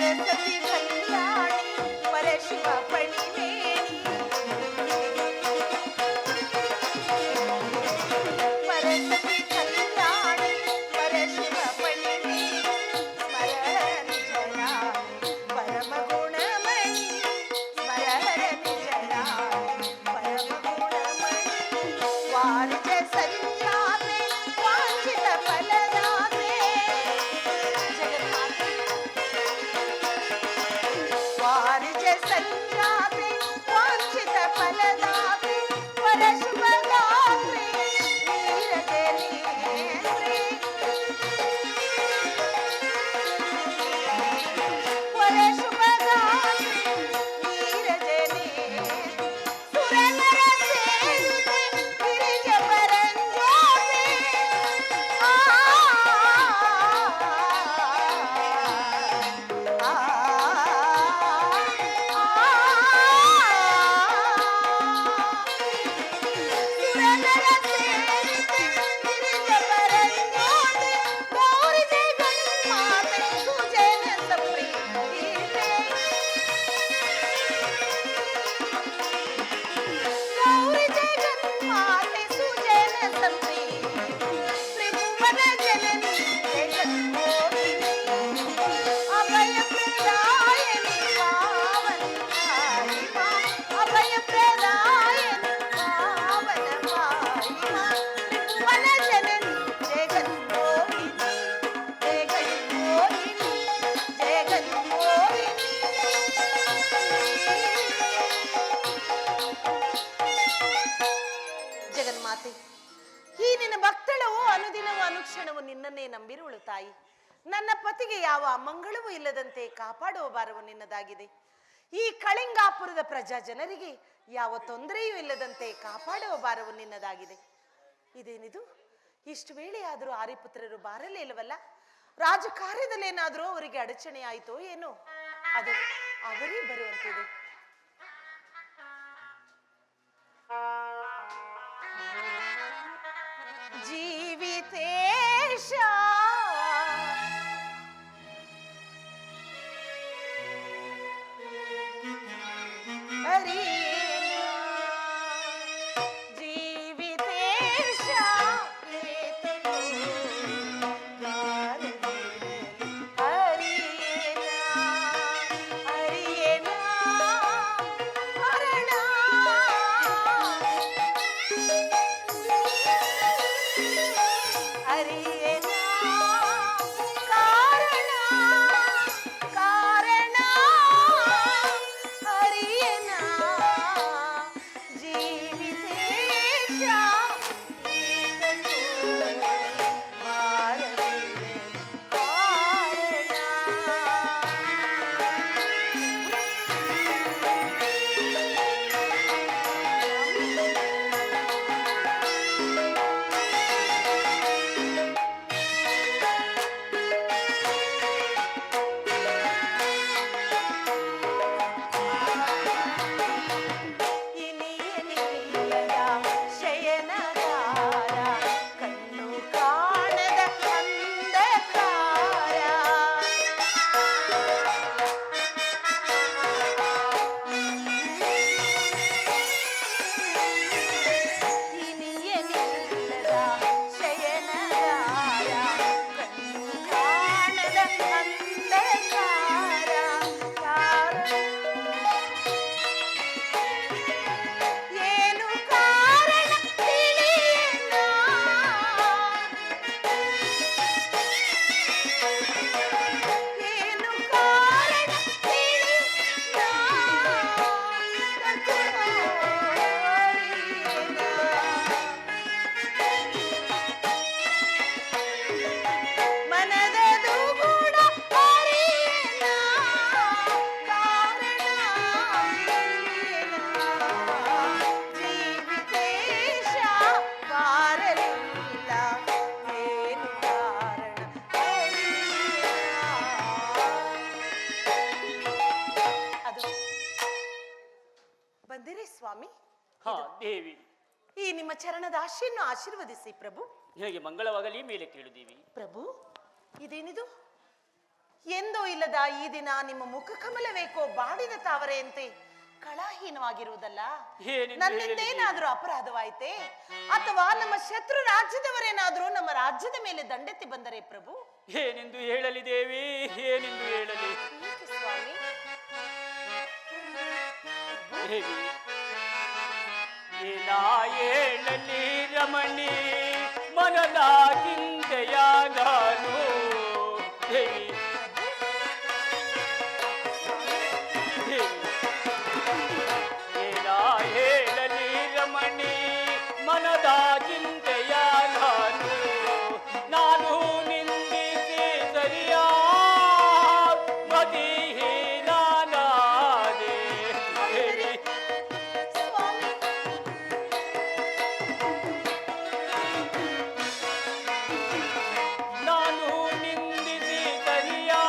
ಸರಸ್ವತಿ ಕಲ್ಯಾಣಿ ಪರಶಿವ ಪಣಿವೇಣಿ ಸರಸ್ವತಿ ಕಲ್ಯಾಣಿ ಪರಶಿವ ಪಣಿವೇಣಿ ಸ್ಮರ ನಿಜನ ಪರಮ ಗುಣಮಣಿ ಸ್ಮರ ನಿಜನ ಪರಮ ಗುಣಮಣಿ ವಾರಿಜ ಸಂಜಾತೆ ವಾಂಛಿತ ಫಲದಾತೆ ಜಗನ್ಮಾತೆ ವಾರಿಜ ಸಂಜಾತೆ ವಾಂಛಿತ ಫಲದಾತೆ ಪರಶುಭದಾತ್ರೆ ನೀರಜನೇತ್ರೆ ಪರಶುಭದಾತ್ರೆ ನೀರಜನೇತ್ರೆ ಸುರನರ ಸೇರುತೆ ಗಿರಿಜ ಪರಂಜೋತೆ ಸುರನರ ಸೇರುತೆ ಗಿರಿಜ ಪರಂಜೋತೆ ಗೌರಿ ಜಗನ್ಮಾತೆ ಸುಜನ ಸಂಪ್ರೀತೆ ಗೌರಿ ಜಗನ್ಮಾತೆ ಸುಜನ ಸಂಪ್ರೀತೆ ತ್ರಿಭುವನ ಜನನಿ ಜಗನ್ಮೋಹಿನಿ ಅಭಯ ಪ್ರದಾಯನಿ ಪಾವನ ಮಾಯಿಮಾ ಅಭಯ ಪ್ರದಾಯನಿ ಪಾವನ ಮಾಯಿಮಾ ತ್ರಿಭುವನ ಜನನಿ ಜಗನ್ಮೋಹಿನಿ ಜಗನ್ಮೋಹಿನಿ ಜಗನ್ಮೋಹಿನಿ ಜಗನ್ಮಾತೆ ಈ ನಿನ್ನ ಭಕ್ತಳವು ಅನುದಿನವೂ ಅನುಕ್ಷಣವು ನಿನ್ನನ್ನೇ ನಂಬಿರುಳು ತಾಯಿ. ನನ್ನ ಪತಿಗೆ ಯಾವ ಅಮಂಗಳವೂ ಇಲ್ಲದಂತೆ ಕಾಪಾಡುವ ಭಾರವು ನಿನ್ನದಾಗಿದೆ. ಈ ಕಳಿಂಗಾಪುರದ ಪ್ರಜಾ ಜನರಿಗೆ ಯಾವ ತೊಂದರೆಯೂ ಇಲ್ಲದಂತೆ ಕಾಪಾಡುವ ಭಾರವು ನಿನ್ನದಾಗಿದೆ. ಇದೇನಿದು? ಇಷ್ಟು ವೇಳೆ ಆದರೂ ಆರ್ಯಪುತ್ರರು ಬಾರಲೇ ಇಲ್ಲವಲ್ಲ? ರಾಜಕಾರ್ಯದಲ್ಲೇನಾದರೂ ಅವರಿಗೆ ಅಡಚಣೆ ಆಯಿತೋ ಏನೋ? ಅದು ಅವರೇ ಬರುವಂತಿದೆ. ಜೀವಿತೇಶ ಹರಿಯೇನ ಜೀವಿತೇಶ ಏತಕೋ ಗಾರದಿರಲಿ ಹರಿಯೇನ ಹರಿಯೇನ ಹರಣ ಹರಿಯೇನ ಕಾರಣ ಕಾರಣ ಹರಿಯೇನ ಜೀವಿತೇಶ ಏತಕೋ ಭಾರವಿದೆ ಕಾರಣ. ಇನಿಯನಿಲ್ಲದ ಶಯನಗಾರ ಕಣ್ಣು ಕಾಣದ ಅಂಧಕಾರ ಇನಿಯನಿಲ್ಲದ ಶಯನಗಾರ ಕಣ್ಣು ಕಾಣದ ಅಂಧಕಾರ ಕಾರಣ ಏನು ಕಾರಣ ತಿಳಿಯೇನ ಏನು ಕಾರಣ ತಿಳಿಯೇನ ಮನದ ದುಗುಡ ಹರಿಯೇನ ಕಾರಣ ಜೀವಿತೇಶ ಬಾರಲಿಲ್ಲ ಏನು ಕಾರಣ ಅದು ಬಂದಿರಿ ಸ್ವಾಮಿ. ಹಾ ದೇವಿ, ಈ ನಿಮ್ಮ ಚರಣದ ಆಶೆಯನ್ನು ಆಶೀರ್ವದಿಸಿ ಪ್ರಭು. ನಿನಗೆ ಮಂಗಳವಾಗಲಿ ಮೇಲೆ ಕೇಳು ದೇವಿ. ಪ್ರಭು, ಇದೇನಿದು? ಎಂದೂ ಇಲ್ಲದ ಈ ದಿನ ನಿಮ್ಮ ಮುಖ ಕಮಲವೇಕೋ ಬಾಡಿದ ತಾವರೆಯಂತೆ ಕಳಾಹೀನವಾಗಿರುವುದಲ್ಲ. ನನ್ನಿಂದೇನಾದ್ರೂ ಅಪರಾಧವಾಯಿತೆ ಅಥವಾ ನಮ್ಮ ಶತ್ರು ರಾಜ್ಯದವರೇನಾದ್ರೂ ನಮ್ಮ ರಾಜ್ಯದ ಮೇಲೆ ದಂಡೆತ್ತಿ ಬಂದರೆ ಪ್ರಭು? ಏನೆಂದು ಹೇಳಲಿ ದೇವಿ, ಏನೆಂದು ಹೇಳಲಿ ಸ್ವಾಮಿ? ದೇವಿ ಏನಾ ಹೇಳಲಿ ರಮಣಿ, ಮನದ ಚಿಂತೆಯಾದನು ದೇವಿ. ಏನಾ ಹೇಳಲಿ ರಮಣಿ, ಮನದ ಚಿಂತೆಯಾದನು. ನಾನು ನಿಂದಿಸಿ ಸರಿಯಾ ಮತಿಹೀನಾದೆ ದೇವಿ. ನಾನು ನಿಂದಿಸಿ ಸರಿಯಾ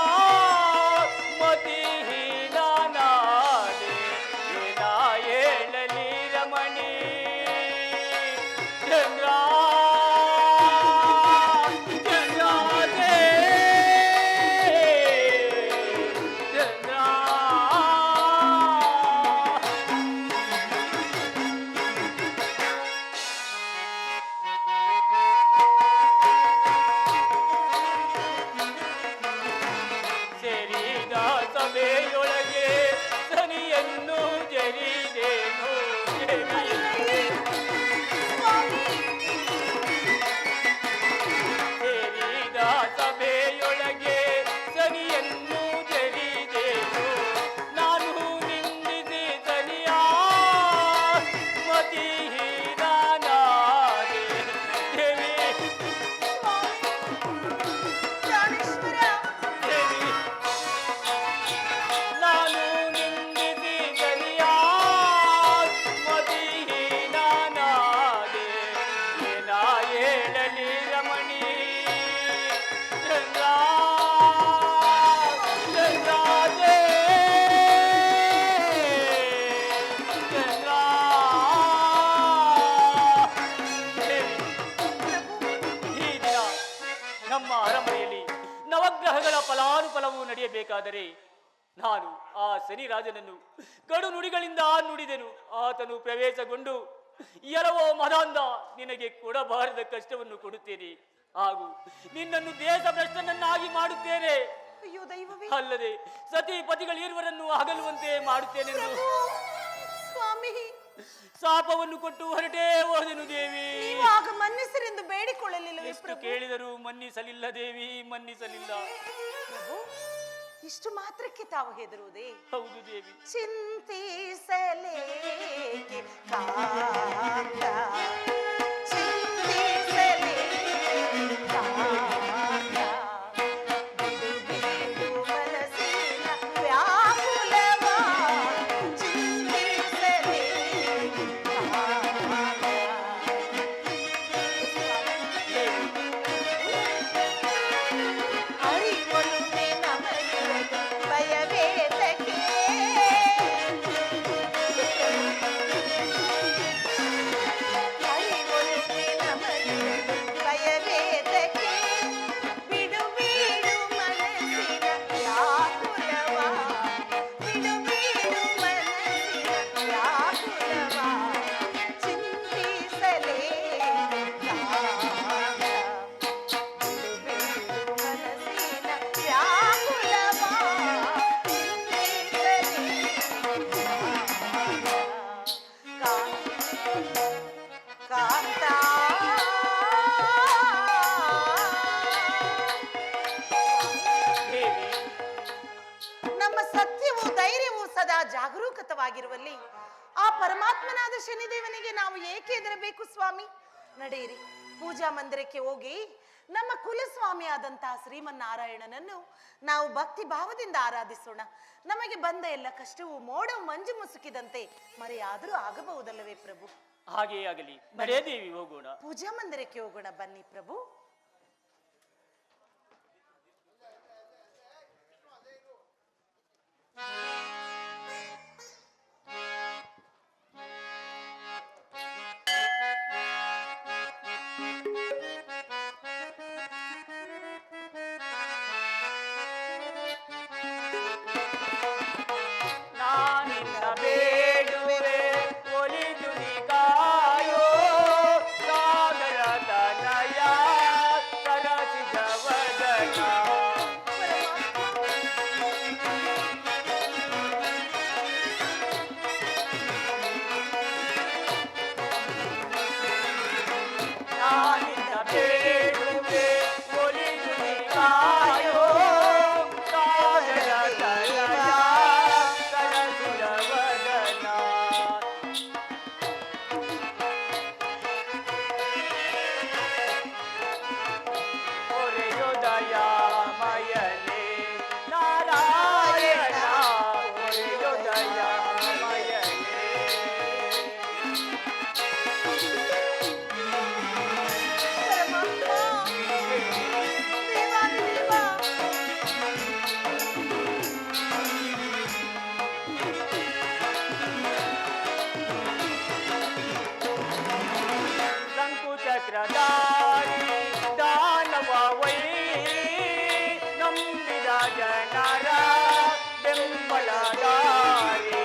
ಮತಿಹೀನಾದೆ. ಏನ ಹೇಳಲಿ ರಮಣಿ ಚಂದ್ರ ಚಂದ್ರಾದೇ ಚಂದ್ರ. ಸೇರಿದ ಸಭೆಯೊಳಗೆ ಸನಿಯನ್ನು ಜರಿದೇನು ದೇವಿ. ಸೇರಿದ ಸಭೆಯೊಳಗೆ ಸನಿಯನ್ನು ಜರಿದೇನು. ನಾನು ನಿಂದಿಸಿ ಸನಿಯ ಮತಿಹೀನಾದೆ ದೇವಿ. ಪ್ರಾಣೇಶ್ವರ, ದೇವಿ ನಾನು ನಿಂದಿಸಿ ಸರಿಯ ಮತಿಹೀನಾದೆ. ಏನ ಹೇಳಲಿ ರಮಣಿ ಚಂದ್ರ ಚಂದ್ರಾದೇ ಚಂದ್ರ. ಈ ದಿನ ನಮ್ಮ ಅರಮನೆಯಲ್ಲಿ ನವಗ್ರಹಗಳ ಫಲಾನುಫಲವು ನಡೆಯಬೇಕಾದರೆ ನಾನು ಆ ಶನಿ ರಾಜನನ್ನು ಕಡು ನುಡಿಗಳಿಂದ ನುಡಿದೆನು. ಆತನು ಪ್ರವೇಶಗೊಂಡು ಎಲ್ಲವೋ ಮದಾಂಧ ನಿನಗೆ ಕೊಡಬಾರದ ಕಷ್ಟವನ್ನು ಕೊಡುತ್ತೇನೆ, ಹಾಗೂ ನಿನ್ನನ್ನು ದೇಶಭ್ರಷ್ಟನನ್ನಾಗಿ ಮಾಡುತ್ತೇನೆ. ಅಯ್ಯೋ ದೈವವೇ, ಅಲ್ಲದೆ ಸತಿ ಪತಿಗಳಿರುವರನ್ನು ಅಗಲುವಂತೆ ಮಾಡುತ್ತೇನೆಂದು ಪ್ರಭು, ಸ್ವಾಮಿ, ಶಾಪವನ್ನು ಕೊಟ್ಟು ಹೊರಟೇ ಹೋದೆನು ದೇವಿ. ನೀವು ಆಗ ಮನ್ನಿಸರೆಂದು ಬೇಡಿಕೊಳ್ಳಲಿಲ್ಲವೇ ಎಷ್ಟು ಪ್ರಭು? ಕೇಳಿದರೂ ಮನ್ನಿಸಲಿಲ್ಲ ದೇವಿ, ಮನ್ನಿಸಲಿಲ್ಲ. ಪ್ರಭು, ಇಷ್ಟು ಮಾತ್ರಕ್ಕೆ ತಾವು ಹೆದರುವುದೇ? ಹೌದು ದೇವಿ. ಚಿಂತಿಸಲೇಕೆ ಕಾಂತ, ಚಿಂತಿಸಲೇಕೆ ಕಾಂತ, ಬಿಡು ಬಿಡು ಮನಸ್ಸಿನ ವ್ಯಾಕುಲವ, ಚಿಂತಿಸಲೇಕೆ ಕಾಂತ. ಅರಿವೊಲುಮೆ ನಮಗಿರದು ಭಯವೇತಕ್ಕೆ, ಅರಿವೊಲುಮೆ ನಮಗಿರದು ಭಯವೇತಕ್ಕೆ, ಬಿಡು ಬಿಡು ಮನಸ್ಸಿನ ವ್ಯಾಕುಲವ, ಬಿಡು ಬಿಡು ಮನಸ್ಸಿನ ವ್ಯಾಕುಲವ, ಚಿಂತಿಸಲೇಕೆ ಕಾಂತ. ಬಿಡು ಬಿಡು ಮನಸ್ಸಿನ ವ್ಯಾಕುಲವ, ಚಿಂತಿಸಲೇಕೆ ಕಾಂತ. ದೇವಿ ನಮ್ಮ ಸತ್ಯವೂ ಧೈರ್ಯವೂ ಸದಾ ಜಾಗರೂಕತವಾಗಿರುವಲ್ಲಿ ಆ ಪರಮಾತ್ಮನಾದ ಶನಿದೇವನಿಗೆ ನಾವು ಏಕೆ ಹೆದರಬೇಕು ಸ್ವಾಮಿ? ನಡೆಯಿರಿ, ಪೂಜಾ ಮಂದಿರಕ್ಕೆ ಹೋಗಿ ನಮ್ಮ ಕುಲಸ್ವಾಮಿ ಆದಂತಹ ಶ್ರೀಮನ್ನಾರಾಯಣನನ್ನು ನಾವು ಭಕ್ತಿ ಭಾವದಿಂದ ಆರಾಧಿಸೋಣ. ನಮಗೆ ಬಂದ ಎಲ್ಲ ಕಷ್ಟವು ಮೋಡವು ಮಂಜು ಮುಸುಕಿದಂತೆ ಮರೆಯಾದರೂ ಆಗಬಹುದಲ್ಲವೇ ಪ್ರಭು? ಹಾಗೇ ಆಗಲಿ, ನಡೆ ದೇವಿ, ಹೋಗೋಣ. ಪೂಜಾ ಮಂದಿರಕ್ಕೆ ಹೋಗೋಣ, ಬನ್ನಿ ಪ್ರಭು. ಜನರ ಬೆಂಬಲದಾರಿ.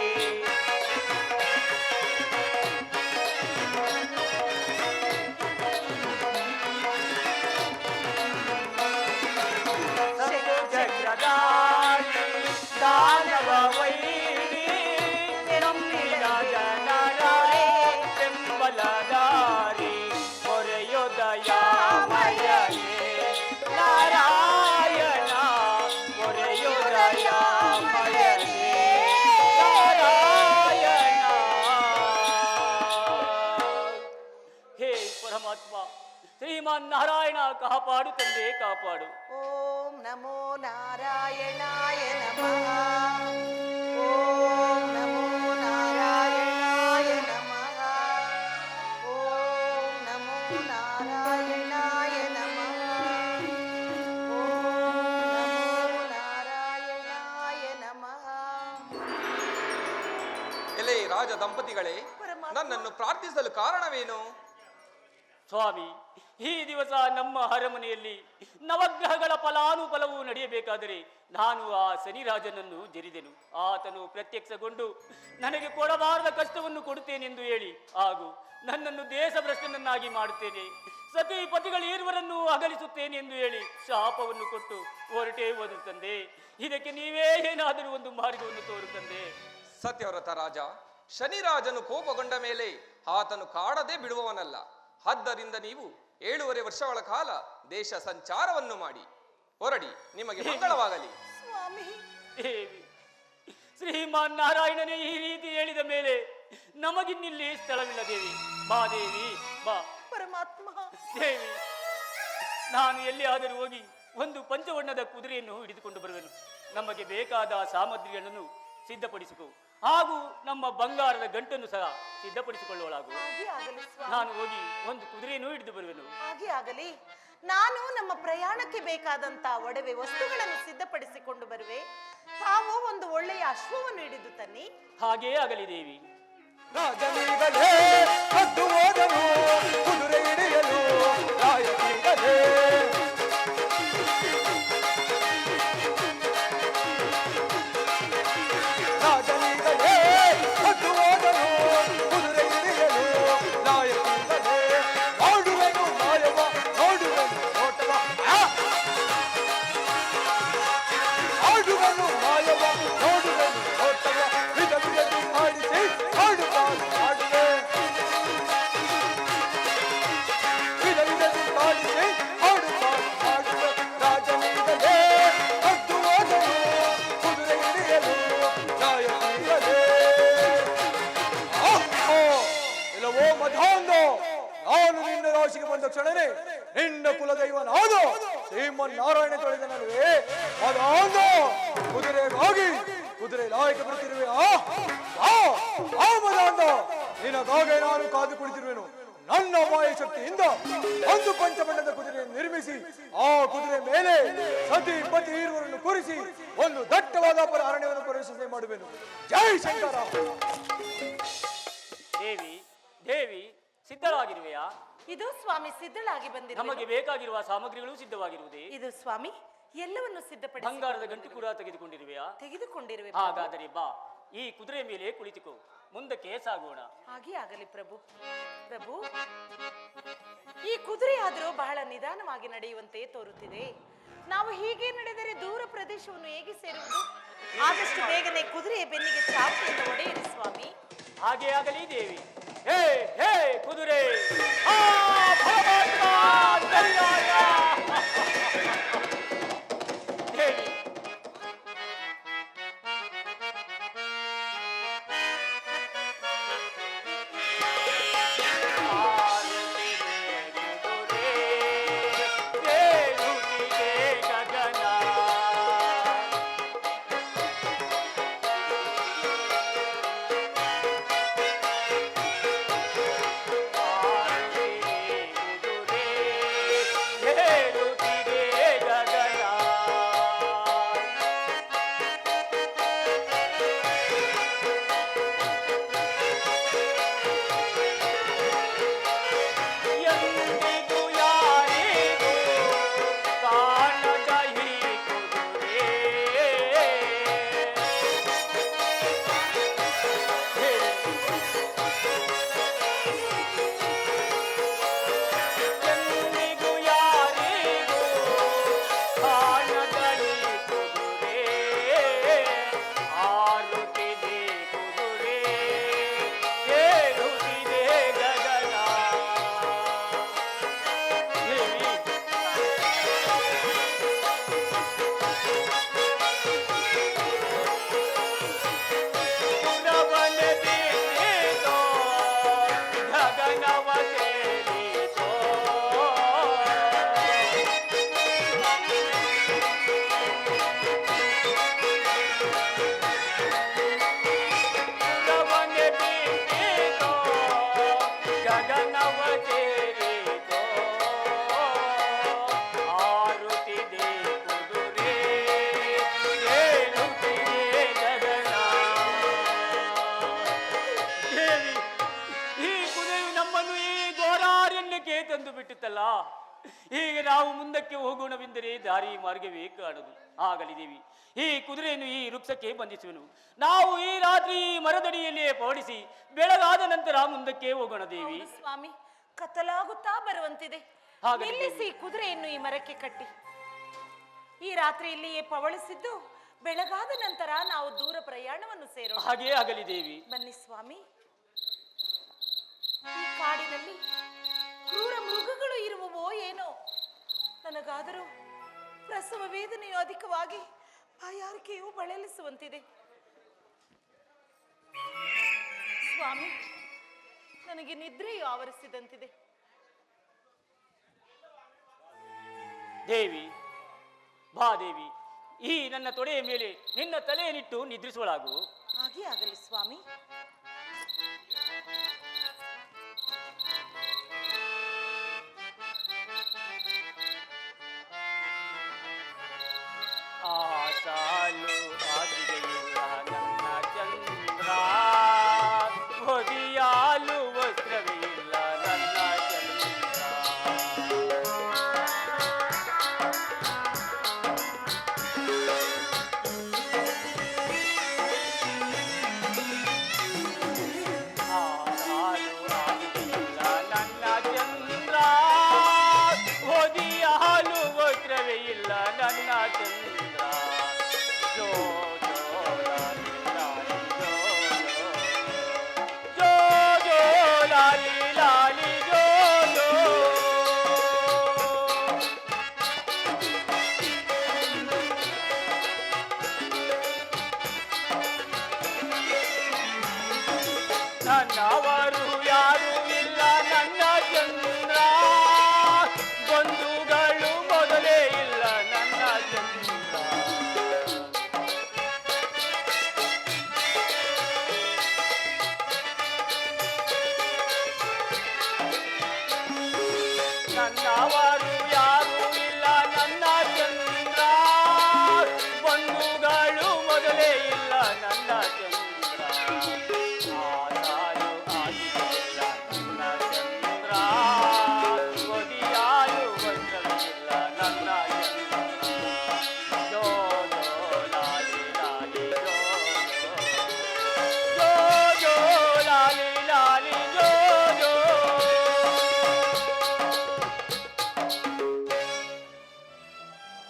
ಚಕ್ರಧಾರಿ ದಾನವ ವೈರಿ ನಂಬಿದ ಜನರ ಬೆಂಬಲದಾರಿ. ಮೊರೆಯೊದಯಾಮಯನೇ ನಾರಾಯಣ, ಮೊರೆಯೊದಯಾಮಯನೇ ನಾರಾಯಣ. ಹೇ ಪರಮಾತ್ಮ, ಶ್ರೀಮಾನ್ ನಾರಾಯಣ ಕಾಪಾಡು ತಂದೆ, ಕಾಪಾಡು. ಓಂ ನಮೋ ನಾರಾಯಣಾಯ ನಮಃ. ಓಂ ನಮೋ ನಾರಾಯಣಾಯ ನಮಃ. ಓಂ ನಮೋ ನಾರಾಯಣಾಯ ನಮಃ. ಓಂ ನಮೋ ನಾರಾಯಣಾಯ ನಮಃ. ಎಲೆ ರಾಜ ದಂಪತಿಗಳೇ, ಪರಮಾತ್ಮ. ನನ್ನನ್ನು ಪ್ರಾರ್ಥಿಸಲು ಕಾರಣವೇನು? ಸ್ವಾಮಿ, ಈ ದಿವಸ ನಮ್ಮ ಅರಮನೆಯಲ್ಲಿ ನವಗ್ರಹಗಳ ಫಲಾನುಫಲವು ನಡೆಯಬೇಕಾದರೆ ನಾನು ಆ ಶನಿರಾಜನನ್ನು ಜರಿದೆನು. ಆತನು ಪ್ರತ್ಯಕ್ಷಗೊಂಡು ನನಗೆ ಕೊಡಬಾರದ ಕಷ್ಟವನ್ನು ಕೊಡುತ್ತೇನೆಂದು ಹೇಳಿ ಹಾಗೂ ನನ್ನನ್ನು ದೇಶಭ್ರಷ್ಟನನ್ನಾಗಿ ಮಾಡುತ್ತೇನೆ, ಸತಿ ಪತಿಗಳೀರ್ವರನ್ನು ಅಗಲಿಸುತ್ತೇನೆ ಎಂದು ಹೇಳಿ ಶಾಪವನ್ನು ಕೊಟ್ಟು ಹೊರಟೇ ಹೋದ ತಂದೆ. ಇದಕ್ಕೆ ನೀವೇ ಏನಾದರೂ ಒಂದು ಮಾರ್ಗವನ್ನು ತೋರು ತಂದೆ. ಸತ್ಯವ್ರತ ರಾಜ, ಶನಿರಾಜನು ಕೋಪಗೊಂಡ ಮೇಲೆ ಆತನು ಕಾಡದೆ ಬಿಡುವವನಲ್ಲ. ಆದ್ದರಿಂದ ನೀವು 7.5 ವರ್ಷಗಳ ಕಾಲ ದೇಶ ಸಂಚಾರವನ್ನು ಮಾಡಿ ಹೊರಡಿ. ನಿಮಗೆ ಮಂಗಳವಾಗಲಿ. ಸ್ವಾಮಿ, ದೇವಿ, ಶ್ರೀಮಾನ್ ನಾರಾಯಣನೇ ಈ ರೀತಿ ಹೇಳಿದ ಮೇಲೆ ನಮಗಿನ್ನಿಲ್ಲಿ ಸ್ಥಳವಿಲ್ಲ ದೇವಿ. ಬಾ ದೇವಿ, ಬಾ. ಪರಮಾತ್ಮ. ದೇವಿ, ನಾನು ಎಲ್ಲಿಯಾದರೂ ಹೋಗಿ ಒಂದು ಪಂಚವರ್ಣದ ಕುದುರೆಯನ್ನು ಹಿಡಿದುಕೊಂಡು ಬರುವೆನು. ನಮಗೆ ಬೇಕಾದ ಸಾಮಗ್ರಿಗಳನ್ನು ಸಿದ್ಧಪಡಿಸಿಕೊ ಹಾಗೂ ನಮ್ಮ ಬಂಗಾರದ ಗಂಟನ್ನು ಸಹ ಸಿದ್ಧಪಡಿಸಿಕೊಳ್ಳಲಾಗು. ಹಾಗೆ ಆಗಲಿ ಸ್ವಾಮಿ. ನಾನು ಹೋಗಿ ಒಂದು ಕುದುರೆಯನ್ನು ಹಿಡಿದು ಬರುವೆನು. ಹಾಗೆ ಆಗಲಿ. ನಾನು ನಮ್ಮ ಪ್ರಯಾಣಕ್ಕೆ ಬೇಕಾದಂತ ಒಡವೆ ವಸ್ತುಗಳನ್ನು ಸಿದ್ಧಪಡಿಸಿಕೊಂಡು ಬರುವೆ. ತಾವು ಒಂದು ಒಳ್ಳೆಯ ಅಶ್ವವನ್ನು ಹಿಡಿದು ತನ್ನಿ. ಹಾಗೇ ಆಗಲಿ ದೇವಿ. ರಾಜನಿಗಲೇ ಹದ್ದು ಹೋದನು ಕುದುರೆ ಹಿಡಿಯಲು ರಾಯನಿಗಲೇ. ರಾಜನಿಗಲೇ ಹದ್ದು ಹೋದನು ಕುದುರೆ ಹಿಡಿಯಲು ರಾಯನಿಗಲೇ. ನೋಡುವೆನು ಮಾಯವ, ನೋಡುವೆನು ನೋಟವ, ಆಡುವೆನು ಮಾಯವ, ನೋಡುವೆನು ನೋಟವ, ವಿಧ ವಿಧದಿ ಮಾಡಿಸಿ ಆಡುತ್ತಾನೆ ಆಡುವೆ. ವಿಧ ವಿಧದಿ ಮಾಡಿಸಿ ಆಡುತ್ತಾನೆ ಆಡುವೆ. ರಾಜನಿಗಲೇ ಹದ್ದು ಹೋದನು ಕುದುರೆ ಹಿಡಿಯಲು ರಾಯನಿಗಲೇ. ಇಲ್ಲವೋ ಮಧಾಂಧ, ನಾನು ನಿನ್ನ ರಾಶಿಗೆ ಬಂದ ಕ್ಷಣನೇ ನಿನ್ನ ಕುಲದೈವನಾದ ಶ್ರೀಮನ್ನಾರಾಯಣ ತೊಳೆದ ನಡುವೆ ಮಧಾಂಧ ಕುದುರೆಗಾಗಿ ಕುದುರೆ ಲಾಯಕ ಬಿಡುತ್ತಿರುವೆ. ಆ ಮಧಾಂಧ, ನಿನಗಾಗೆ ನಾನು ಕಾದು ಕುಳಿತಿರುವೆನು. ನನ್ನ ಮಾಯ ಶಕ್ತಿಯಿಂದ ಒಂದು ಪಂಚಬಣ್ಣದ ಕುದುರೆಯನ್ನು ನಿರ್ಮಿಸಿ ಆ ಕುದುರೆ ಮೇಲೆ ಸತಿ ಪತಿ ಇರುವರನ್ನು ಕೂರಿಸಿ ಒಂದು ದಟ್ಟವಾದ ಅರಣ್ಯವನ್ನು ಪ್ರವೇಶಿಸಿ ಮಾಡುವೆನು. ಜೈ ಶಂಕರ. ದೇವಿ, ದೇವಿ, ಸಿದ್ಧವಾಗಿರುವೆಯಾ? ಇದು ಸ್ವಾಮಿ ಸಿದ್ಧಳಾಗಿ ನಮಗೆ ಬಂದಿದೆ. ಬೇಕಾಗಿರುವ ಸಾಮಗ್ರಿಗಳು ಸಿದ್ಧವಾಗಿರುವುದೇ? ಇದು ಸ್ವಾಮಿ ಎಲ್ಲವನ್ನು ಸಿದ್ಧಪಡಿಸಿ ಬಂಗಾರದ ಗಂಟು ಕೂಡ ತೆಗೆದುಕೊಂಡಿರುವೆಯಾ? ತೆಗೆದುಕೊಂಡಿರುವೆ. ಹಾಗಾದರೆ ಬಾ, ಈ ಕುದುರೆ ಮೇಲೆ ಕುಳಿತುಕೋ, ಮುಂದಕ್ಕೆ ಸಾಗೋಣ. ಹಾಗೆ ಆಗಲಿ ಪ್ರಭು. ಪ್ರಭು, ಈ ಕುದುರೆ ಆದರೂ ಬಹಳ ನಿಧಾನವಾಗಿ ನಡೆಯುವಂತೆ ತೋರುತ್ತಿದೆ. ನಾವು ಹೀಗೆ ನಡೆದರೆ ದೂರ ಪ್ರದೇಶವನ್ನು ಹೇಗೆ ಸೇರುವುದು? ಆದಷ್ಟು ಬೇಗನೆ ಕುದುರೆಯ ಬೆನ್ನಿಗೆ ಚಾಪೆಯನ್ನು ಹೊಡೆಯಿರಿ ಸ್ವಾಮಿ. ಹಾಗೆ ಆಗಲಿ ದೇವಿ. ಹೇ ಹೇ ಕುದುರೆ, ಆ ಭಗವಂತ ಧನ್ಯವಾದ. ದೇವಿ, ಗಗನ ಈಗ ನಾವು ಮುಂದಕ್ಕೆ ಹೋಗೋಣವೆಂದರೆ ದಾರಿ ಮಾರ್ಗವೇ ಕಾಣದು. ಆಗಲಿ ದೇವಿ, ಈ ಕುದುರೆಯನ್ನು ಈ ವೃಕ್ಷಕ್ಕೆ ಬಂಧಿಸುವೆನು. ನಾವು ಈ ರಾತ್ರಿ ಮರದಡಿಯಲ್ಲಿಯೇ ಪವಡಿಸಿ ಬೆಳಗಾದ ನಂತರ ಮುಂದಕ್ಕೆ ಹೋಗೋಣ ದೇವಿ. ಹೌದು ಸ್ವಾಮಿ, ಕತ್ತಲಾಗುತ್ತಾ ಬರುವಂತಿದೆ. ಹಾಗಲಿ ನಿಲ್ಲಿಸಿ ಕುದುರೆಯನ್ನು ಈ ಮರಕ್ಕೆ ಕಟ್ಟಿ. ಈ ರಾತ್ರಿ ಇಲ್ಲಿಯೇ ಪವಳಿಸಿದ್ದು ಬೆಳಗಾದ ನಂತರ ನಾವು ದೂರ ಪ್ರಯಾಣವನ್ನು ಸೇರೋಣ. ಹಾಗೇ ಆಗಲಿ ದೇವಿ. ಬನ್ನಿ ಸ್ವಾಮಿ. ಈ ಕಾಡಿನಲ್ಲಿ ಕ್ರೂರ ಮೃಗಗಳು ಇರುವವೋ ಏನೋ, ನನಗಾದರೂ ಪ್ರಸವ ವೇದನೆಯು ಅಧಿಕವಾಗಿ ಬಾಯಾರಿಕೆಯು ಬಳಲಿಸುವಂತಿದೆ. ಸ್ವಾಮಿ, ನನಗೆ ನಿದ್ರೆಯು ಆವರಿಸಿದಂತಿದೆ. ದೇವಿ, ಬಾ ದೇವಿ, ಈ ನನ್ನ ತೊಡೆಯ ಮೇಲೆ ನಿನ್ನ ತಲೆಯನ್ನಿಟ್ಟು ನಿದ್ರಿಸುವಳಾಗು. ಹಾಗೆ ಆಗಲಿ ಸ್ವಾಮಿ. ಆ ಸಾಲು ಆಗಿದೆಯಿಲ್ಲ ನನ್ನ ಚಂದ್ರ, ಹೊದಿಯಾಲು ವಸ್ತ್ರವೇ ಇಲ್ಲ ನನ್ನ ಚಂದ್ರ. ನನ್ನವರು ಯಾರು ಇಲ್ಲ ನನ್ನ ಚಂದ್ರ, ಬಂಧುಗಳು ಮೊದಲೇ ಇಲ್ಲ ನನ್ನ ಚಂದ್ರ. ನನ್ನವರು ಯಾರು ಇಲ್ಲ ನನ್ನ ಚಂದ್ರ, ಬಂಧುಗಳು ಮೊದಲೇ ಇಲ್ಲ ನನ್ನ ಚಂದ್ರ.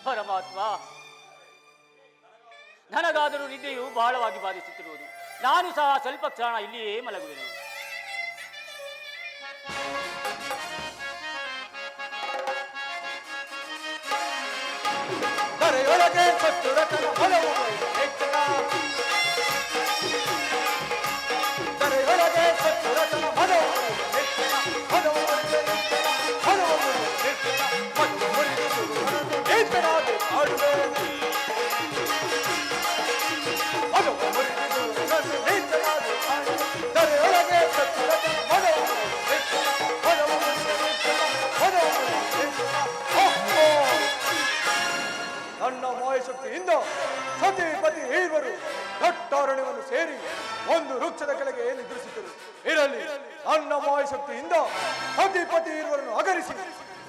ಪರಮಾತ್ಮ, ನನಗಾದರೂ ನಿದ್ದೆಯು ಬಹಳವಾಗಿ ಬಾಧಿಸುತ್ತಿರುವುದು. ನಾನು ಸಹ ಸ್ವಲ್ಪ ಕ್ಷಣ ಇಲ್ಲಿಯೇ ಮಲಗುವೆನು. ಕರೆಯೊಳಗೆ ಚತುರತನ ಬಲವು ಹೆಚ್ಚಳ, ಕರೆಯೊಳಗೆ ಚತುರತನ ಬಲವು ಹೆಚ್ಚಳ, ಬಲವು ಹೆಚ್ಚಳ, ಬಲವು ಹೆಚ್ಚಳ, ಮತ್ತು ಮುರಿದು ಏತನಾದೆ ಆಡುವೆ. ಬಲವು ಮುರಿದು ಏತನಾದೆ ಆಡುವೆ. ಕರೆಯೊಳಗೆ ಚತುರತನ ಬಲವು ಹೆಚ್ಚಳ, ಬಲವು ಹೆಚ್ಚಳ, ಬಲವು ಹೆಚ್ಚಳ. ನನ್ನ ಮಾಯಶಕ್ತಿಯಿಂದ ಸತಿಪತಿ ಇರುವರು ದಟ್ಟಾರಣ್ಯವನ್ನು ಸೇರಿ ಒಂದು ವೃಕ್ಷದ ಕೆಳಗೆ ನಿದ್ರಿಸಿದರು. ಇರಲಿ, ನನ್ನ ಮಾಯಶಕ್ತಿಯಿಂದ ಸತಿಪತಿ ಇರುವರನ್ನು ಅಗರಿಸಿ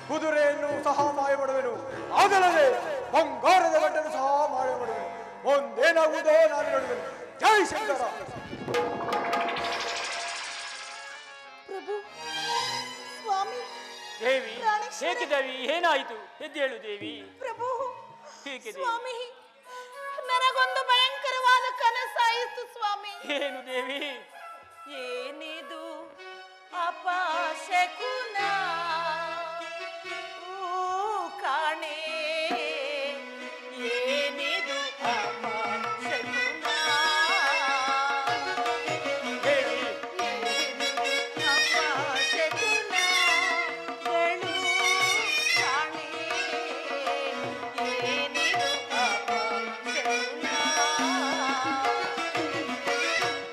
ಕುದುರೆಯನ್ನು ಸಹ ಮಾಯ ಮಾಡುವೆನು. ಆಗಲೇ ಬಂಗಾರದ ಗಂಟನ್ನು ಸಹ ಮಾಯ ಮಾಡುವೆನು. ಮುಂದೇನಾಗುವುದೋ ನಾನು ನೋಡುವೆನು. ಜೈ ಶಂಕರ. ಪ್ರಭು, ಸ್ವಾಮಿ, ದೇವಿ, ಪ್ರಾಣೇಶ್ವರ. ಏಕೆ ದೇವಿ, ಏನಾಯಿತು? ಎದ್ದೇಳು ದೇವಿ. ಪ್ರಭು, ಏಕೆ ದೇವಿ? ಸ್ವಾಮಿ, ನನಗೊಂದು ಭಯಂಕರವಾದ ಕನಸಾಯಿತು ಸ್ವಾಮಿ. ಏನು ದೇವಿ? ಏನಿದು ಅಪಶಕುನ ಕಾಣೆ, ಏನಿದು ಅಪಶಕುನ, ದೇವಿ, ಅಪಶಕುನಗಳು ಕಾಣೆ, ಏನಿದು ಅಪಶಕುನ.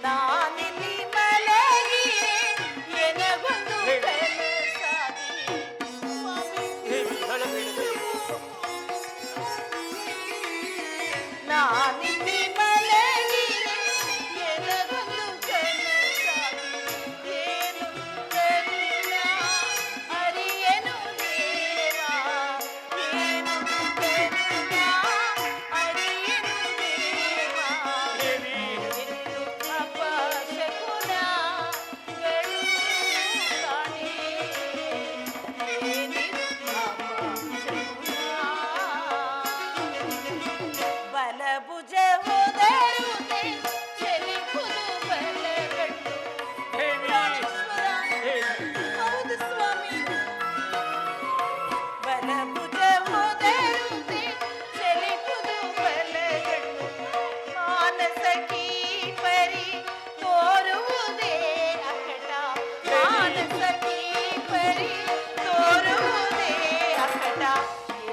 ನಾನಿಲ್ಲಿ ಮಲಗಿರೆ ಎನಗೊಂದು ಕನಸಾಗಿ. ಸ್ವಾಮಿ, ದೇವಿ, ಹೇಳಬೇಡ ದೇವಿ. ನಾನಿಲ್ಲಿ ಮಲಗಿರೆ ಎನಗೊಂದು ಕನಸಾಗಿ. ಏನು ಕರುಣ ಅರಿಯನು ದೇವ, ಬಲಭುಜ ಹೋದರುತೆ ಚಲಿಪುದು ಬಲಗಂಡು. ದೇವಿ ಹೌದು ಸ್ವಾಮಿ. ಬಲಭುಜ ಹೋದರುತೆ ಚಲಿಪುದು ಬಲಗಂಡು. ಮಾನಸ ಕೀಪರಿ ತೋರುವುದೇ ಅಕಟ. ಮಾನಸ ಕೀಪರಿ ತೋರುವುದೇ ಅಕಟ.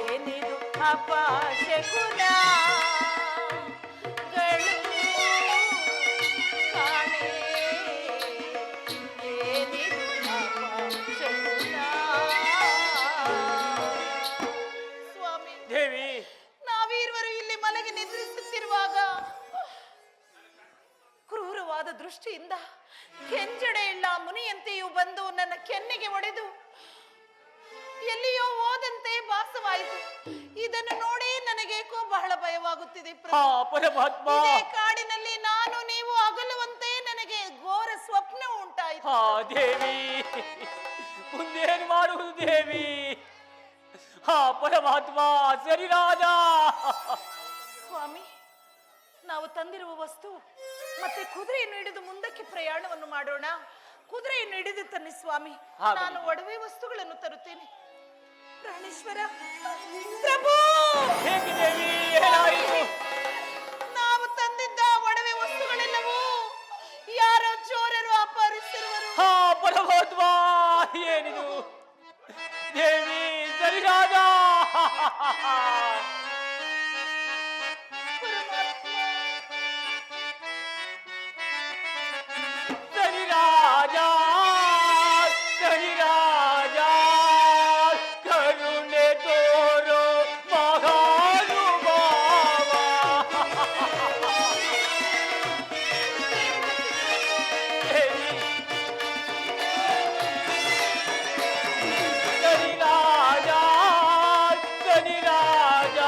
ಏನಿದು ಅಪಶಕುನ ಗಳು ಕಾಣೆ. ಏನಿದು ಅಪಶಕುನ. ಸ್ವಾಮಿ, ದೇವಿ ನಾವೀರ್ವರು ಇಲ್ಲಿ ಮಲಗಿ ನಿದ್ರಿಸುತ್ತಿರುವಾಗ ಕ್ರೂರವಾದ ದೃಷ್ಟಿಯಿಂದ ಕೆಂಜಡೆಯುಳ್ಳ ಮುನಿಯಂತೆಯೂ ಬಂದು ನನ್ನ ಕೆನ್ನೆಗೆ ಒಡೆದು ಎಲ್ಲಿಯೋ ಹೋದಂತೆ ಭಾಸವಾಯಿತು. ಇದನ್ನು ನೋಡಿ ನನಗೇಕೋ ಬಹಳ ಭಯವಾಗುತ್ತಿದೆ ಪ್ರಭು. ಹಾ ಪರಮಾತ್ಮ, ಇದೇ ಕಾಡಿನಲ್ಲಿ ನಾನು ನೀವು ಅಗಲುವಂತೆ ನನಗೆ ಘೋರ ಸ್ವಪ್ನ ಉಂಟಾಯಿತು. ಹಾ ದೇವಿ, ಮುಂದೇನು ಮಾಡುವುದು ದೇವಿ? ಹಾ ಪರಮಾತ್ಮ, ಸರಿರಾಜ. ಸ್ವಾಮಿ, ನಾವು ತಂದಿರುವ ವಸ್ತು ಮತ್ತೆ ಕುದುರೆಯನ್ನು ಹಿಡಿದು ಮುಂದಕ್ಕೆ ಪ್ರಯಾಣವನ್ನು ಮಾಡೋಣ. ಕುದುರೆಯನ್ನು ಹಿಡಿದು ತನ್ನಿ ಸ್ವಾಮಿ. ಆಗಲಿ. ನಾನು ಒಡವೆ ವಸ್ತುಗಳನ್ನು ತರುತ್ತೇನೆ. ಪ್ರಾಣೇಶ್ವರ ಪ್ರಭು, ಹೇಗೆ ದೇವಿ, ಏನಾಯಿತು? ನಾವು ತಂದಿದ್ದ ಒಡವೆ ವಸ್ತುಗಳೆಲ್ಲವೂ ಯಾರೋ ಚೋರರು ಅಪಹರಿಸಿರುವರು. ಹಾ ಪರಮಾತ್ಮ, ಏನಿದು ದೇವಿ? ಸರಿರಾಜ. ಸರಿರಾಜ, ಸರಿರಾಜ, ಕರುಣೆ ತೋರೋ ಮಹಾನುಭಾವ. ದೇವಿ, ಸರಿರಾಜ, ಸರಿರಾಜ,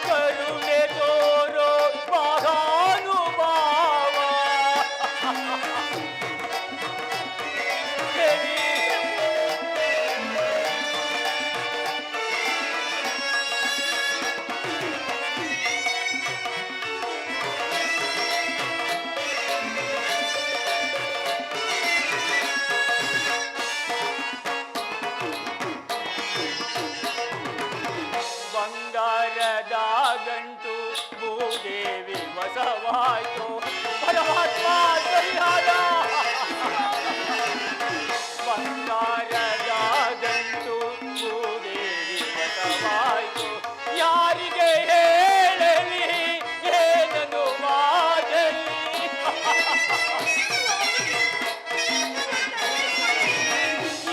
ಕರುಣೆ ತೋರೋ ಮಹಾನುಭಾವ. ದೇವಿ, ಬಂಗಾರದ ಗಂಟು ಭೂದೇವಿ ವಸವಾಯ್ತು. ಪರಮಾತ್ಮ, ಸರಿಯಾದ. ಬಂಗಾರದ ಗಂಟು ಭೂದೇವಿ ವಸವಾಯ್ತು. ಯಾರಿಗೆ ಹೇಳಲಿ, ಏನನ್ನು ಮಾಡಲಿ?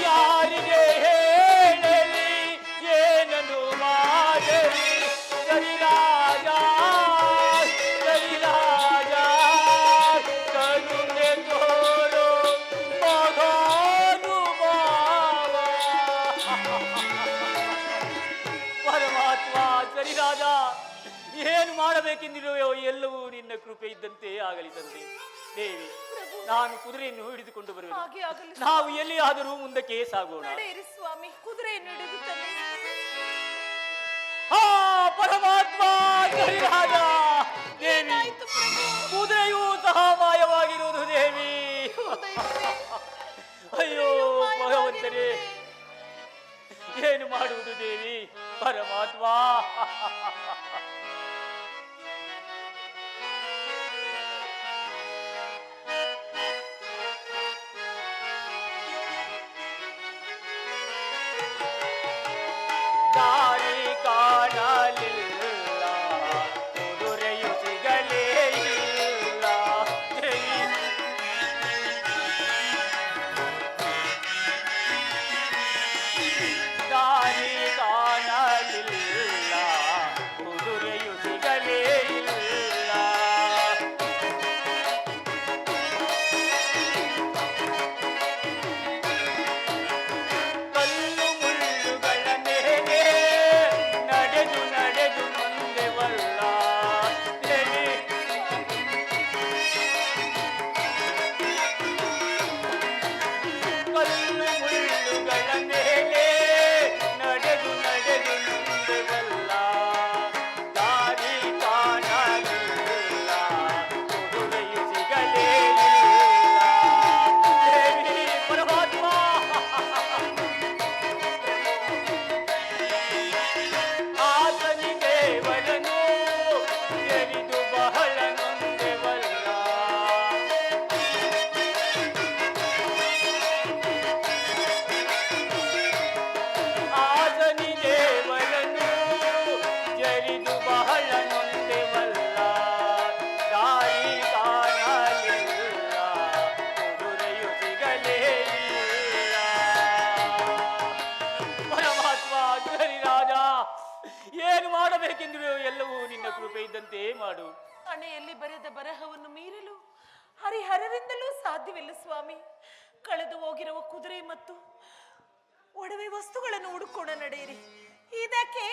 ಯಾರಿಗೆ ಹೇಳಲಿ, ಏನನ್ನು ಮಾಡಲಿ? ಸರಿರಾಜ, ಸರಿರಾಜ, ಕರುಣೆ ತೋರೋ ಮಹಾನುಭಾವ. ಪರಮಾತ್ಮ, ಸರಿರಾಜ, ಏನು ಮಾಡಬೇಕೆಂದಿರುವೆಯೋ ಎಲ್ಲವೂ ನಿನ್ನ ಕೃಪೆ ಇದ್ದಂತೆ ಆಗಲಿ ತಂದೆ. ದೇವಿ, ನಾನು ಕುದುರೆಯನ್ನು ಹಿಡಿದುಕೊಂಡು ಬರುವೆ. ಹಾಗೆ ಆಗಲಿ. ನಾವು ಎಲ್ಲಿಯಾದರೂ ಮುಂದಕ್ಕೆ ಸಾಗೋಣ. ನಡೆಯಿರಿ ಸ್ವಾಮಿ, ಕುದುರೆಯನ್ನು ಹಿಡಿದು ತನ್ನಿ. ಹಾ ಪರಮಾತ್ಮ, ಸರಿರಾಜ. ದೇವಿ, ಏನಾಯ್ತು ಪ್ರಭು? ಕುದುರೆಯೂ ಸಹ ಮಾಯವಾಗಿರುವುದು ದೇವಿ. ದೈವವೇ, ಅಯ್ಯೋ ಭಗವಂತನೇ, ಮಾಯವಾಗಿರುವುದೇ. ಏನು ಮಾಡುವುದು ದೇವಿ? ಪರಮಾತ್ಮ, ದಾರಿ ಕಾಣಲಿಲ್ಲ, ಕುದುರೆಯು ಸಿಗಲೇ ಇಲ್ಲ. ದೇವಿ, ದಾರಿ ಕಾಣಲಿಲ್ಲ, ಬರುವಂತೆ ಮಾಡು. ಹಣೆಯಲ್ಲಿ ಬರೆದ ಬರಹವನ್ನು ಮೀರಲು ಹರಿಹರರಿಂದಲೂ ಸಾಧ್ಯವಿಲ್ಲ ಸ್ವಾಮಿ. ಕಳೆದು ಹೋಗಿರುವ ಕುದುರೆ ಮತ್ತು ಒಡವೆ ವಸ್ತುಗಳನ್ನು ಹುಡುಕೋಣ ನಡೆಯಿರಿ. ಇದಕ್ಕೆ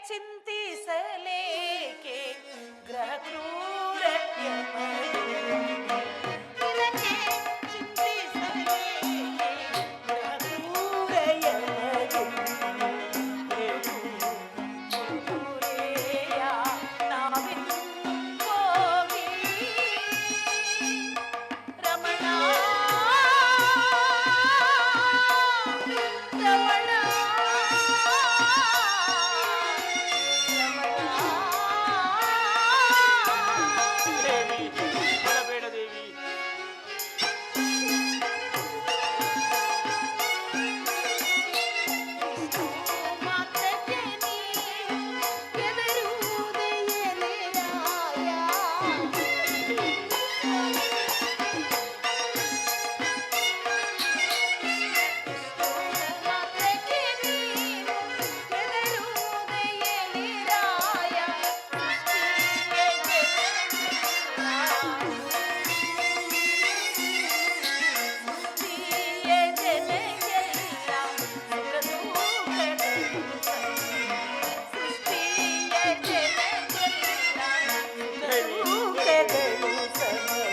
ಚಿಂತಿಸಲೇಕೆ ಗ್ರಹ ಕ್ರೂರ ಇದಕ್ಕೆ ಚಿಂತಿಸಲೇಕೆ ಗ್ರಹ ಕ್ರೂರ ಕ್ರೂರೆಯ ನಾವಿಂದೋಗಿ ರಮಣ ರಮಣ ದೇವಿ ಬರಬೇಡ ದೇವಿ. ಮಾತ್ರಕ್ಕೆ ನೀ ಎದುರುವುದೆಯೇ ರಾಯ ಮಾತ್ರಕ್ಕೆ ನೀನು ಎದುರುವುದೆಯೇ ರಾಯ ಸೃಷ್ಟಿಯ ಜನಗೆಲ್ಲ ಸೃಷ್ಟಿಯ ಜನಗೆಲ್ಲ ಸುಖದುಃಖಗಳು ಸಮಯ.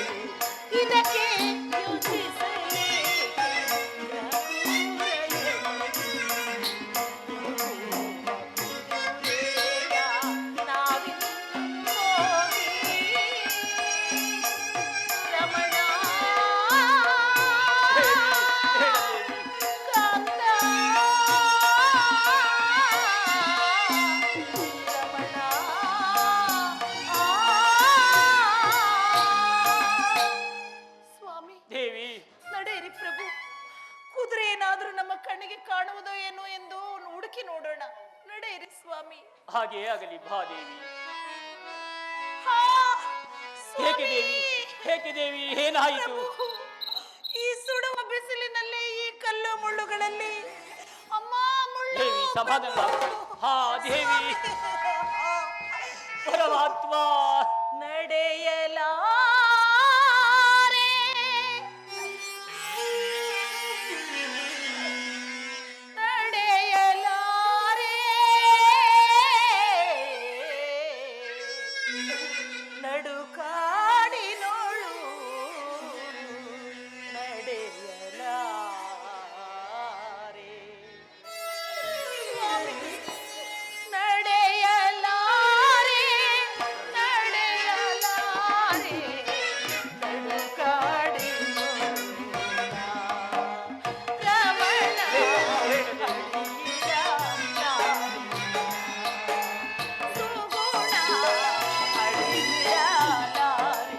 ಇದಕ್ಕೆ ಯೋಚಿಸಲೇಕೆ ರಮಣ ಕಾಂತ ರಮಣ ಸ್ವಾಮಿ ದೇವಿ ನಡೆಯಿರಿ ಪ್ರಭು. ಕುದುರೆ ಏನಾದ್ರೂ ನಮ್ಮ ಕಣ್ಣಿಗೆ ಕಾಣುವುದೋ ಏನೋ ಎಂದು ಹುಡುಕಿ ನೋಡೋಣ. ನಡೆಯಿರಿ ಸ್ವಾಮಿ. ಹಾಗೆ ಆಗಲಿ ಬಾ ದೇವಿ. ಹಾ, ಏಕೆ ಸ್ವಾಮಿ. ದೇವಿ ಏಕೆ ದೇವಿ ಏನಾಯಿತು? ಪ್ರಭು, ಈ ಸುಡುವ ಬಿಸಿಲಿನಲ್ಲಿ ಈ ಕಲ್ಲು ಮುಳ್ಳುಗಳಲ್ಲಿ ಅಮ್ಮ ಮುಳ್ಳು ದೇವಿ ಸಮಾಧಾನ ಪ್ರಭು. ಹಾ ದೇವಿ ಪರಮಾತ್ಮ ನಡೆಯಲಾರೆ ನಡೆಯಲಾರೆ ನಡುಕಾಡಿನೋಳು ನಡೆಯಲಾರೆ ಸ್ವಾಮಿ. ನಡೆಯಲಾರೆ ನಡೆಯಲಾರೆ ನಡುಕಾಡಿನೋಳ ರಮಣ ಸುಗುಣ ಅಡಿಯಾಲಾರೆ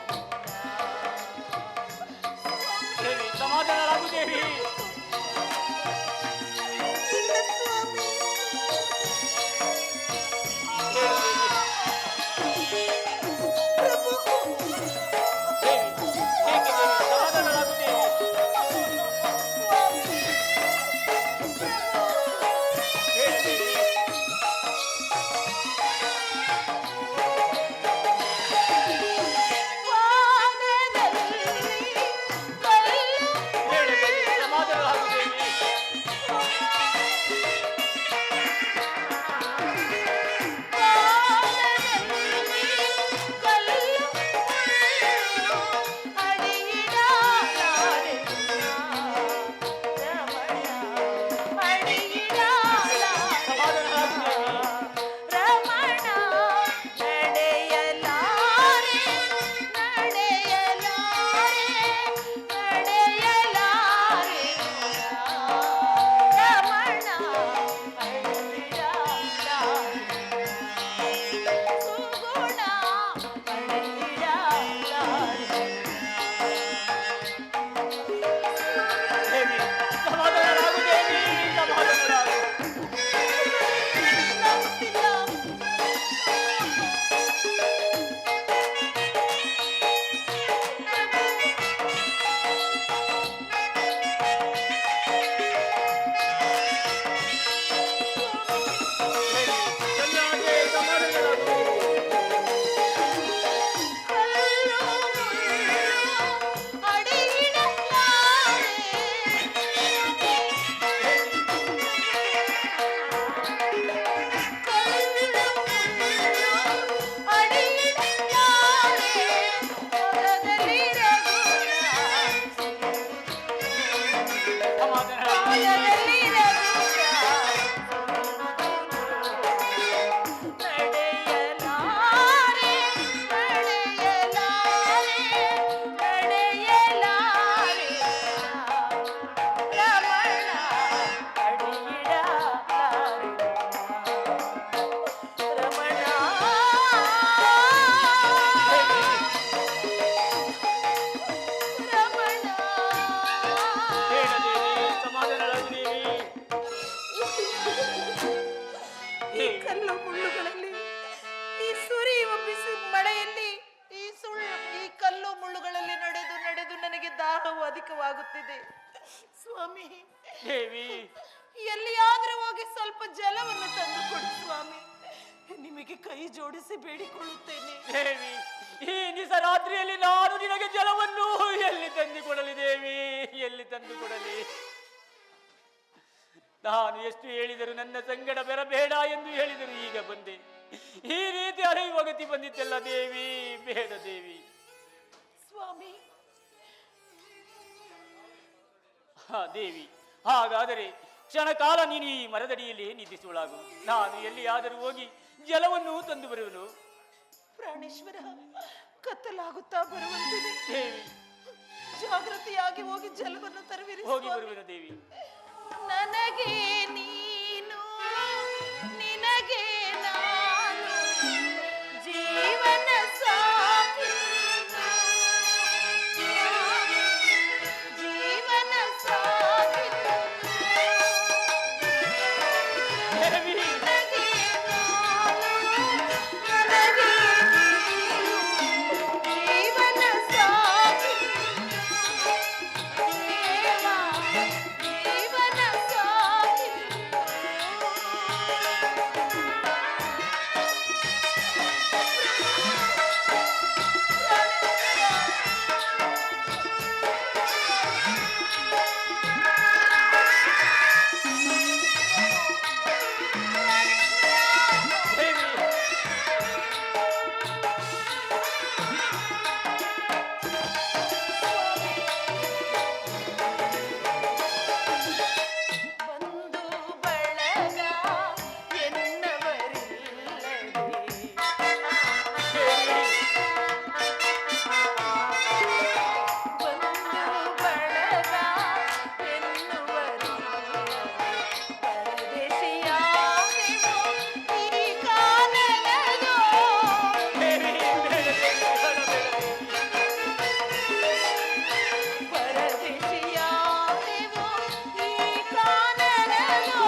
ಅಧಿಕವಾಗುತ್ತಿದೆ. ಸ್ವಾಮಿ, ದೇವಿ, ಎಲ್ಲಿಯಾದ್ರೂ ಹೋಗಿ ಸ್ವಲ್ಪ ಜಲವನ್ನು ತಂದು ಕೊಡಿ ಸ್ವಾಮಿ. ನಿಮಗೆ ಕೈ ಜೋಡಿಸಿ ಬೇಡಿಕೊಳ್ಳುತ್ತೇನೆ. ದೇವಿ, ಈ ನಿಸರಾತ್ರಿಯಲ್ಲಿ ನಾನು ನಿನಗೆ ಜಲವನ್ನು ಎಲ್ಲಿ ತಂದುಕೊಡಲಿ ದೇವಿ, ಎಲ್ಲಿ ತಂದುಕೊಡಲಿ? ನಾನು ಎಷ್ಟು ಹೇಳಿದರು ನನ್ನ ಸಂಗಡ ಬರಬೇಡ ಎಂದು ಹೇಳಿದರು, ಈಗ ಬಂದೆ. ಈ ರೀತಿ ಅಲೆಯುವ ಗತಿ ಬಂದಿತ್ತಲ್ಲ ದೇವಿ, ಬೇಡ ದೇವಿ. ಸ್ವಾಮಿ, ಹಾ ದೇವಿ, ಹಾಗಾದರೆ ಕ್ಷಣಕಾಲ ನೀನು ಈ ಮರದಡಿಯಲ್ಲಿ ನಿದ್ರಿಸುವಳಾಗು. ನಾನು ಎಲ್ಲಿಯಾದರೂ ಹೋಗಿ ಜಲವನ್ನು ತಂದು ಬರುವನು. ಪ್ರಾಣೇಶ್ವರ, ಕತ್ತಲಾಗುತ್ತಾ ಬರುವಂತಿದೆ. ದೇವಿ, ಜಾಗೃತಿಯಾಗಿ ಹೋಗಿ ಜಲವನ್ನು ತರುವಿರಿ. ಹೋಗಿ ಬರುವೆನು ದೇವಿ. ನನಗೆ ನೀನು, ನಿನಗೆ ನಾನು, ಜೀವನ ಸಾಕಿ, ಜೀವನ ಸಾಕಿ. ದೇವಿ, ನನಗೆ ನಾನು, ನನಗೆ ನೀನು, ಜೀವನ ಸಾಕಿ. ದೇವ, ಜೀವನ ಸಾಕಿ. ದೇವಿ, ಬಂಧು ಬಳಗ ಎನ್ನವರಿಲ್ಲದೆ, ಬಂಧು ಬಳಗ ಎನ್ನುವರಿಲ್ಲದೆ, ಪರದೇಶಿಯಾದೆವು ಈ ಕಾನನದೋ. ದೇವಿ, ಬೇಡ ದೇವಿ, ಬೇಡ ಬೇಡ. ಪರದೇಶಿಯಾದೆವು ಈ ಕಾನನದೋ.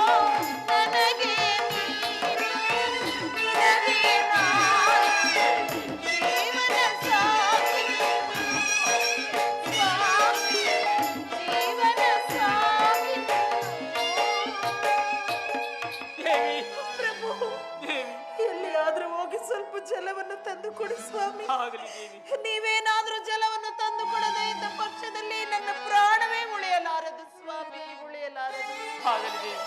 ನನಗೆ ನೀನು, ನಿನಗೆ ನಾನು, ಜೀವನ ಸಾಕಿ. ಸ್ವಾಮಿ, ಜೀವನ ಸಾಕಿ. ದೇವಿ, ಪ್ರಭು, ದೇವಿ, ಎಲ್ಲಿಯಾದ್ರೂ ಹೋಗಿ ಸ್ವಲ್ಪ ಜಲವನ್ನು ತಂದು ಕೊಡಿ ಸ್ವಾಮಿ. ಆಗಲಿ ದೇವಿ. ನೀವೇನಾದ್ರೂ ಜಲವನ್ನು ತಂದು ಕೊಡದೇ ಇದ್ದ ಪಕ್ಷದಲ್ಲಿ ನನ್ನ ಪ್ರಾಣವೇ ಉಳಿಯಲಾರದು ಸ್ವಾಮಿ, ಉಳಿಯಲಾರದು. ಆಗಲಿ ದೇವಿ,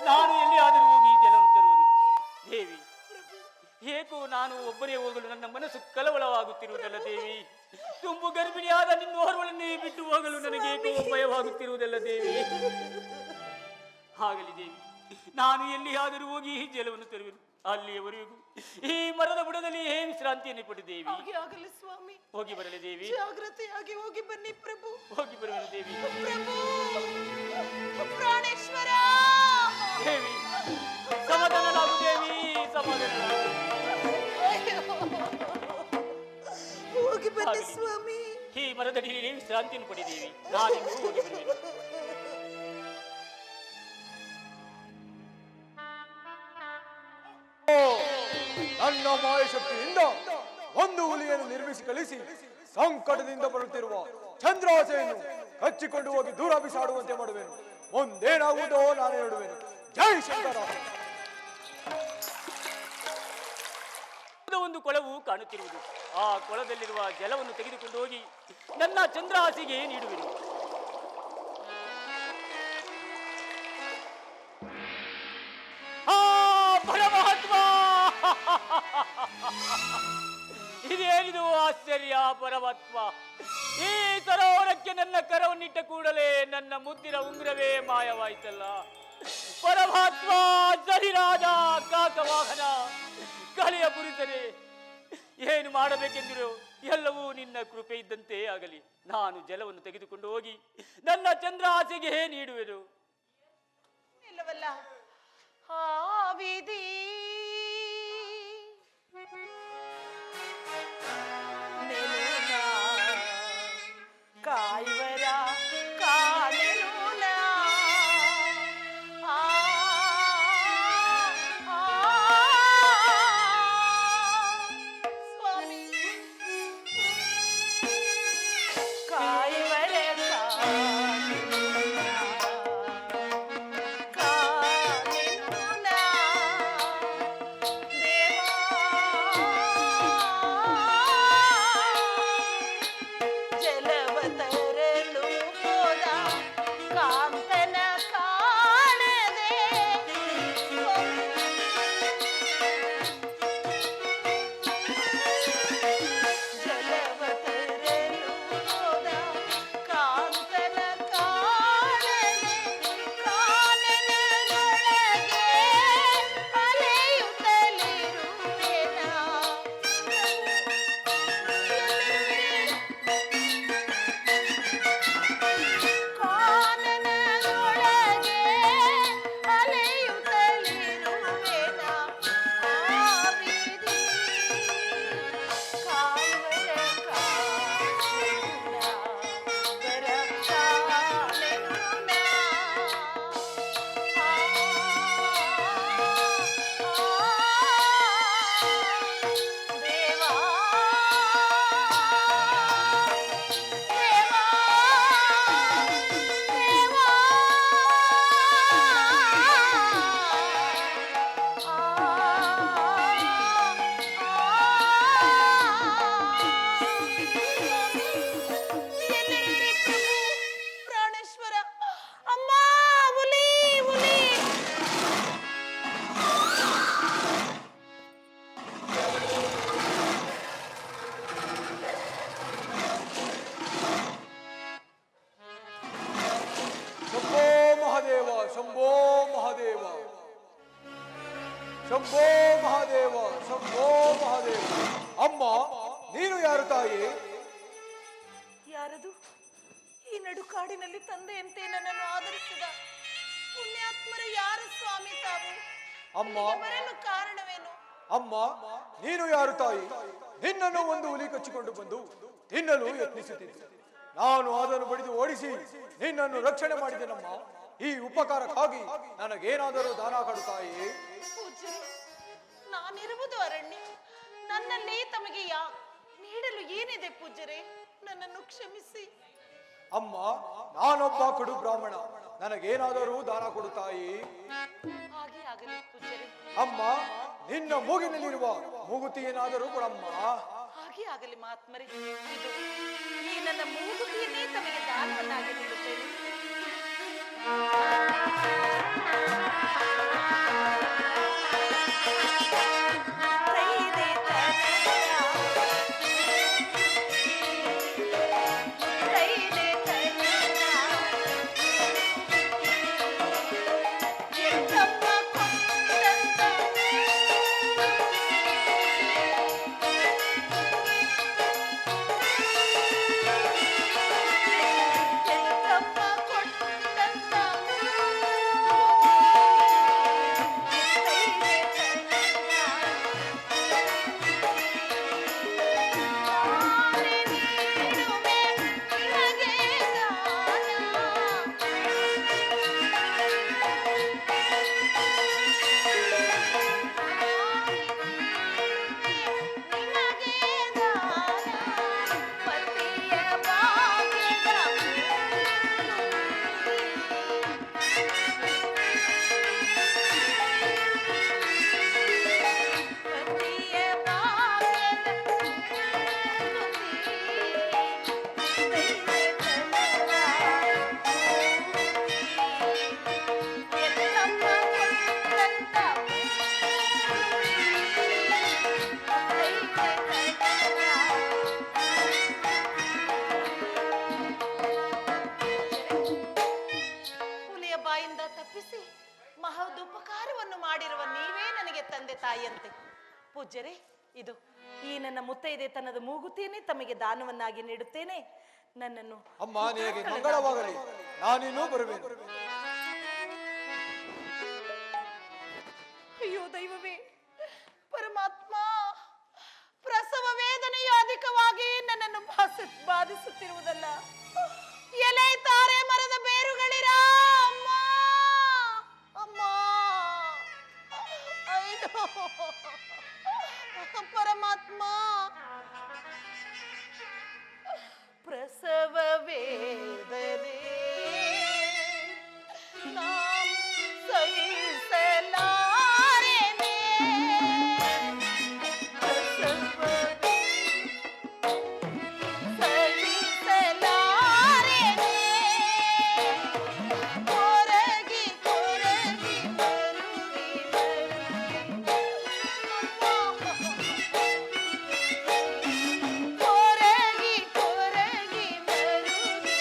ನಾನು ಎಲ್ಲಿಯಾದರೂ ಹೋಗಿ ಜಲವನ್ನು ತರುವುದು. ದೇವಿ, ಏಕೋ ನಾನು ಒಬ್ಬರೇ ಹೋಗಲು ನನ್ನ ಮನಸ್ಸು ಕಳವಳವಾಗುತ್ತಿರುವುದಲ್ಲ ದೇವಿ. ತುಂಬು ಗರ್ಭಿಣಿಯಾದ ನಿನ್ನೋರ್ವಳನ್ನೇ ಬಿಟ್ಟು ಹೋಗಲು ನನಗೆ ಏಕೋ ಭಯವಾಗುತ್ತಿರುವುದಲ್ಲ ದೇವಿ. ಆಗಲಿ ದೇವಿ, ನಾನು ಎಲ್ಲಿಯಾದರೂ ಹೋಗಿ ಈ ಜಲವನ್ನು ತರುವೆನು. ಅಲ್ಲಿಯವರೆಗೂ ಈ ಮರದ ಬುಡದಲ್ಲಿ ವಿಶ್ರಾಂತಿಯನ್ನು ಪಡೆದು ದೇವಿ. ಹಾಗೆ ಆಗಲಿ ಸ್ವಾಮಿ. ಹೋಗಿ ಬರಲಿ ದೇವಿ, ಜಾಗ್ರತೆಯಾಗಿ ಹೋಗಿ ಬನ್ನಿ ಪ್ರಭು. ಹೋಗಿ ಬರುವೆನು ದೇವಿ. ಪ್ರಭು, ಪ್ರಾಣೇಶ್ವರ, ದೇವಿ, ಸಮಾಧಾನನಾಗು ದೇವಿ, ಸಮಾಧಾನನಾಗು. ಅಯ್ಯೋ. ಹೋಗಿ ಬನ್ನಿ ಆಗಲಿ. ಸ್ವಾಮಿ. ಈ ಮರದಡಿಯಲ್ಲಿ ವಿಶ್ರಾಂತಿಯನ್ನು ಪಡೆದೇವಿ. ನಾನಿಂದು ಹೋಗಿ ಬರುವೆನು. ನನ್ನ ಮಾಯಶಕ್ತಿಯಿಂದ ಒಂದು ಹುಲಿಯನ್ನು ನಿರ್ಮಿಸಿ ಕಳಿಸಿ ಸಂಕಟದಿಂದ ಬರುತ್ತಿರುವ ಚಂದ್ರಾಸೆಯನ್ನು ಕಚ್ಚಿಕೊಂಡು ಹೋಗಿ ದೂರ ಬಿಸಾಡುವಂತೆ ಮಾಡುವೆನು. ಮುಂದೇನಾಗುವುದೋ ನಾನು ಹೇಳುವೆನು. ಜೈ ಶಂಕರ. ಒಂದು ಕೊಳವು ಕಾಣುತ್ತಿರುವುದು. ಆ ಕೊಳದಲ್ಲಿರುವ ಜಲವನ್ನು ತೆಗೆದುಕೊಂಡು ಹೋಗಿ ನನ್ನ ಚಂದ್ರಹಾಸಿಗೆ ನೀಡುವೆನು. ಆ ಪರಮಾತ್ಮ, ಇದೇನಿದು ಆಶ್ಚರ್ಯ ಪರಮಾತ್ಮ. ಈ ಸರೋವರಕ್ಕೆ ನನ್ನ ಕರವನ್ನಿಟ್ಟ ಕೂಡಲೇ ನನ್ನ ಮುದ್ದಿನ ಉಂಗುರವೇ ಮಾಯವಾಯಿತಲ್ಲ. ಪರಮಾತ್ಮ, ಸರಿರಾಜ, ಕಾಕವಾಹನ, ಕಲೆಯ ಪುರುಷರೇ, ಏನು ಮಾಡಬೇಕೆಂದಿರೋ ಎಲ್ಲವೂ ನಿನ್ನ ಕೃಪೆ ಇದ್ದಂತೆ ಆಗಲಿ. ನಾನು ಜಲವನ್ನು ತೆಗೆದುಕೊಂಡು ಹೋಗಿ ನನ್ನ ಚಂದ್ರಹಾಸಿಗೆ ನೀಡುವೆನು. ಇಲ್ಲವಲ್ಲ ಆ ವಿಧಿ ನೆಲುನ ಕಾಯುವರ ಕಾಣೆಲುನ ಆ ಸ್ವಾಮಿ ಕಾಯುವರ ಶಂಭೋ ಮಹಾದೇವ, ಶಂಭೋ ಮಹಾದೇವ. ಅಮ್ಮ, ನೀನು ಯಾರು ತಾಯಿ? ಯಾರದು? ಈ ನಡುಕಾಡಿನಲ್ಲಿ ತಂದೆಯಂತೆ ನನ್ನನ್ನು ಆದರಿಸಿದ ಪುಣ್ಯಾತ್ಮರು ಯಾರು ಸ್ವಾಮಿ ತಾವು? ಅಮ್ಮ, ಇಲ್ಲಿಗೆ ಬರಲು ಕಾರಣವೇನು? ಅಮ್ಮ, ನೀನು ಯಾರು ತಾಯಿ? ನಿನ್ನನ್ನು ಒಂದು ಹುಲಿ ಕಚ್ಚಿಕೊಂಡು ಬಂದು ತಿನ್ನಲು ಯತ್ನಿಸುತ್ತಿದ್ದೆ. ನಾನು ಅದನ್ನು ಬಡಿದು ಓಡಿಸಿ ನಿನ್ನನ್ನು ರಕ್ಷಣೆ ಮಾಡಿದೆನಮ್ಮ. ಈ ಉಪಕಾರಕ್ಕಾಗಿ ನನಗೇನಾದರೂ ದಾನ ಕೊಡು ತಾಯಿ. ಪೂಜ್ಯರೇ, ನಾನಿರುವುದು ಅರಣ್ಯ. ನನ್ನಲ್ಲಿ ತಮಗೆ ನೀಡಲು ಏನಿದೆ ಪೂಜ್ಯರೇ? ನನ್ನನ್ನು ಕ್ಷಮಿಸಿ. ಅಮ್ಮ, ನಾನೊಬ್ಬ ಕಡು ಬ್ರಾಹ್ಮಣ. ನನಗೇನಾದರೂ ದಾನ ಕೊಡು ತಾಯಿ. ಹಾಗೆ ಆಗಲಿ ಪೂಜ್ಯರೇ. ಅಮ್ಮ, ನಿನ್ನ ಮೂಗಿನಲ್ಲಿರುವ ಮೂಗುತಿ ಏನಾದರೂ ಕೊಡಮ್ಮ. ಹಾಗೆ ಆಗಲಿ ಮಹಾತ್ಮರೇ. ಇದು ಈ ನನ್ನ ಮೂಗುತಿಯನ್ನೇ ತಮಗೆ ದಾನವನ್ನಾಗಿ ನೀಡುತ್ತೇನೆ. ಮಹದುಪಕಾರವನ್ನು ಮಾಡಿರುವ ನೀವೇ ನನಗೆ ತಂದೆ ತಾಯಿಯಂತೆ. ಪೂಜ್ಯರೇ, ಇದು ಈ ನನ್ನ ಮುತ್ತೈದೆ ತನ್ನದ ಮೂಗುತಿಯನ್ನೇ ತಮಗೆ ದಾನವನ್ನಾಗಿ ನೀಡುತ್ತೇನೆ. ನನ್ನನ್ನು ಅಮ್ಮ, ನಿನಗೆ ಮಂಗಳವಾಗಲಿ. ನಾನಿನ್ನೂ ಬರುವೆನು. ಅಯ್ಯೋ ದೈವವೇ, ಪರಮಾತ್ಮ, ಪ್ರಸವ ವೇದನೆಯು ಅಧಿಕವಾಗಿ ನನ್ನನ್ನು ಬಾಧಿಸುತ್ತಿರುವುದಲ್ಲ. ಎಲೆ ತಾರೆ ಮರದ ಬೇರುಗಳಿರ ಅಮ್ಮ, ಅಮ್ಮ, ಅಯ್ಯೋ ಪರಮಾತ್ಮ, ಪ್ರಸವ ವೇದನೆ ನಾಂ ಸಹಿಸಲಾರೆನೆ. ಪ್ರಸವ ಸಹಿಸಲಾರೆನೆ. ಕೊರಗಿ ಕೊರಗಿ ಬರುಗಿ ಕೊರಗಿ ಕೊರಗಿ ಬರುಗಿ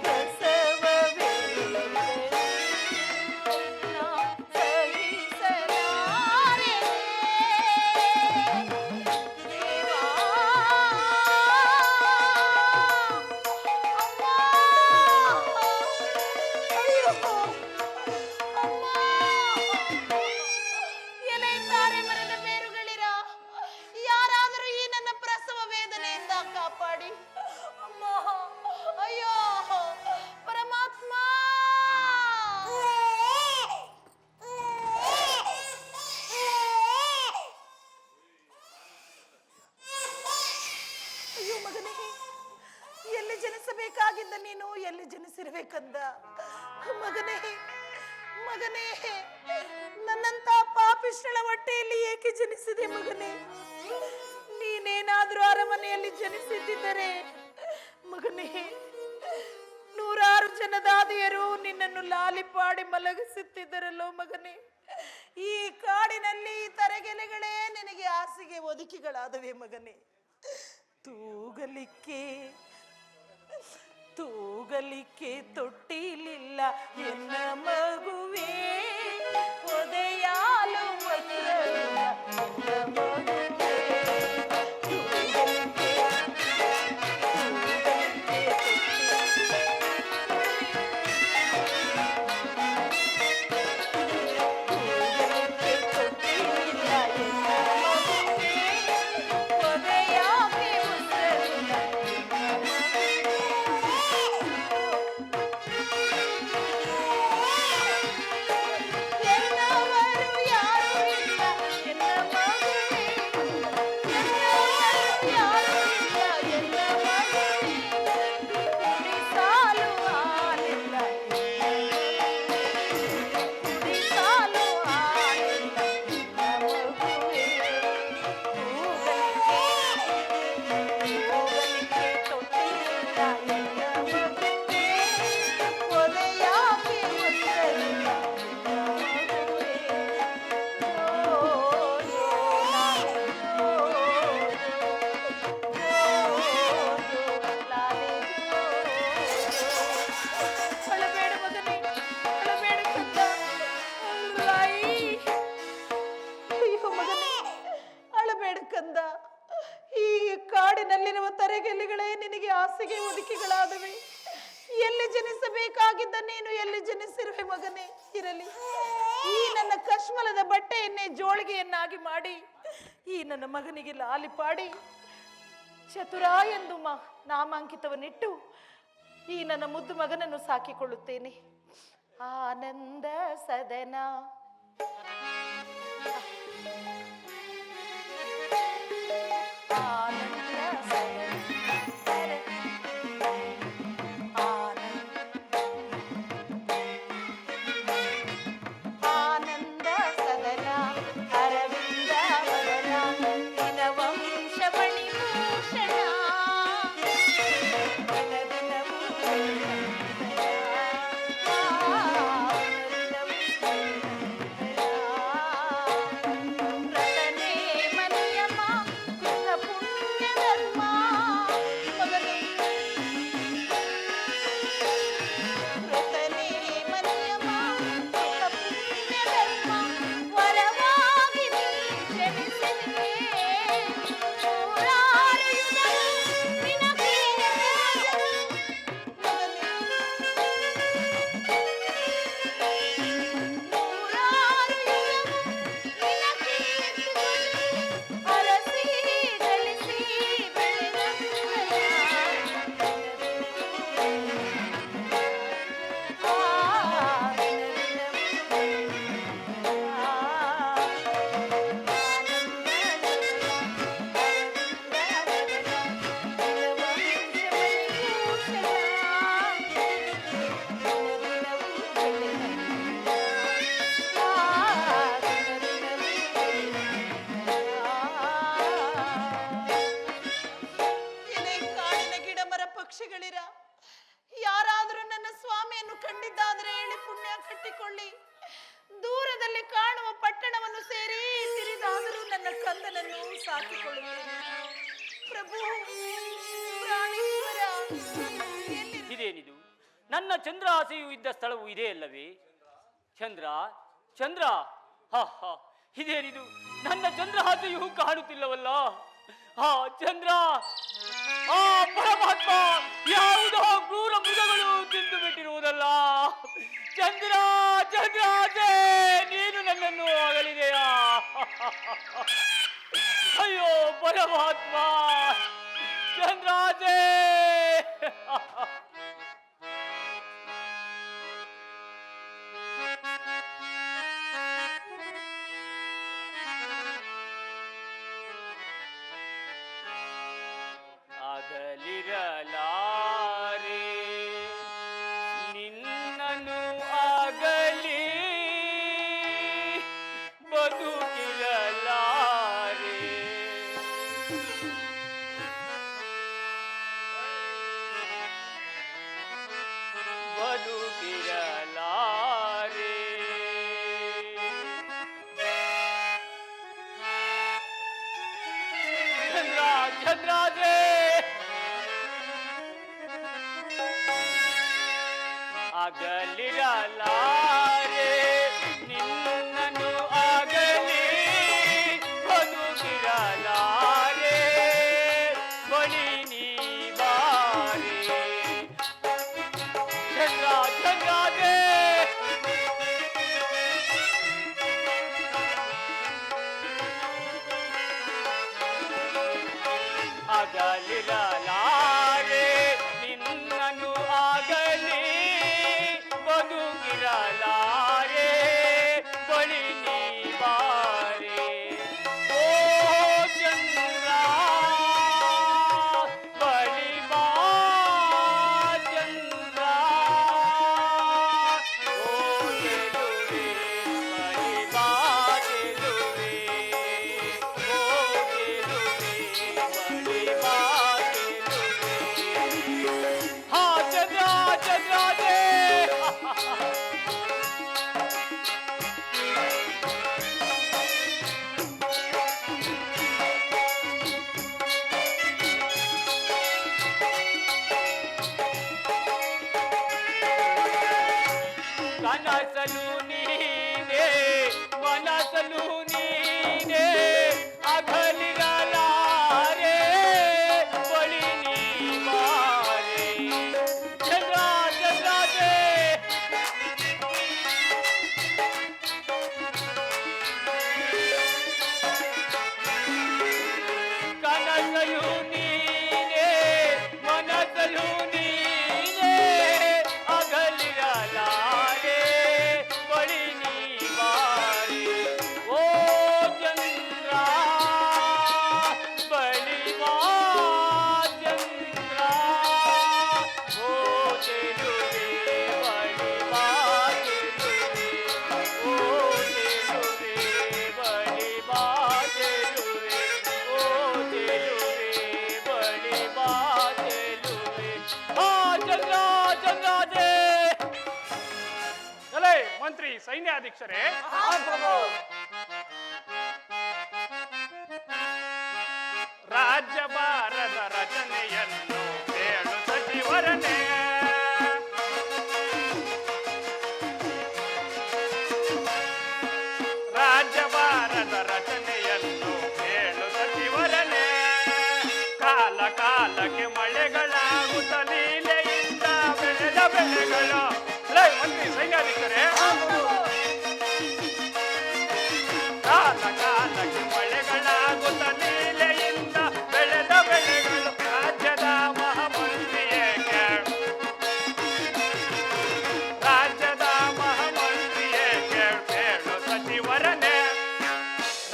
ಪ್ರಸವ ಕಂದ. ಮಗನೇ ಮಗನೇ, ನನ್ನಂತ ಪಾಪಿಷ್ಟಳ ಹೊಟ್ಟೆಯಲ್ಲಿ ಏಕೆ ಜನಿಸಿದೆ ಮಗನೇ? ನೀನೇನಾದ್ರೂ ಅರಮನೆಯಲ್ಲಿ ಜನಿಸಿದ್ದರೆ ಮಗನೇ, ನೂರಾರು ಜನ ದಾದಿಯರು ನಿನ್ನನ್ನು ಲಾಲಿಪಾಡಿ ಮಲಗಿಸುತ್ತಿದ್ದರಲ್ಲೋ ಮಗನೇ. ಈ ಕಾಡಿನಲ್ಲಿ ತರಗೆಲೆಗಳೇ ನಿನಗೆ ಹಾಸಿಗೆ ಒದಕಿಗಳಾದವೆ ಮಗನೇ. ತೂಗಲಿಕ್ಕೆ ತೊಟ್ಟಿಲಿಲ್ಲ ಎನ್ನ ಮಗುವೇ, ಒದೆಯಾಲು ಒದರಲಿಲ್ಲ ಎನ್ನ ಮಗುವೇ. ಕಾಡಿನಲ್ಲಿರುವ ತರೆಗೆಲ್ಲಿಗಳೇ ನಿನಗೆ ಹಾಸಿಗೆ ಒದಕಿಗಳಾದವೆ. ಎಲ್ಲಿ ಜನಿಸಬೇಕಾಗಿದ್ದ ನೀನು ಎಲ್ಲಿ ಜನಿಸಿರುವೆ ಮಗನೇ. ಇರಲಿ, ಈ ನನ್ನ ಕಶ್ಮಲದ ಬಟ್ಟೆಯನ್ನೇ ಜೋಳಿಗೆಯನ್ನಾಗಿ ಮಾಡಿ ಈ ನನ್ನ ಮಗನಿಗೆ ಲಾಲಿಪಾಡಿ ಚತುರ ಎಂದು ನಾಮಾಂಕಿತವನ್ನಿಟ್ಟು ಈ ನನ್ನ ಮುದ್ದು ಮಗನನ್ನು ಸಾಕಿಕೊಳ್ಳುತ್ತೇನೆ. ಆನಂದ ಸದನ ಯಾರಾದರೂ ನನ್ನ ಸ್ವಾಮಿಯನ್ನು ಕಂಡಿದ್ದಾದರೆ ಹೇಳಿ ಪುಣ್ಯ ಕಟ್ಟಿಕೊಳ್ಳಿ. ದೂರದಲ್ಲಿ ಕಾಣುವ ಪಟ್ಟಣವನ್ನು ಸೇರಿ ತಿರಿದಾದರೂ ನನ್ನ ಕಂದನನ್ನು ಸಾಕಿಕೊಳ್ಳುತ್ತೇನೆ. ಪ್ರಭು ಪ್ರಾಣೇಶ್ವರ, ಇದೇನಿದು? ನನ್ನ ಚಂದ್ರ ಆಸೆಯು ಇದ್ದ ಸ್ಥಳವು ಇದೇ ಅಲ್ಲವೇ? ಚಂದ್ರ ಚಂದ್ರ, ಹಾ ಹಾ, ಇದೇನಿದು? ನನ್ನ ಚಂದ್ರ ಆಸೆಯು ಕಾಣುತ್ತಿಲ್ಲವಲ್ಲ. ಹಾ ಚಂದ್ರ, ಆ ಪರಮಾತ್ಮ, ಯಾವುದೋ ಕ್ರೂರ ಮೃಗಗಳು ತಿಂದು ಬಿಟ್ಟಿರುವುದಲ್ಲ. ಚಂದ್ರ ಚಂದ್ರಾಜೆ, ನೀನು ನನ್ನನ್ನು ಅಗಲಿದೆಯಾ? ಅಯ್ಯೋ ಪರಮಾತ್ಮ, ಚಂದ್ರಾಜೆ. ಅಗಲಿರಲಾರೆ ಆಗಲಿರಲಾರೆ ನಿನ್ನನ್ನು ಆಗಲಿ ಬದುಕಿರಲಾರೆ ಬಳಿ ನೀ ಬಾರೆ ಚಂದ್ರ ಚಂದ್ರಾದೆ ಆಗಲಿರಲಾರೆ ನಿನ್ನನ್ನು ಆಗಲಿ ಬದುಕಿರಲಾರೆ ಬಳಿ ನೀ ಬಾರೆ ಓ ಚಂದ್ರ ಬಳಿ ಬಾ ಚಂದ್ರ ಓ ಗೆಲುವೆ ಬಳಿ ಬಾ ಗೆಲುವೆ ಓ ಗೆಲುವೆ ಬಳಿ ಬಾ ಗೆಲುವೆ ಹಾ ಚಂದ್ರ ಚಂದ್ರಾದೆ ಕನಸಲು ನೀನೇ ಮನಸಲು ನೀನೇ ಅಗಲಿರಲಾರೆ ಬಳಿ ನೀ ಬಾರೆ ಚಂದ್ರ ಚಂದ್ರಾದೆ ಕನಸಲು ನೀನೇ ಮನಸಲು ನೀನೇ ಅಗಲಿರಲಾರೆ ಬಳಿ ನೀ ಬಾರೆ ಓ ಚಂದ್ರ ಬಳಿ ಬಾ ಚಂದ್ರ ಓ ಗೆಲುವೆ ಬಳಿ ಬಾ ಗೆಲುವೆ ಓ ಗೆಲುವೆ ಬಳಿ ಬಾ ಗೆಲುವೆ ಓ ಗೆಲುವೆ ಬಳಿ ಬಾ ಗೆಲುವೆ ಆ ಚಂದ್ರ ಚಂದ್ರಾದೆ ಎಲೆ ಮಂತ್ರಿ ಸೈನ್ಯಾಧೀಕ್ಷರೇ, ರಾಜ್ಯಭಾರದ ರಚನೆಯನ್ನು ಹೇಳು ಸಚಿವರನೇ. ರಾಜ್ಯಭಾರದ ರಚನೆಯನ್ನು ಹೇಳು ಸಚಿವರನೇ. ಕಾಲ ಕಾಲಕ್ಕೆ ಮಳೆಗಳಾಗುತ್ತ ಲೀಲೆಯಿಂದ ಬೆಳೆದ ಬೆಳೆಗಳು. ಎಲೆ ಮಂತ್ರಿ ಸೈನ್ಯಾಧೀಕ್ಷರೇ, ಕಾಲ ಕಾಲಕ್ಕೆ ಮಳೆಗಳಾಗುತ್ತ ಲೀಲೆಯಿಂದ ಬೆಳೆದ ಬೆಳೆಗಳು. ರಾಜ್ಯದ ಮಹಾಮಂತ್ರಿಯೇ ಕೇಳು, ರಾಜ್ಯದ ಮಹಾಮಂತ್ರಿಯೇ ಕೇಳು ಸಚಿವರನೇ.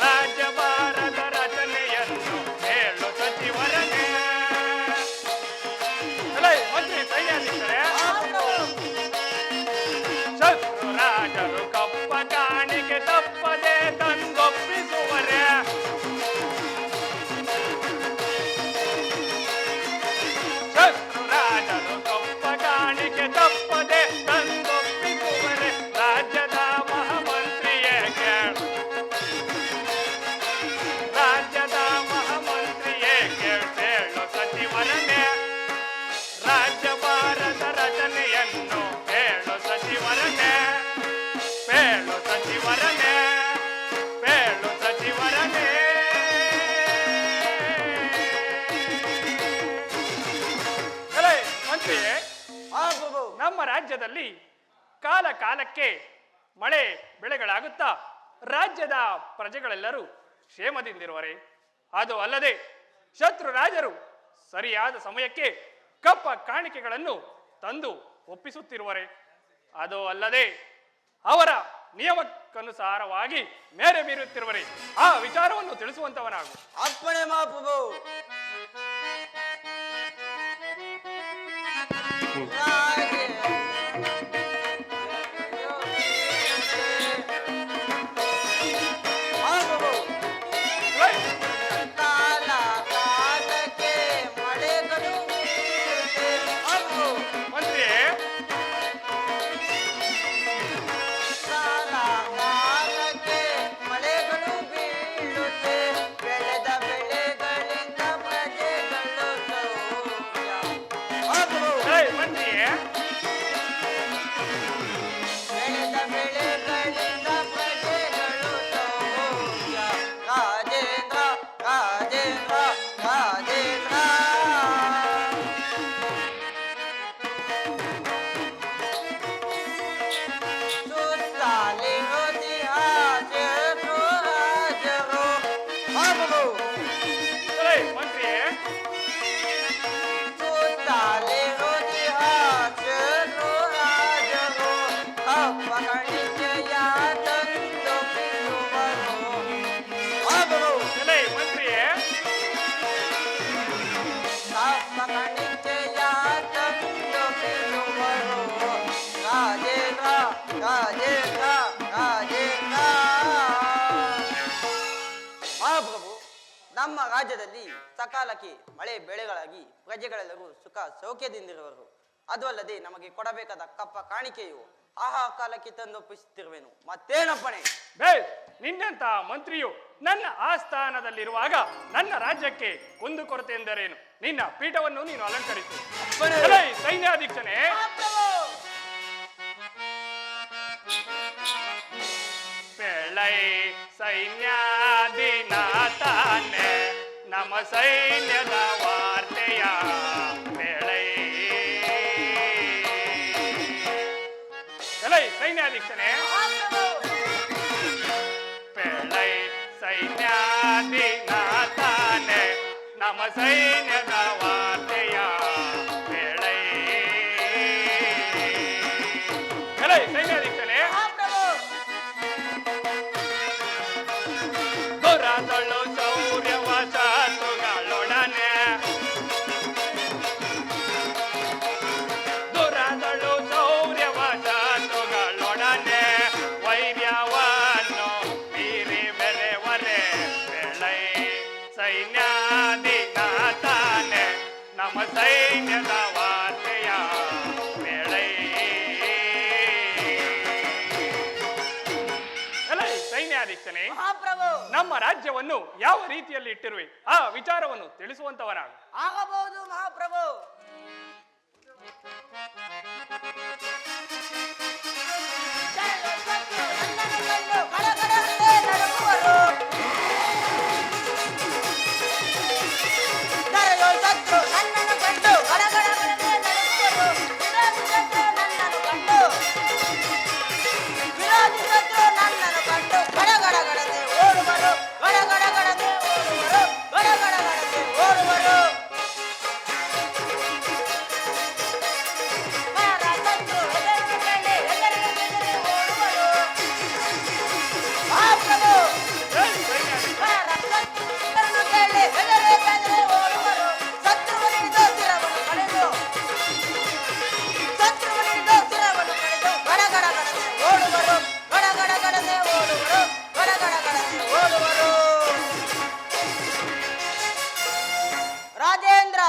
ರಾಜ್ಯಭಾರದ ರಚನೆಯನ್ನು ಹೇಳು ಸಚಿವರನೇ. ಎಲೆ ಮಂತ್ರಿ ಸೈನ್ಯಾಧೀಕ್ಷರೇ, ಶತ್ರು ರಾಜರು ಕಪ್ಪ ಕಾಣಿಕೆ ತಪ್ಪದೆ ತಂಗೊಪ್ಪಿಸುವರೆ. ಶತ್ರು ರಾಜರು ಕಪ್ಪ ಕಾಣಿಕೆ ತಪ್ಪದೆ ತಂಗೊಪ್ಪಿಸುವರೆ. ರಾಜ್ಯದ ಮಹಾಮಂತ್ರಿಯೇ ಕೇಳು, ರಾಜ್ಯದ ಮಹಾಮಂತ್ರಿಯೇ ಕೇಳು ಸಚಿವರನೇ. ರಾಜ್ಯಭಾರದ ರಚನೆಯನ್ನು ಹೇಳು ಸಚಿವರನೇ. ಹೇಳು ಸಚಿವರನೇ, ಹೇಳು ಸಚಿವರನೇ. ಎಲೆ ಮಂತ್ರಿಯೇ, ನಮ್ಮ ರಾಜ್ಯದಲ್ಲಿ ಕಾಲ ಕಾಲಕ್ಕೆ ಮಳೆ ಬೆಳೆಗಳಾಗುತ್ತಾ ರಾಜ್ಯದ ಪ್ರಜೆಗಳೆಲ್ಲರೂ ಕ್ಷೇಮದಿಂದಿರುವರೆ. ಅದು ಅಲ್ಲದೆ ಶತ್ರು ರಾಜರು ಸರಿಯಾದ ಸಮಯಕ್ಕೆ ಕಪ್ಪ ಕಾಣಿಕೆಗಳನ್ನು ತಂದು ಒಪ್ಪಿಸುತ್ತಿರುವರೆ. ಅದು ಅಲ್ಲದೆ ಅವರ ನಿಯಮಕ್ಕನುಸಾರವಾಗಿ ಮೇರೆ ಮೀರುತ್ತಿರುವರೆ. ಆ ವಿಚಾರವನ್ನು ತಿಳಿಸುವಂತವನಾಗು. ಅಪ್ಪಣೆ ಮಾಪು ಮಂತ್ರಿಯೇ, ಮಂತ್ರಿಯೇ, ನಮ್ಮ ರಾಜ್ಯದಲ್ಲಿ ಸಕಾಲಕ್ಕೆ ಮಳೆ ಬೆಳೆಗಳಾಗಿ ಪ್ರಜೆಗಳೆಲ್ಲರೂ ಸುಖ ಸೌಖ್ಯದಿಂದಿರುವರು. ಅದು ಅಲ್ಲದೆ ನಮಗೆ ಕೊಡಬೇಕಾದ ಕಪ್ಪ ಕಾಣಿಕೆಯು ಕಾಲಕ್ಕೆ ತಂದೊಪ್ಪಿಸುತ್ತಿರುವೆನು. ಮತ್ತೇನಪ್ಪಣೆ? ಬೇ, ನಿನ್ನಂತ ಮಂತ್ರಿಯು ನನ್ನ ಆಸ್ಥಾನದಲ್ಲಿರುವಾಗ ನನ್ನ ರಾಜ್ಯಕ್ಕೆ ಕುಂದುಕೊರತೆ ಎಂದರೇನು? ನಿನ್ನ ಪೀಠವನ್ನು ನೀನು ಅಲಂಕರಿಸು. ಎಲೈ ಸೈನ್ಯಾಧೀಕ್ಷನೇ, ಬೆಳೈ ಸೈನ್ಯಾಧಿನಾಥಾನೆ ನಮ್ಮ ಸೈನ್ಯದ ವಾರ್ತೆಯ ಬೆಳೈ. ಎಲೈ ಸೈನ್ಯಾಧೀಕ್ಷನೇ, ಬೆಳೈ ಸೈನ್ಯಾಧಿನಾಥಾನೆ ನಮ್ಮ ಸೈನ್ಯದ ವಾರ್ತೆಯ ಬೆಳೈ. ಎಲೈ ಸೈನ್ಯಾಧೀಕ್ಷನೇ, ದುರಾದಳು ಶೌರ್ಯವ ಶಾತುಗಳೊಡನೆ, ದುರಾದಳು ಶೌರ್ಯವ ಶಾತುಗಳೊಡನೆ ವೈರ್ಯವನ್ನು ಮೀರಿ ಬೆರೆವರೆ ಬೆಳೈ ಸೈನ್ಯಾಧಿನಾಥಾನೆ ನಮ್ಮ ಸೈನ್ಯದ ವಾರ್ತೆಯ ಬೆಳೈ. ಎಲೈ ಸೈನ್ಯಾಧೀಕ್ಷನೇ, ನಮ್ಮ ರಾಜ್ಯವನ್ನು ಯಾವ ರೀತಿಯಲ್ಲಿ ಇಟ್ಟಿರುವೆ ಆ ವಿಚಾರವನ್ನು ತಿಳಿಸುವಂತವನಾಗ. ಆಗಬಹುದು ಮಹಾಪ್ರಭು. ರಾಜೇಂದ್ರ,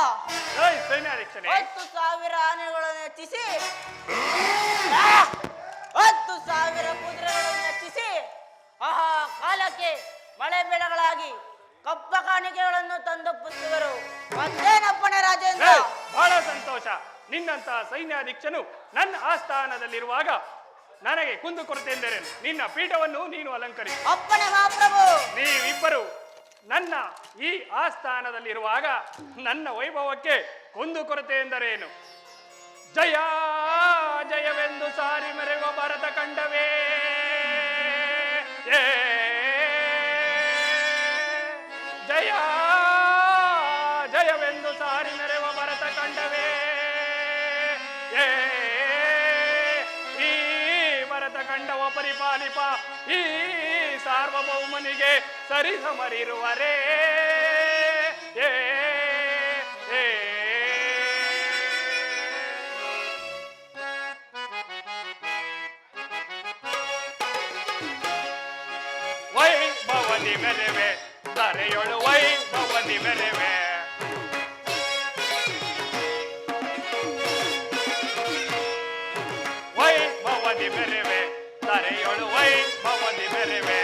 ಎಲೈ ಸೈನ್ಯಾಧೀಕ್ಷನೇ, 10,000 ಆನೆಗಳನ್ನು ಹೆಚ್ಚಿಸಿ 10,000 ಕುದುರೆಗಳನ್ನು ಹೆಚ್ಚಿಸಿ ಕಾಲಕ್ಕೆ ಮಳೆ ಬೆಳೆಗಳಾಗಿ ಕಪ್ಪ ಕಾಣಿಕೆಗಳನ್ನು ತಂದೊಪ್ಪಿಸುವರು. ಮತ್ತೇನಪ್ಪಣೆ ರಾಜೇಂದ್ರ? ಏ, ಬಹಳ ಸಂತೋಷ. ನಿನ್ನಂತ ಸೈನ್ಯಾಧೀಕ್ಷನು ನನ್ನ ಆಸ್ಥಾನದಲ್ಲಿರುವಾಗ ನನಗೆ ಕುಂದುಕೊರತೆ ಎಂದರೇನು? ನಿನ್ನ ಪೀಠವನ್ನು ನೀನು ಅಲಂಕರಿಸು. ಅಪ್ಪಣೆ ಮಹಾಪ್ರಭು. ನೀವಿಬ್ಬರು ನನ್ನ ಈ ಆಸ್ಥಾನದಲ್ಲಿರುವಾಗ ನನ್ನ ವೈಭವಕ್ಕೆ ಕುಂದುಕೊರತೆ ಎಂದರೇನು? ಜಯ ಜಯವೆಂದು ಸಾರಿ ಮೆರೆಯುವ ಭರತ ಕಂಡವೇ, ಏ ಜಯ ಜಯವೆಂದು ಸಾರಿ ಮೆರೆಯುವ ಭರತ ಕಂಡವೇ, ಏ ಈ ಭರತ ಕಂಡವ ಪರಿಪಾಲಿಪ ಈ ಸಾರ್ವಭೌಮನಿಗೆ ಸರಿಸಮರಿರುವರೇ, ಏ ಏ. ವೈಭವದಿ ಮೆರೆವೆ ಧರೆಯೊಳು ವೈಭವದಿ ಮೆರೆವೆ, ವೈಭವದಿ ಮೆರೆವೆ ಧರೆಯೊಳು ವೈಭವದಿ ಮೆರೆವೆ.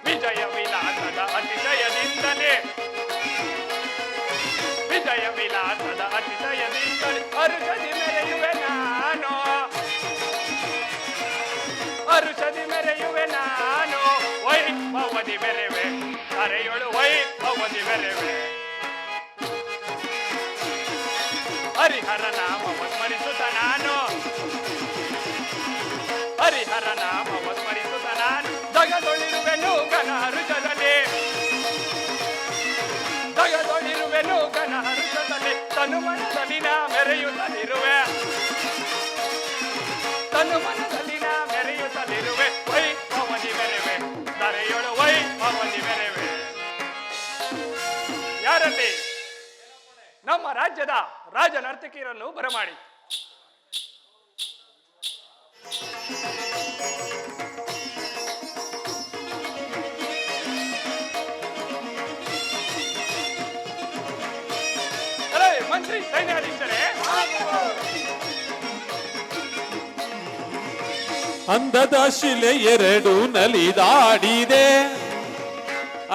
ವಿಜಯ ವಿಲಾಸದ ಅತಿಶಯದಿಂದಲೇ, ವಿಜಯ ವಿಲಾಸದ ಅತಿಶಯದಿಂದಲೇ ಹರುಷದಿ ಮೆರೆಯುವೆ ನಾನು, ಹರುಷದಿ ಮೆರೆಯುವೆ ನಾನು. ವೈಭವದಿ ಮೆರೆವೆ ಧರೆಯೊಳು ವೈಭವದಿ ಮೆರೆವೆ. ಹರಿಹರ ನಾಮವ ಸ್ಮರಿಸುತ್ತ ನಾನು, ಹರಿಹರ ನಾಮವ ಸ್ಮರಿಸುತ್ತ ನಾನು ಜಗದೊಳಿರುವೆನು ಘನ ಹರುಷದಲ್ಲಿ, ಜಗದೊಳಿರುವೆನು ಘನ ಹರುಷದಲ್ಲಿ. ತನುಮನದಲ್ಲಿ ನಾ ಮೆರೆಯುತ್ತಲಿರುವೆ, ತನುಮನದಲ್ಲಿ ನಾ ಮೆರೆಯುತ್ತಲಿರುವೆ. ವೈಭವದಿ ಮೆರೆವೆ ಧರೆಯೊಳು ವೈಭವದಿ ಮೆರೆವೆ. ಯಾರಲ್ಲಿ ನಮ್ಮ ರಾಜ್ಯದ ರಾಜ ನರ್ತಕಿಯರನ್ನು ಬರಮಾಡಿ. ಮಂತ್ರಿ ಸೈನ್ಯಾಧೀಶರೇ. ಅಂದದ ಶಿಲೆ ಎರಡು ನಲಿದಾಡಿದೆ,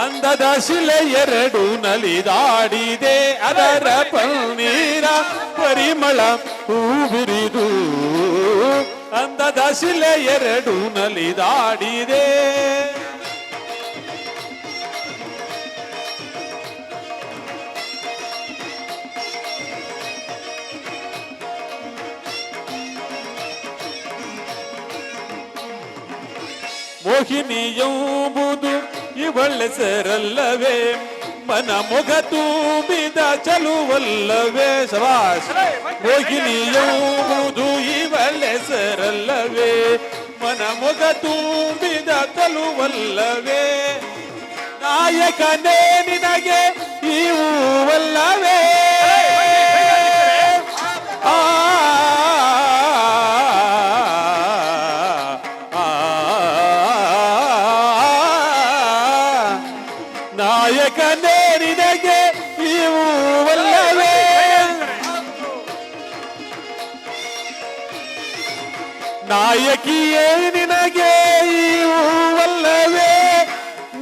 ಅಂದದ ಶಿಲೆ ಎರಡು ನಲಿದಾಡಿದೆ, ಅದರ ಪನ್ನೀರ ಪರಿಮಳ ಹೂಬಿರಿದು. ಅಂದದ ಶಿಲೆ ಎರಡು ನಲಿದಾಡಿದೆ. ಮೋಹಿನಿಯೆಂಬುದು ಇವಳೆಸರಲ್ಲವೇ, ಮನ ಮೊಗ ತುಂಬಿದ ಚಲುವಲ್ಲವೇ. ಶಬಾಷ್. ಮೋಹಿನಿಯೆಂಬುದು ಇವಳೆಸರಲ್ಲವೇ, ಮನ ಮೊಗ ತುಂಬಿದ ಚಲುವಲ್ಲವೇ. ನಾಯಕನೇ ನಿನಗೆ ಇವುವಲ್ಲವೇ. ನಾಯಕನೇ ನಿನಗೆ ಇವುವಲ್ಲವೇ. ನಾಯಕಿಯೇ ನಿನಗೆ ಇವುವಲ್ಲವೇ.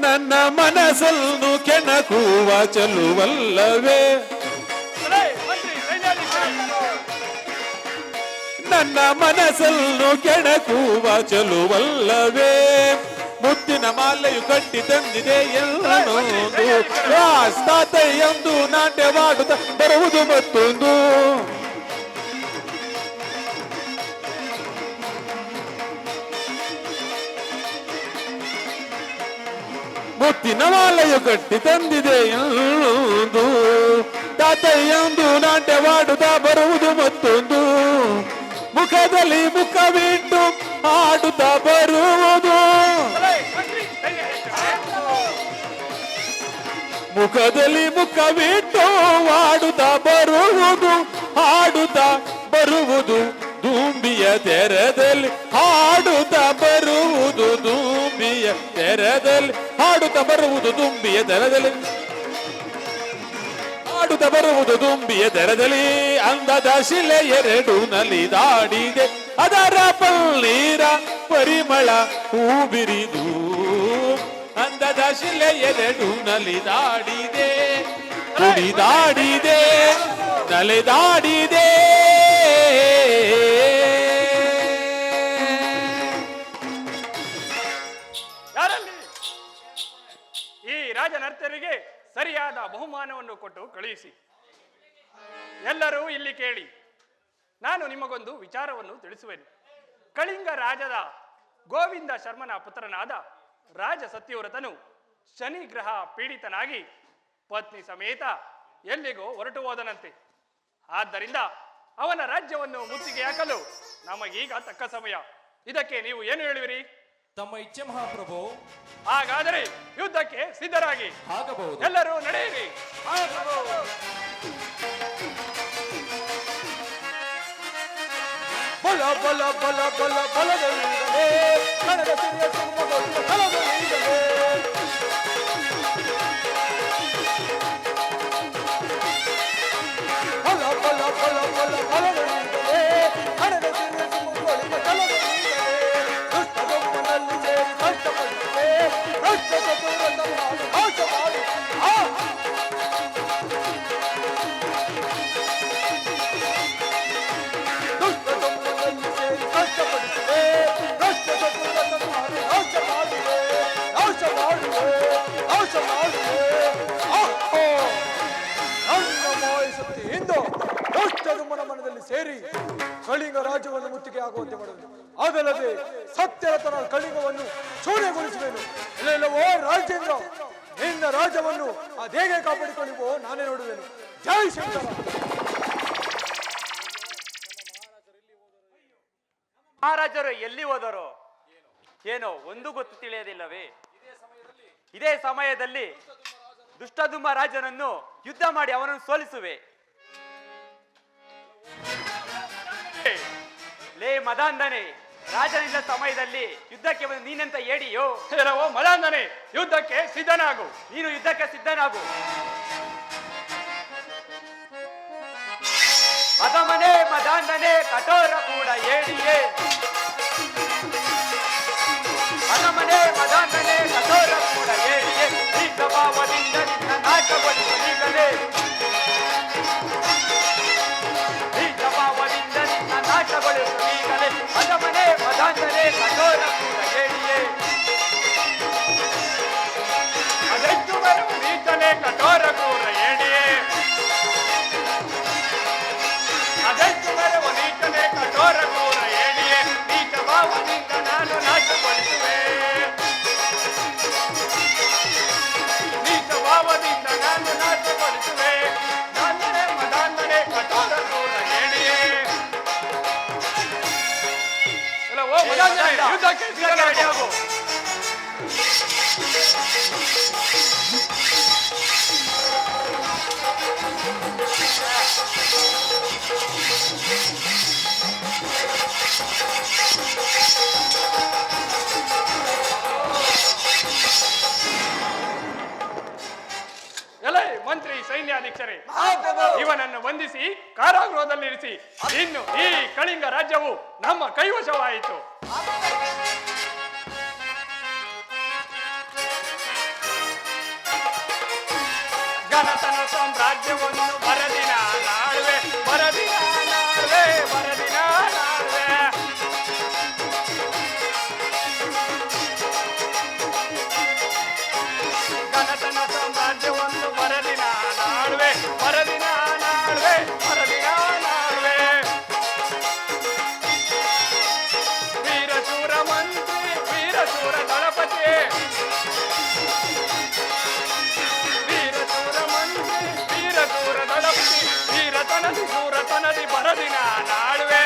ನನ್ನ ಮನಸ್ಸನ್ನು ಕೆಣಕುವ ಚಲುವಲ್ಲವೇ. ಮಂತ್ರಿ ಸೈನ್ಯಾಧೀಶರೇ. ನನ್ನ ಮನಸ್ಸನ್ನು ಕೆಣಕುವ ಚಲುವಲ್ಲವೇ. ಮುತ್ತಿನ ಮಾಲೆಯು ಕಟ್ಟಿ ತಂದಿದೆ ಎಲ್ಲನೊಂದು, ತಾತೆಯೊಂದು ನಾಟ್ಯವಾಡುತ್ತ ಬರುವುದು ಮತ್ತೊಂದು. ಮುತ್ತಿನ ಮಾಲೆಯು ಕಟ್ಟಿ ತಂದಿದೆ ಎಲ್ಲೊಂದು, ತಾತೆಯೊಂದು ನಾಟ್ಯವಾಡುತ್ತ ಬರುವುದು ಮತ್ತೊಂದು. ಮುಖದಲ್ಲಿ ಮುಖವಿಟ್ಟು ಆಡುತ್ತಾ ಬರುವುದು, ಮುಖದಲ್ಲಿ ಮುಖವಿಟ್ಟು ಆಡುತ್ತಾ ಬರುವುದು, ಹಾಡುತ್ತಾ ಬರುವುದು ದುಂಬಿಯ ತೆರದಲ್ಲಿ, ಹಾಡುತ್ತಾ ಬರುವುದು ದುಂಬಿಯ ತೆರದಲ್ಲಿ, ಹಾಡುತ್ತಾ ಬರುವುದು ದುಂಬಿಯ ತೆರದಲ್ಲಿ, ಹಾಡುತ್ತಾ ಬರುವುದು ದುಂಬಿಯ ತೆರದಲ್ಲಿ. ಅಂದದ ಶಿಲೆ ಎರಡು ನಲಿದಾಡಿದೆ, ಅದರ ಪನ್ನೀರ ಪರಿಮಳ ಹೂಬಿರಿದು. ಅಂದದ ಶಿಲೆ ಎರಡು ನಲಿದಾಡಿದೆ, ಕುಣಿದಾಡಿದೆ, ನಲಿದಾಡಿದೆ. ಯಾರಲ್ಲಿ ಈ ರಾಜನರ್ತರಿಗೆ ಸರಿಯಾದ ಬಹುಮಾನವನ್ನು ಕೊಟ್ಟು ಕಳುಹಿಸಿ. ಎಲ್ಲರೂ ಇಲ್ಲಿ ಕೇಳಿ, ನಾನು ನಿಮಗೊಂದು ವಿಚಾರವನ್ನು ತಿಳಿಸುವೆನು. ಕಳಿಂಗ ರಾಜದ ಗೋವಿಂದ ಶರ್ಮನ ಪುತ್ರನಾದ ರಾಜ ಸತ್ಯವ್ರತನು ಶನಿ ಗ್ರಹ ಪೀಡಿತನಾಗಿ ಪತ್ನಿ ಸಮೇತ ಎಲ್ಲಿಗೋ ಹೊರಟು ಹೋದನಂತೆ. ಆದ್ದರಿಂದ ಅವನ ರಾಜ್ಯವನ್ನು ಮುತ್ತಿಗೆ ಹಾಕಲು ನಮಗೀಗ ತಕ್ಕ ಸಮಯ. ಇದಕ್ಕೆ ನೀವು ಏನು ಹೇಳುವಿರಿ? ತಮ್ಮ ಇಚ್ಛೆ ಮಹಾಪ್ರಭು. ಹಾಗಾದರೆ ಯುದ್ಧಕ್ಕೆ ಸಿದ್ಧರಾಗಿ. ಆಗಬಹುದು. ಎಲ್ಲರೂ ನಡೆಯಿರಿ. ಬಲ ಬಲ ಬಲ ಬಲ ಬಲದೊಂದಿಗಲೇ, ಕಣದ ಸಿರಿಯ ಸುಮ್ಮಗೊಳ್ಳುವ ಬಲದೊಂದಿಗಲೇ. ಬಲ ಬಲ ಬಲ ಬಲ ಬಲದೊಂದಿಗಲೇ, ಕಣದ ಸಿರಿಯ ಸುಮ್ಮಗೊಳ್ಳುವ ಬಲದೊಂದಿಗಲೇ. ದುಷ್ಟ ದೊಮ್ಮನಲ್ಲಿ ಸೇರಿ ಕಷ್ಟಪಡುತ್ತೇ, ದುಷ್ಟ ಚತುರತ ಮಾಡಿ ನಾಶ ಮಾಡಿ. ದುಷ್ಟ ದೊಮ್ಮನಲ್ಲಿ ಸೇರಿ ಕಷ್ಟಪಡುತ್ತೇ, ದುಷ್ಟ ಚತುರತ ಮಾಡಿ ನಾಶ ಮಾಡಿದೆ, ನಾಶ ಮಾಡಿದೆ, ನಾಶ ಮಾಡಿದೆ. ನನ್ನ ಮಾಯಿಸುತ್ತಿಯಿಂದ ದುಷ್ಟರು ಮನದಲ್ಲಿ ಸೇರಿ ಕಳಿಂಗ ರಾಜ್ಯವನ್ನು ಮುತ್ತಿಗೆ ಆಗುವಂತೆ ಮಾಡುವುದು. ಅದಲ್ಲದೆ ಸತ್ಯರತನ ಕಳಿಂಗವನ್ನು ಶೂನ್ಯಗೊಳಿಸುವೆನು. ಇಲ್ಲವೋ ರಾಜೇಂದ್ರ, ನಿನ್ನ ರಾಜ್ಯವನ್ನು ಅದೇಗೆ ಕಾಪಾಡಿಕೊಳ್ಳುವೋ ನಾನೇ ನೋಡುವೆನು. ಜೈ ಶಂಕರ. ಮಹಾರಾಜರು ಎಲ್ಲಿ ಹೋದರು ಏನೋ ಒಂದು ಗೊತ್ತು ತಿಳಿಯದಿಲ್ಲವೇ? ಇದೇ ಸಮಯದಲ್ಲಿ ದುಷ್ಟದುಮ್ಮ ರಾಜನನ್ನು ಯುದ್ಧ ಮಾಡಿ ಅವನನ್ನು ಸೋಲಿಸುವೆ. ಲೇ ಮದಾಂಧನೆ, ರಾಜನಿಲ್ಲ ಸಮಯದಲ್ಲಿ ಯುದ್ಧಕ್ಕೆ ಬಂದು ನೀನೆಂತ ಏಡಿಯೋ? ಹೇಳವೋ ಮದಾಂಧನೆ, ಯುದ್ಧಕ್ಕೆ ಸಿದ್ಧನಾಗು. ನೀನು ಯುದ್ಧಕ್ಕೆ ಸಿದ್ಧನಾಗು. ಅದಮನೆ ಮದಾಂಧನೆ ಕಠೋರ ಕೂಡ ಏಳಿಯೇ ಅದಮನೆ ಮದಾಂಧನೆ ಕಠೋರ ಕೂಡ ಏಳಿಯೇ ಈ ಸ್ವಭಾವದಿಂದ ನಿನ್ನ ನಾಶಗೊಳಿಸಲೀಗಲೇ ಈ ಸ್ವಭಾವದಿಂದ ನಿನ್ನ ನಾಶಗೊಳಿಸಲೀಗಲೇ ಅದಮನೆ ಮದಾಂಧನೆ ಕಠೋರ ಕೂಡ ಏಳಿಯೇ ಅದೆಷ್ಟು ಬರುವ ನೀಚನೆ ಕಠೋರ ಕೂಡ ಏಳಿಯೇ ಅದೆಷ್ಟು ಬರುವ ನೀಚನೆ ಕಠೋರ ಕೂಡ ಏಳಿಯೇ ನೀಚ ಭಾವದಿಂದ ನಾನು ನಾಶಗೊಳಿಸುವೆ ನೀಚ ಭಾವದಿಂದ ನಾನು ನಾಶಗೊಳಿಸುವೆ ನಾನೇ ಮದಾಂಧನೆ ಕಠೋರ ಕೂಡ ಏಳಿಯೇ ಎಲ್ಲ ಓ ಮದಾಂಧನೆ ಯುದ್ಧಕ್ಕೆ ಸಿದ್ಧರಾಗು ಎಲೈ ಮಂತ್ರಿ ಸೈನ್ಯಾಧೀಕ್ಷರೇ, ಇವನನ್ನು ಬಂಧಿಸಿ ಕಾರಾಗೃಹದಲ್ಲಿರಿಸಿ. ಇನ್ನು ಈ ಕಳಿಂಗ ರಾಜ್ಯವು ನಮ್ಮ ಕೈವಶವಾಯಿತು. ಘನತನ ಸಾಮ್ರಾಜ್ಯವನ್ನು ಬರದಿನ ನಾಳ್ವೆ ಬರದಿನ ನಾಳ್ವೆ ಬರದಿನ ನಾಳ್ವೆ ಘನತನ ಸಾಮ್ರಾಜ್ಯವನ್ನು ಬರದಿನ ನಾಳ್ವೆ ಬರದಿನ ನಾಳ್ವೆ ಬರದಿನ ನಾಳ್ವೆ ವೀರಶೂರ ಮಂತ್ರಿ ವೀರಶೂರ ದಳಪತಿ ವೀರಶೂರ ಮಂತ್ರಿ ವೀರಶೂರ ದಳಪತಿ ವೀರತನದಿ ಶೂರತನದಿ ಬರದಿನ ನಾಳ್ವೆ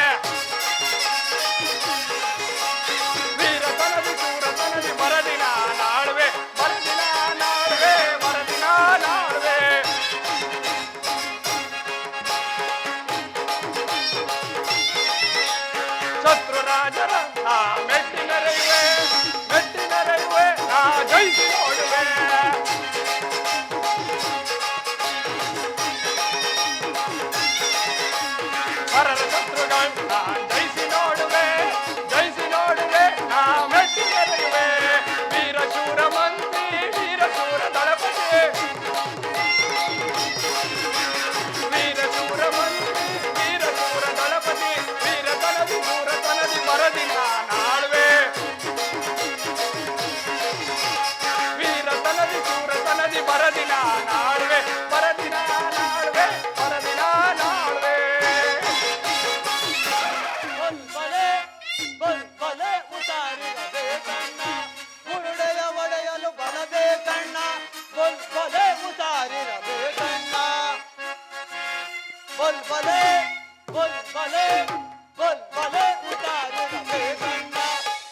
ವೀರತನದಿ ಶೂರತನದಿ ಬರದಿನ ನಾಳ್ವೆ ಬರದಿನ ನಾಳ್ವೆ ಬರದಿನ ನಾಳ್ವೆ ಶತ್ರು ರಾಜರ ನಾ ಮೆಟ್ಟಿನರೆಯುವೆ ಮೆಟ್ಟಿನರೆಯುವೆ ನಾ ಜಯಿಸಿ ನೋಡುವೆ ಪರರ ಶತ್ರುಗಳು ನಾ ಜಯಿಸಿ ನೋಡುವೆ ನಾ ಮೆಟ್ಟಿನರೆಯುವೆ ವೀರಶೂರ ಮಂತ್ರಿ ವೀರಶೂರ ದಳಪತಿ ವೀರಶೂರ ಮಂತ್ರಿ ವೀರಶೂರ ದಳಪತಿ ವೀರತನದಿ ಶೂರತನದಿ ಬರದಿನ ನಾಳ್ವೆ ವೀರತನದಿ ಶೂರತನದಿ ಬರದಿನ ನಾಳ್ವೆ ಬರದಿನ ನಾಳ್ವೆ ಬರದಿನ ನಾಳ್ವೆ ಬಲೆ ಉತಾರಿರಬೇಕಣ್ಣ ಕುರುಡೆಯ ಒಡೆಯಲು ಬರಬೇಕಣ್ಣ ಬಲೆ ಉತಾರಿರಬೇಕಣ್ಣ ಬಲೆ ಉತಾರಿರಬೇಕಣ್ಣ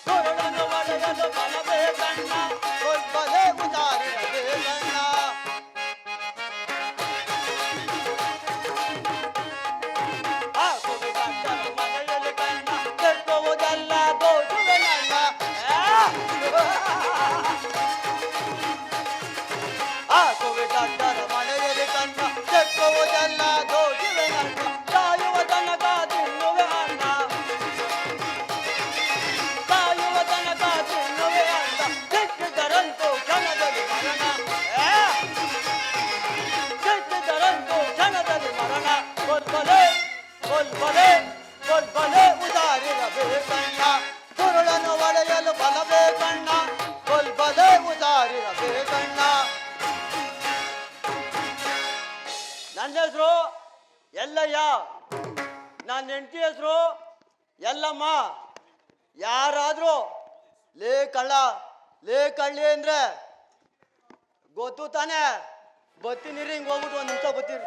ಕುರುಡನು ಒಡೆಯಲು ಬರಬೇಕಣ್ಣ ಬಲೆ ಉತಾರಿರಬೇಕಣ್ಣ ಆ ಕುರುಡನ ಮನೆಯಲ್ಲಿ ಕಣ್ಣ ತೆಕ್ಕುವುದಲ್ಲ ದೋಷುವೆ ನನ್ನ ಆ ಕುರುಡನ ಮನೆಯಲ್ಲಿ ಕಣ್ಣ ತೆಕ್ಕುವುದಲ್ಲ ದೋಷುವೆ ನನ್ನ ಕಾಯುವ ತನಕ ತಿನ್ನುವೆ ಅನ್ನ ಕಾಯುವ ತನಕ ತಿನ್ನುವೆ ಅನ್ನ ಸಿಕ್ಕಿದರಂತೂ ಕ್ಷಣದಲ್ಲಿ ಮರಣ ಸಿಕ್ಕಿದರಂತೂ ಕ್ಷಣದಲ್ಲಿ ಮರಣ ಬಲೆ ಉದಾರಿರಬೇಕಣ್ಣ ಕುರುಳನ್ನು ಒಡೆಯಲು ಬಲಬೇಕಣ್ಣ ಬಲೆ ಉದಾರಿರಬೇಕಣ್ಣ ನನ್ನ ಹೆಸರು ಎಲ್ಲಯ್ಯ ನನ್ನ ಹೆಂಡತಿ ಹೆಸರು ಎಲ್ಲಮ್ಮ ಯಾರಾದ್ರೂ ಲೇ ಕಳ್ಳಿ ಅಂದ್ರೆ ಗೊತ್ತು ತಾನೆ ಬತ್ತೀನಿರಿ ಹಿಂಗೆ ಹೋಗ್ಬಿಟ್ಟು ಒಂದು ನಿಮಿಷ ಬತ್ತೀರಿ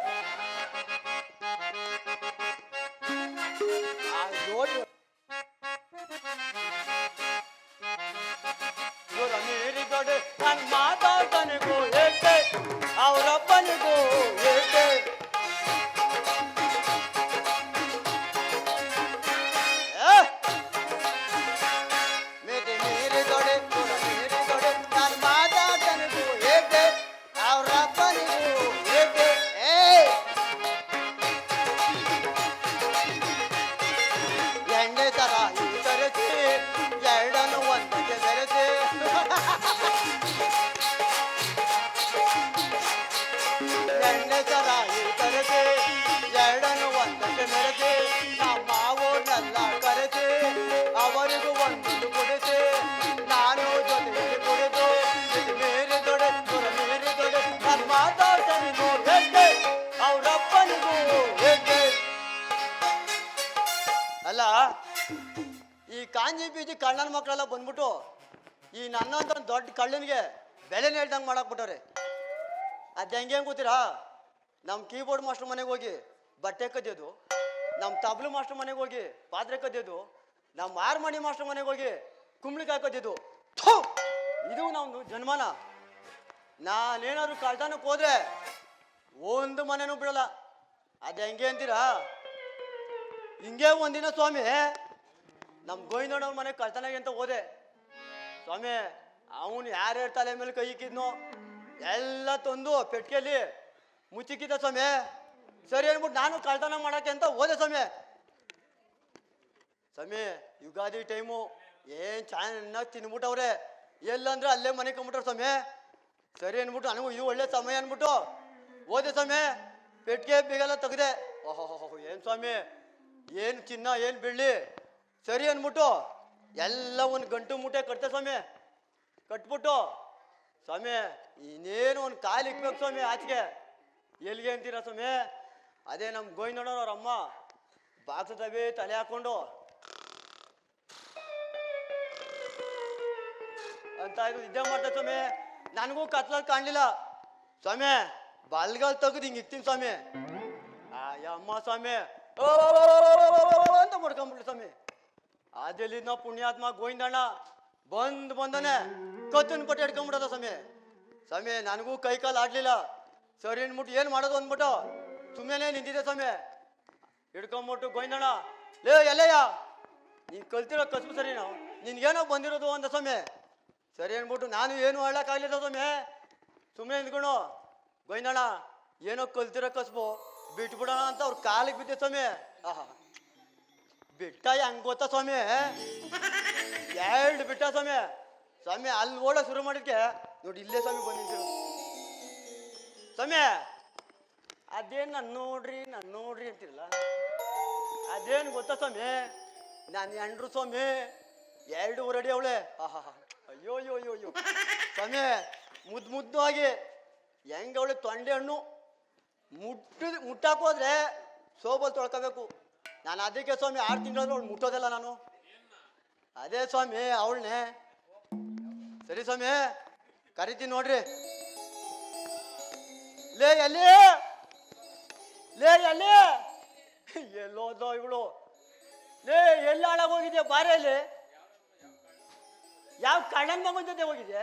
ನೋಡಿ ನೀರಿಗೊಡೆ ನನ್ನ ಮಾತಾಡ್ತಾನಿಗೂ ಏಕೆ ಅವರಪ್ಪನಿಗೂ ಏಕೆ ನೀರಿಗೊಡೆ ನನ್ನ ಮಾತಾಡ್ತಾನಿಗೂ ಏಕೆ ಅವರಪ್ಪನಿಗೂ ಏಕೆ ಕಳ್ಳನ ಮಕ್ಕಳೆಲ್ಲ ಬಂದ್ಬಿಟ್ಟು ಈ ನನ್ನಂತ ಒಂದ್ ದೊಡ್ಡ ಕಳ್ಳನಿಗೆ ಬೆಲೆನ ಹೇಳ್ದಂಗೆ ಮಾಡಾಕ್ಬಿಟ್ಟವ್ರೆ. ಅದು ಹೆಂಗೆ ಗೊತ್ತೀರಾ? ನಮ್ಮ ಕೀಬೋರ್ಡ್ ಮಾಸ್ಟರ್ ಮನೆಗೆ ಹೋಗಿ ಬಟ್ಟೆ ಕದಿಯೋದು, ನಮ್ಮ ತಬ್ಲು ಮಾಸ್ಟರ್ ಮನೆಗೆ ಹೋಗಿ ಪಾತ್ರೆ ಕದಿಯೋದು, ನಮ್ಮ ಹಾರ್ಮೋನಿ ಮಾಸ್ಟರ್ ಮನೆಗೆ ಹೋಗಿ ಕುಂಬಳಿಕಾಯಿ ಕದಿಯೋದು. ಥು! ಇದು ನಾವು ಜನ್ಮನ. ನಾನೇನಾದ್ರು ಕಳ್ತನಕ್ಕೆ ಹೋದ್ರೆ ಒಂದು ಮನೆನೂ ಬಿಡಲ್ಲ. ಅದು ಹೆಂಗೆ ಅಂತೀರಾ? ಹಿಂಗೆ ಒಂದಿನ ಸ್ವಾಮಿ ನಮ್ಮ ಗೋವಿಂದಣ್ಣವ್ರ ಮನೆ ಕಳ್ತನಾಗೆ ಅಂತ ಹೋದೆ ಸ್ವಾಮಿ. ಅವನು ಯಾರ್ಯಾರ ತಲೆ ಮೇಲೆ ಕೈ ಇಕ್ಕಿದ್ನೋ ಎಲ್ಲ ತಂದು ಪೆಟ್ಟಿಗೆಯಲ್ಲಿ ಮುಚ್ಚಿಕ್ಕಿದ್ದ ಸ್ವಾಮಿ. ಸರಿ ಅನ್ಬಿಟ್ಟು ನಾನು ಕಳ್ತನ ಮಾಡಕ್ಕೆ ಅಂತ ಹೋದೆ ಸ್ವಾಮಿ. ಸ್ವಾಮಿ ಯುಗಾದಿ ಟೈಮು ಏನ್ ಚೆನ್ನಾಗಿ ತಿನ್ಬಿಟ್ಟವ್ರೆ. ಎಲ್ಲಂದ್ರೆ ಅಲ್ಲೇ ಮನೆ ಕಂಬಿಟ್ರ ಸ್ವಾಮಿ. ಸರಿ ಅನ್ಬಿಟ್ಟು ನನಗೂ ಇದು ಒಳ್ಳೆ ಸಮಯ ಅನ್ಬಿಟ್ಟು ಹೋದೆ ಸ್ವಾಮಿ. ಪೆಟ್ಟಿಗೆ ಬೀಗೆಲ್ಲ ತೆಗ್ದೆ. ಓಹೋ ಏನ್ ಸ್ವಾಮಿ, ಏನು ಚಿನ್ನ ಏನು ಬೆಳ್ಳಿ. ಸರಿ ಅನ್ಬಿಟ್ಟು ಎಲ್ಲ ಒಂದು ಗಂಟು ಮೂಟೆ ಕಟ್ತೆ ಸ್ವಾಮಿ. ಕಟ್ಬಿಟ್ಟು ಸ್ವಾಮಿ ಇನ್ನೇನು ಒಂದು ಕಾಲು ಇಕ್ಬೇಕು ಸ್ವಾಮಿ ಆಚೆಗೆ. ಎಲ್ಲಿಗೆ ಅಂತೀರಾ ಸ್ವಾಮಿ? ಅದೇ ನಮ್ಮ ಗೋವಿಂದಣ್ಣವ್ರ ಅಮ್ಮ ಬಾಕ್ಸದವೇ ತಲೆ ಹಾಕೊಂಡು ಅಂತ ಇದು ಇದ್ದೇ ಮಾಡ್ತಾ ಸ್ವಾಮಿ. ನನಗೂ ಕತ್ಲಲ್ಲಿ ಕಾಣಲಿಲ್ಲ ಸ್ವಾಮಿ. ಬಲ್ಗಾಲ್ ತೆಗೆದು ಹಿಂಗೆ ಇಕ್ತೀನಿ ಸ್ವಾಮಿ. ಅಮ್ಮ ಸ್ವಾಮಿ ಅಂತ ಮಾಡ್ಕೊಂಬಿಟ್ಲು ಸ್ವಾಮಿ. ಅದೆಲ್ಲಿ ನಾವು ಪುಣ್ಯಾತ್ಮ ಗೋವಿಂದಣ್ಣ ಬಂದನೆ ಕತ್ತನ್ ಕೊಟ್ಟು ಹಿಡ್ಕೊಂಬಿಡೋದ ಸ್ವಾಮಿ. ಸ್ವಾಮಿ ನನಗೂ ಕೈ ಕಾಲು ಆಡ್ಲಿಲ್ಲ. ಸರಿ ಅನ್ಬಿಟ್ಟು ಏನು ಮಾಡೋದು ಅಂದ್ಬಿಟ್ಟು ಸುಮ್ಮನೆ ನಿಂತಿದೆ ಸ್ವಾಮಿ. ಹಿಡ್ಕೊಂಬಿಟ್ಟು ಗೋವಿಂದಣ್ಣ ಲೇ ಎಲ್ಲಯ್ಯ ನೀನು ಕಲ್ತಿರೋ ಕಸ್ಬು ಸರಿ ನಾವು ನಿನ್ಗೇನೋ ಬಂದಿರೋದು ಅಂದ ಸ್ವಾಮಿ. ಸರಿ ಅನ್ಬಿಟ್ಟು ನಾನು ಏನು ಹೇಳಕ್ಕಾಗ್ಲಿಲ್ಲ ಸ್ವಾಮಿ. ಸುಮ್ಮನೆ ನಿಂತ್ಕೊಂಡು ಗೋವಿಂದಣ್ಣ ಏನೋ ಕಲ್ತಿರೋ ಕಸ್ಬು ಬಿಟ್ಬಿಡೋಣ ಅಂತ ಅವ್ರ ಕಾಲಿಗೆ ಬಿದ್ದೆ ಸ್ವಾಮಿ. ಆಹಾ ಬಿಟ್ಟ ಹೆಂಗ್ ಗೊತ್ತಾ ಸ್ವಾಮಿ? ಎರಡು ಬಿಟ್ಟ ಸ್ವಾಮಿ. ಸ್ವಾಮಿ ಅಲ್ಲಿ ಓಡೋ ಶುರು ಮಾಡಿದ್ಕೆ ನೋಡಿ ಇಲ್ಲೇ ಸ್ವಾಮಿ ಬಂದಿದ್ರು ಸ್ವಾಮಿ. ಅದೇನು ನಾನು ನೋಡ್ರಿ ಅಂತಿರಲ್ಲ, ಅದೇನು ಗೊತ್ತಾ ಸ್ವಾಮಿ? ನಾನು ಎಂಡ್ರು ಸ್ವಾಮಿ 2 ಅಡಿ ಅವಳೆ. ಆಹಾ ಅಯ್ಯೋ ಅಯ್ಯೋ ಅಯ್ಯೋ ಅಯ್ಯೋ ಸ್ವಾಮಿ ಮುದ್ದು ಆಗಿ ಹೆಂಗ ಅವಳೆ ತೊಂಡೆ ಹಣ್ಣು ಮುಟ್ಟಾಕೋದ್ರೆ ಸೋಬಲ್ ತೊಳ್ಕೋಬೇಕು. ನಾನು ಅದಕ್ಕೆ ಸ್ವಾಮಿ 6 ತಿಂಗಳಾದ್ರೂ ಅವಳು ಮುಟ್ಟೋದಿಲ್ಲ ನಾನು. ಅದೇ ಸ್ವಾಮಿ ಅವಳನ್ನೇ. ಸರಿ ಸ್ವಾಮಿ ಕರಿತೀನಿ ನೋಡ್ರಿ. ಲೇ ಎಲ್ಲಿ ಎಲ್ಲೋದ ಇವಳು? ಲೇ ಎಲ್ಲ ಹಾಳಾಗೋಗಿದ್ಯಾ? ಬಾರಲ್ಲಿ ಯಾವ ಕಳ್ಳನ ಮಗನ ಜೊತೆ ಹೋಗಿದ್ಯಾ?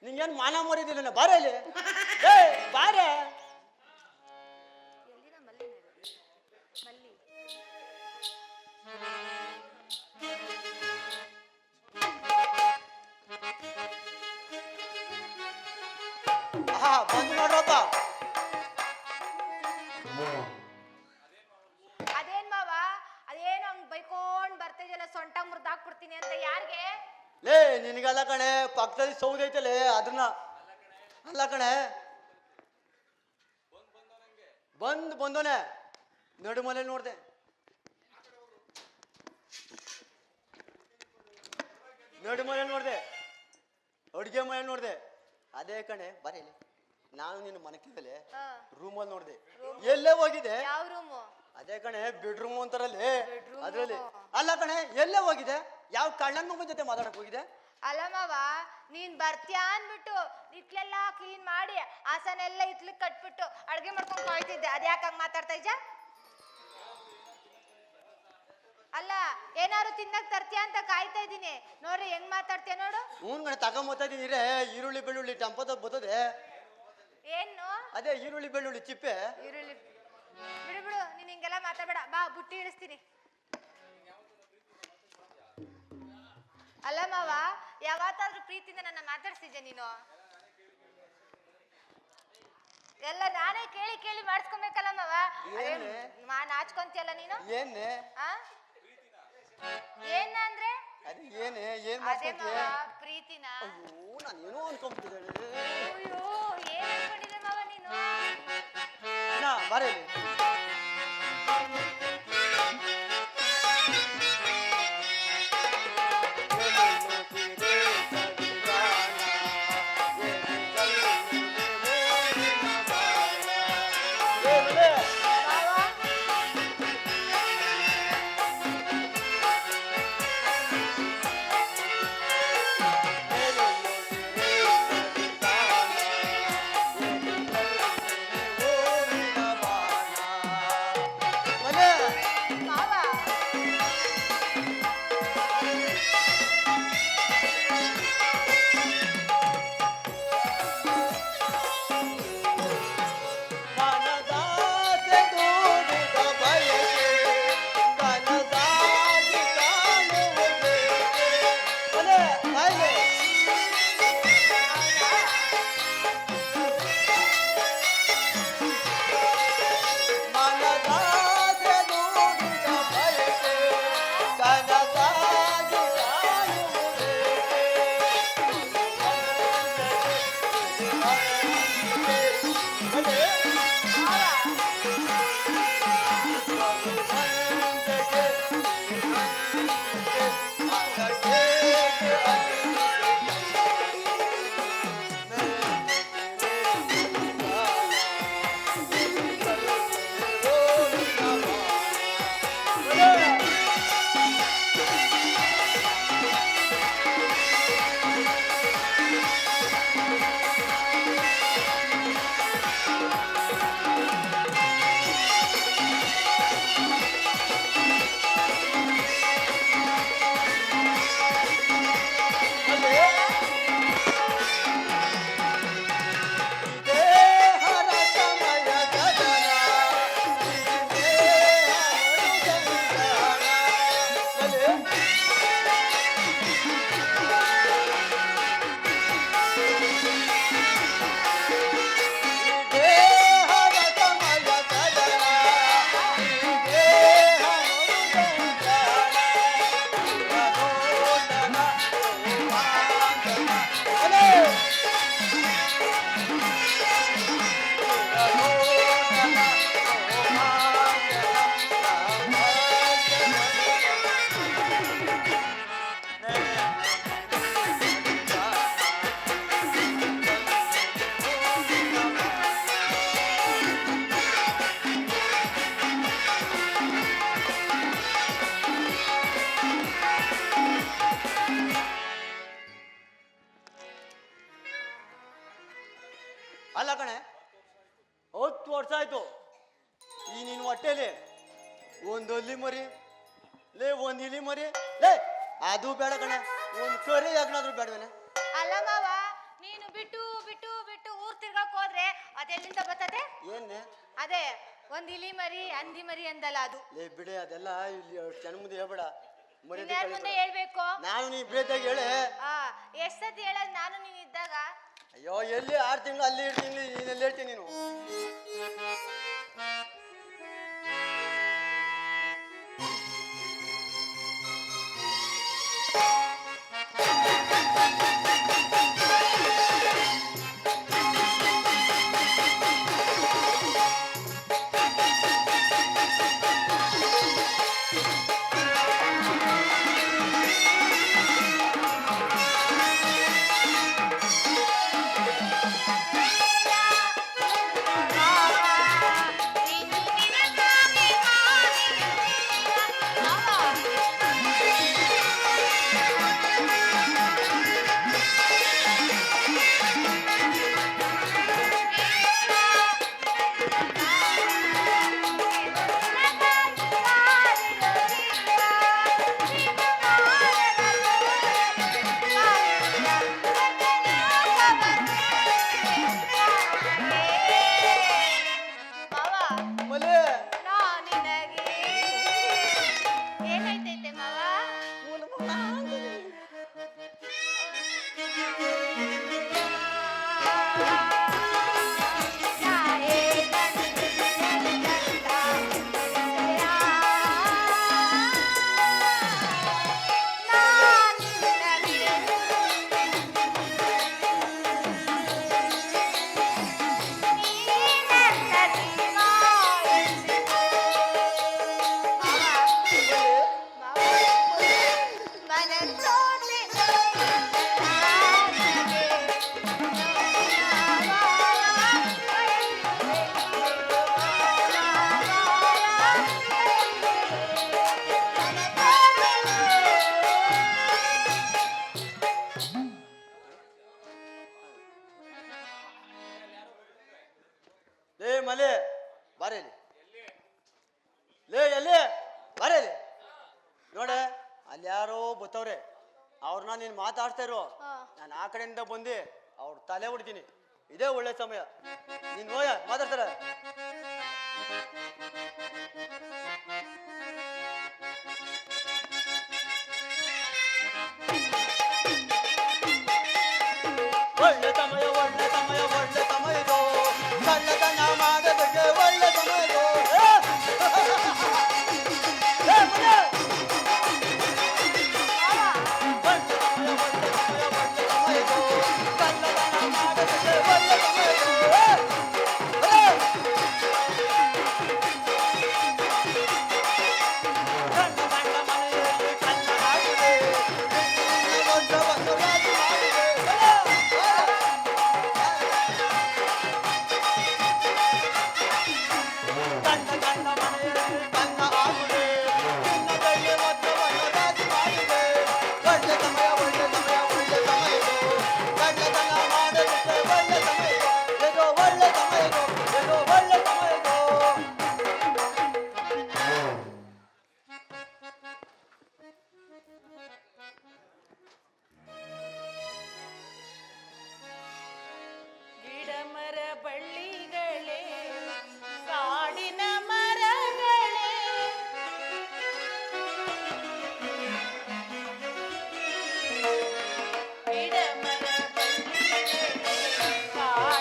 ನಿಂಗೇನು ಮಾನ ಮರಿದಿಲ್ಲ ಬಾರಲ್ಲಿ? ಏ ಬಾರೆ. ಬಂದು ನೋಡ್ರಪ್ಪ. ಅದೇನ್ ಮಾವ ಅದೇನು ಹಂಗ್ ಬೈಕೊಂಡ್ ಬರ್ತಿದ್ಯಲ್ಲ ಸೊಂಟ ಮುರ್ದಾಕ್ಬಿಡ್ತೀನಿ ಅಂತ ಯಾರಿಗೆ? ಲೇ ನಿನಗಲ್ಲ ಕಣೆ, ಪಕ್ಕದಲ್ಲಿ ಸೌದೆ ಐತಲೇ ಅದನ್ನ. ಅಲ್ಲ ಕಣೆ ಬಂದೋನೆ ನಡುಮನೆ ನೋಡ್ದೆ. ನಡುಮನೆ ನೋಡ್ದೆ, ಅಡುಗೆ ಮನೆ ನೋಡ್ದೆ. ಅದೇ ಕಣೆ ಬರೀಲಿ ನಾನು ನಿನ್ನ ಮನಕಿದ್ದಲೆ ರೂಮಲ್ಲಿ ನೋಡ್ದೆ. ಎಲ್ಲೇ ಹೋಗಿದೆ? ಯಾವ ರೂಮು? ಅದೇ ಕಣೆ ಬೆಡ್ರೂಮ್ ಅಂತಾರಲ್ಲಿ ಅದ್ರಲ್ಲಿ. ಅಲ್ಲ ಕಣೆ ಎಲ್ಲೇ ಹೋಗಿದೆ? ಯಾವ ಕಳ್ಳನ ಮಗನ ಜೊತೆ ಮಾತಾಡಕ್ ಹೋಗಿದೆ? ಅಲ್ಲ ಮಾವ ನೀನ್ ಬರ್ತೀಯಾ ಅನ್ಬಿಟ್ಟು ಇಟ್ಲೆಲ್ಲ ಕ್ಲೀನ್ ಮಾಡಿ ಆಸನೆಲ್ಲ ಇತ್ಲಿಕ್ ಕಟ್ಬಿಟ್ಟು ಅಡ್ಗೆ ಮಾಡ್ಕೊಂಡು ಕಾಯ್ತಿದ್ದೆ. ಅದ್ಯಾಕ ಹಂಗ್ ಮಾತಾಡ್ತಾ ಇದ್ದ? ಅಲ್ಲ ಏನಾದ್ರು ತಿನ್ನಕ್ ತರ್ತೀಯ ಅಂತ ಕಾಯ್ತಾ ಇದ್ದೀನಿ. ನೋಡ್ರಿ ಹೆಂಗ್ ಮಾತಾಡ್ತೀಯ ನೋಡು. ಹ್ಞೂ ತಗೊಂಬತ್ತಾ ಇದೀನಿ. ಈರುಳ್ಳಿ ಬೆಳ್ಳುಳ್ಳಿ ಟಂಪದ ಬರ್ತದೆ. ಏನು? ಅದೇ ಈರುಳ್ಳಿ ಬೆಳ್ಳುಳ್ಳಿ ಚಿಪ್ಪೆ. ಈರುಳ್ಳಿ ಬಿಡು ನೀನ್ ಹಿಂಗೆಲ್ಲ ಮಾತಾಡ್ಬೇಡ. ಬಾ ಬುಟ್ಟಿ ಇಳಿಸ್ತೀನಿ. ಅಲ್ಲ ಮಾವ ಯಾವತ್ತಾದ್ರೂ ಪ್ರೀತಿಯಿಂದ ನನ್ನ ಮಾತಾಡ್ಸಿದ್ದೆ ನೀನು? ಎಲ್ಲ ನಾನೇ ಕೇಳಿ ಮಾಡಿಸ್ಕೊಬೇಕಲ್ಲ ಮಾವ. ನಾಚ್ಕೊಂತಿಯಲ್ಲ ನೀನು. ಏನೇ ಏನ ಅಂದ್ರೆ ಏನ್ ಅದೇ ಮಾವ ಪ್ರೀತಿನ. ಅಯ್ಯೋ ನಾನೇನೋ ಅನ್ಕೊಂಡ್ಬಿಟ್ಟಿದ್ದೇನೆ. ಅಯ್ಯೋ ಏನ್ ಅನ್ಕೊಂಡಿದ್ದೆ ಮಾವ ನೀನು? ಬರೇಲಿ ಅಲ್ಲ ಕಣೆ 10 ವರ್ಷ ಆಯ್ತು ಈ ನಿನ್ನ ಹೊಟ್ಟೆಲಿ ಒಂದು ಹಲ್ಲಿ ಮರಿ ಲೇ ಒಂದು ಇಲಿ ಮರಿ ಲೇ ಅದು ಬೇಡ ಕಣೆ ಒಂದು ಕರಿ ಯಾಕನಾದ್ರೂ ಬೇಡವೇನೆ ಅಲ್ಲ ಮಾವ ನೀನು ಬಿಟ್ಟು ಬಿಟ್ಟು ಬಿಟ್ಟು ಊರ್ ತಿರ್ಗಕ್ ಹೋದ್ರೆ ಅದೆಲ್ಲಿಂದ ಬರ್ತದೆ ಏನೇ ಅದೇ ಒಂದ್ ಇಲಿ ಮರಿ ಹಂದಿ ಮರಿ ಅಂದಲ್ಲ ಅದು ಲೇ ಬಿಡೆ ಅದೆಲ್ಲ ಇಲ್ಲಿ ಜನ ಮುಂದೆ ಹೇಳ್ಬೇಡ ಮರಿ ಇನ್ಯಾರ್ ಮುಂದೆ ಹೇಳ್ಬೇಕು ನಾನು ನೀ ಬೇತಾಗ ಹೇಳೆ ಎಷ್ಟ್ ಸತಿ ಹೇಳದ್ ನಾನು ನೀನ್ ಇದ್ದಾಗ ಅಯ್ಯೋ ಎಲ್ಲಿ 6 ತಿಂಗಳು ಅಲ್ಲಿ 7 ತಿಂಗಳು ನೀನೆಲ್ಲಿ ಹೇಳ್ತೀನಿ ನೀನು ಮಲೆ ಬರೇಲಿ ಲೇ ಎಲ್ಲಿ ಬರೇಲಿ ನೋಡೆ ಅಲ್ಲಿ ಯಾರೋ ಬತ್ತವ್ರೆ ಅವ್ರನ್ನ ನೀನ್ ಮಾತಾಡ್ತಾ ಇರೋ ನಾನು ಆ ಕಡೆಯಿಂದ ಬಂದು ಅವ್ರ ತಲೆ ಹೊಡಿತೀನಿ ಇದೇ ಒಳ್ಳೆ ಸಮಯ ನೀನ್ ಹೋಯ ಮಾತಾಡ್ತಾರೆ ಒಳ್ಳೆ ಸಮಯ ಒಳ್ಳೆ ಸಮಯ ಒಳ್ಳೆ ಸಮಯದೋ ಕಳ್ಳತನ ಮಾಡದಕ್ಕೆ ಒಳ್ಳೆ ಸಮಯದೋ ಒಳ್ಳೆ ಸಮಯ ಒಳ್ಳೆ ಸಮಯ ಒಳ್ಳೆ ಸಮಯದೋ ಕಳ್ಳತನ ಮಾಡದಕ್ಕೆ ಒಳ್ಳೆ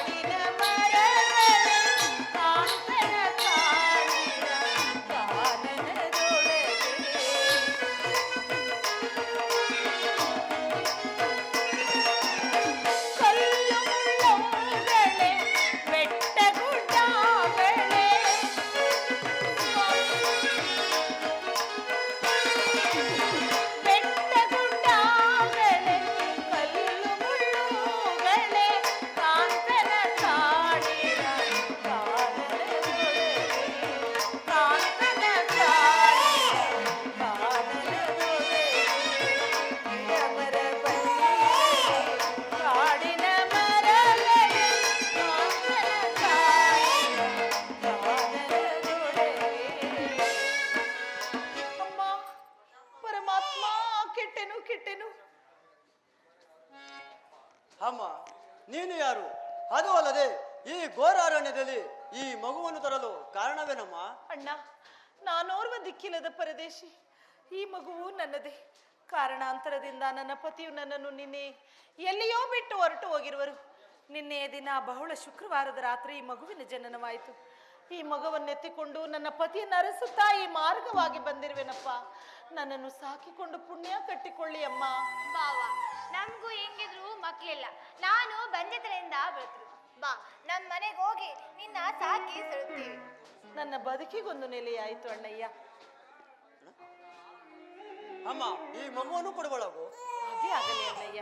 ಕಾಡಿನ ಮರಗಳೇ ಕಾಂತನ ಕಾಡಿನ ಕಾನನದೊಳಗೆ ಕಲ್ಲು ಮುಳ್ಳುಗಳೇ ಬೆಟ್ಟ ಗುಡ್ಡಗಳೇ ಬೆಟ್ಟ ಗುಡ್ಡಗಳೇ ಕಲ್ಲು ಮುಳ್ಳುಗಳೇ ಕಾಂತನ ಕಾಡಿನ ಕಾನನದೊಳಗೆ ಕಾಂತನ ಕಾಡಿನ ಕಾನನದೊಳಗೆ ಗಿಡಮರ ಬಳ್ಳಿಗಳೇ ಕಾಡಿನ ಮರಗಳೇ ಕಾಂತನ ಕಾಡಿನ ಕಾನನದೊಳಗೆ ಅಮ್ಮ ಪರಮಾತ್ಮ ಕೆಟ್ಟೆನು ಕೆಟ್ಟೆನು ಅಮ್ಮ ನೀನು ಯಾರು? ಅದು ಅಲ್ಲದೆ ಈ ಘೋರ ಅರಣ್ಯದಲ್ಲಿ ಈ ಮಗುವನ್ನು ತರಲು ಕಾರಣವೇನಮ್ಮ? ಅಣ್ಣ ನಾನೋರ್ವ ದಿಕ್ಕಿಲ್ಲದ ಪರದೇಶಿ. ಈ ಮಗುವು ನನ್ನದೇ. ಕಾರಣಾಂತರದಿಂದ ನನ್ನ ಪತಿಯು ನನ್ನನ್ನು ನಿನ್ನೆ ಎಲ್ಲಿಯೋ ಬಿಟ್ಟು ಹೊರಟು ಹೋಗಿರುವರು. ನಿನ್ನೆಯ ದಿನ ಬಹುಳ ಶುಕ್ರವಾರದ ರಾತ್ರಿ ಈ ಮಗುವಿನ ಜನನವಾಯಿತು. ಈ ಮಗುವನ್ನೆತ್ತಿಕೊಂಡು ನನ್ನ ಪತಿಯನ್ನು ಅರಸುತ್ತಾ ಈ ಮಾರ್ಗವಾಗಿ ಬಂದಿರುವೆನಪ್ಪ. ನನ್ನನ್ನು ಸಾಕಿಕೊಂಡು ಪುಣ್ಯ ಕಟ್ಟಿಕೊಳ್ಳಿ ಅಮ್ಮ. ಬಾವ ನಮಗೂ ಹೆಂಗಿದ್ರು ಮಕ್ಳಿಲ್ಲ. ನಾನು ಬಂಜೆತಲೆಯಿಂದ ಬೆಳೆದ್ರು. ಬಾ ನಮ್ಮ ಮನೆಗೆ ಹೋಗಿ ನಿನ್ನ ಸಾಕಿ ಸಳುತ್ತೀವಿ. ನನ್ನ ಬದುಕಿಗೊಂದು ನೆಲೆಯಾಯಿತು ಅಣ್ಣಯ್ಯ. ಅಮ್ಮ ಈ ಮಗುವನ್ನು ಕೊಡಬಳಗು. ಹಾಗೆ ಆಗಲಿ ಅಣ್ಣಯ್ಯ.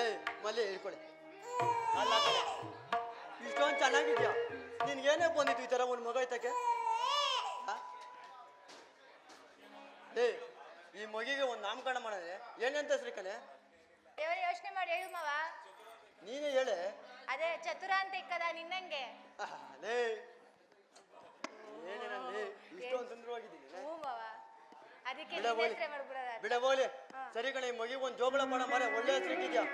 ಏ ಮಲ್ಲಿ ಹೇಳ್ಕೊಳ್ಳಿ. ಅಲ್ಲ ಕಣೆ, ಇಷ್ಟೊಂದು ಚೆನ್ನಾಗಿದ್ಯಾ? ನಿನ್ಗೇನೇ ಬಂದಿತ್ತು ಈ ತರ ಒಂದು ಮಗ ಐತಕ್ಕೆ? ಏ ಈ ಮಗಿಗೆ ಒಂದು ನಾಮಕರಣ ಮಾಡಿದ್ರೆ ಏನಂತ ಹೆಸರು ಕಣೆ? ದೇವರ ಯೋಚನೆ ಮಾಡಿ ಹೇಳು ಮಾವ. ನೀನೇ ಹೇಳೆ. ಅದೇ ಚತುರ ಅಂತ ಇಕ್ಕದ ನಿನ್ನಂಗೆ. ಲೇ ಏನೇನಲ್ಲಿ ಇಷ್ಟೊಂದು ಸುಂದರವಾಗಿದ್ದೀನಿ. ಹ್ಞೂ ಮಾವ, ಅದಕ್ಕೆ ಬಿಡ ಬೋಲಿ. ಹೆಸರೇ ಮಾಡ್ಬಿಡೋದ. ಬಿಡ ಬೋಲಿ. ಸರಿ ಕಣೆ, ಈ ಮಗಿಗೆ ಒಂದು ಜೋಬಳ ಮಾಡ ಮಾರೆ, ಒಳ್ಳೆ ಹೆಸರು ಇಟ್ಟಿದ್ಯಾ.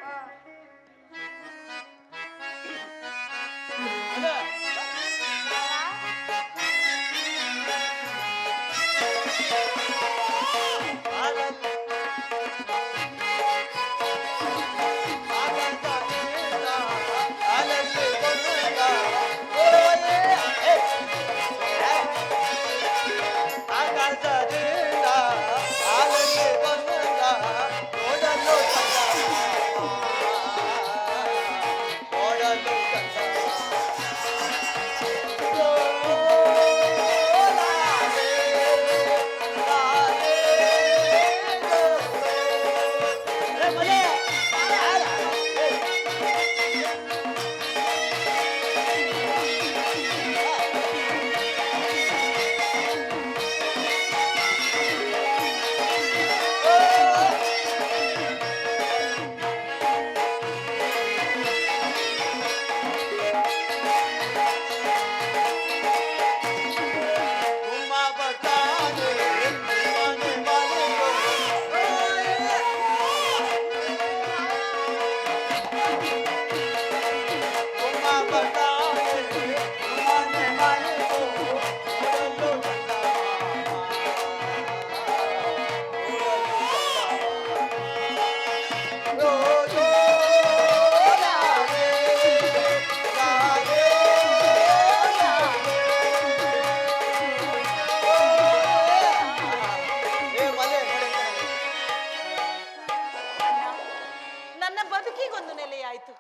ನನ್ನ ಬದುಕಿಗೊಂದು ನೆಲೆಯಾಯಿತು.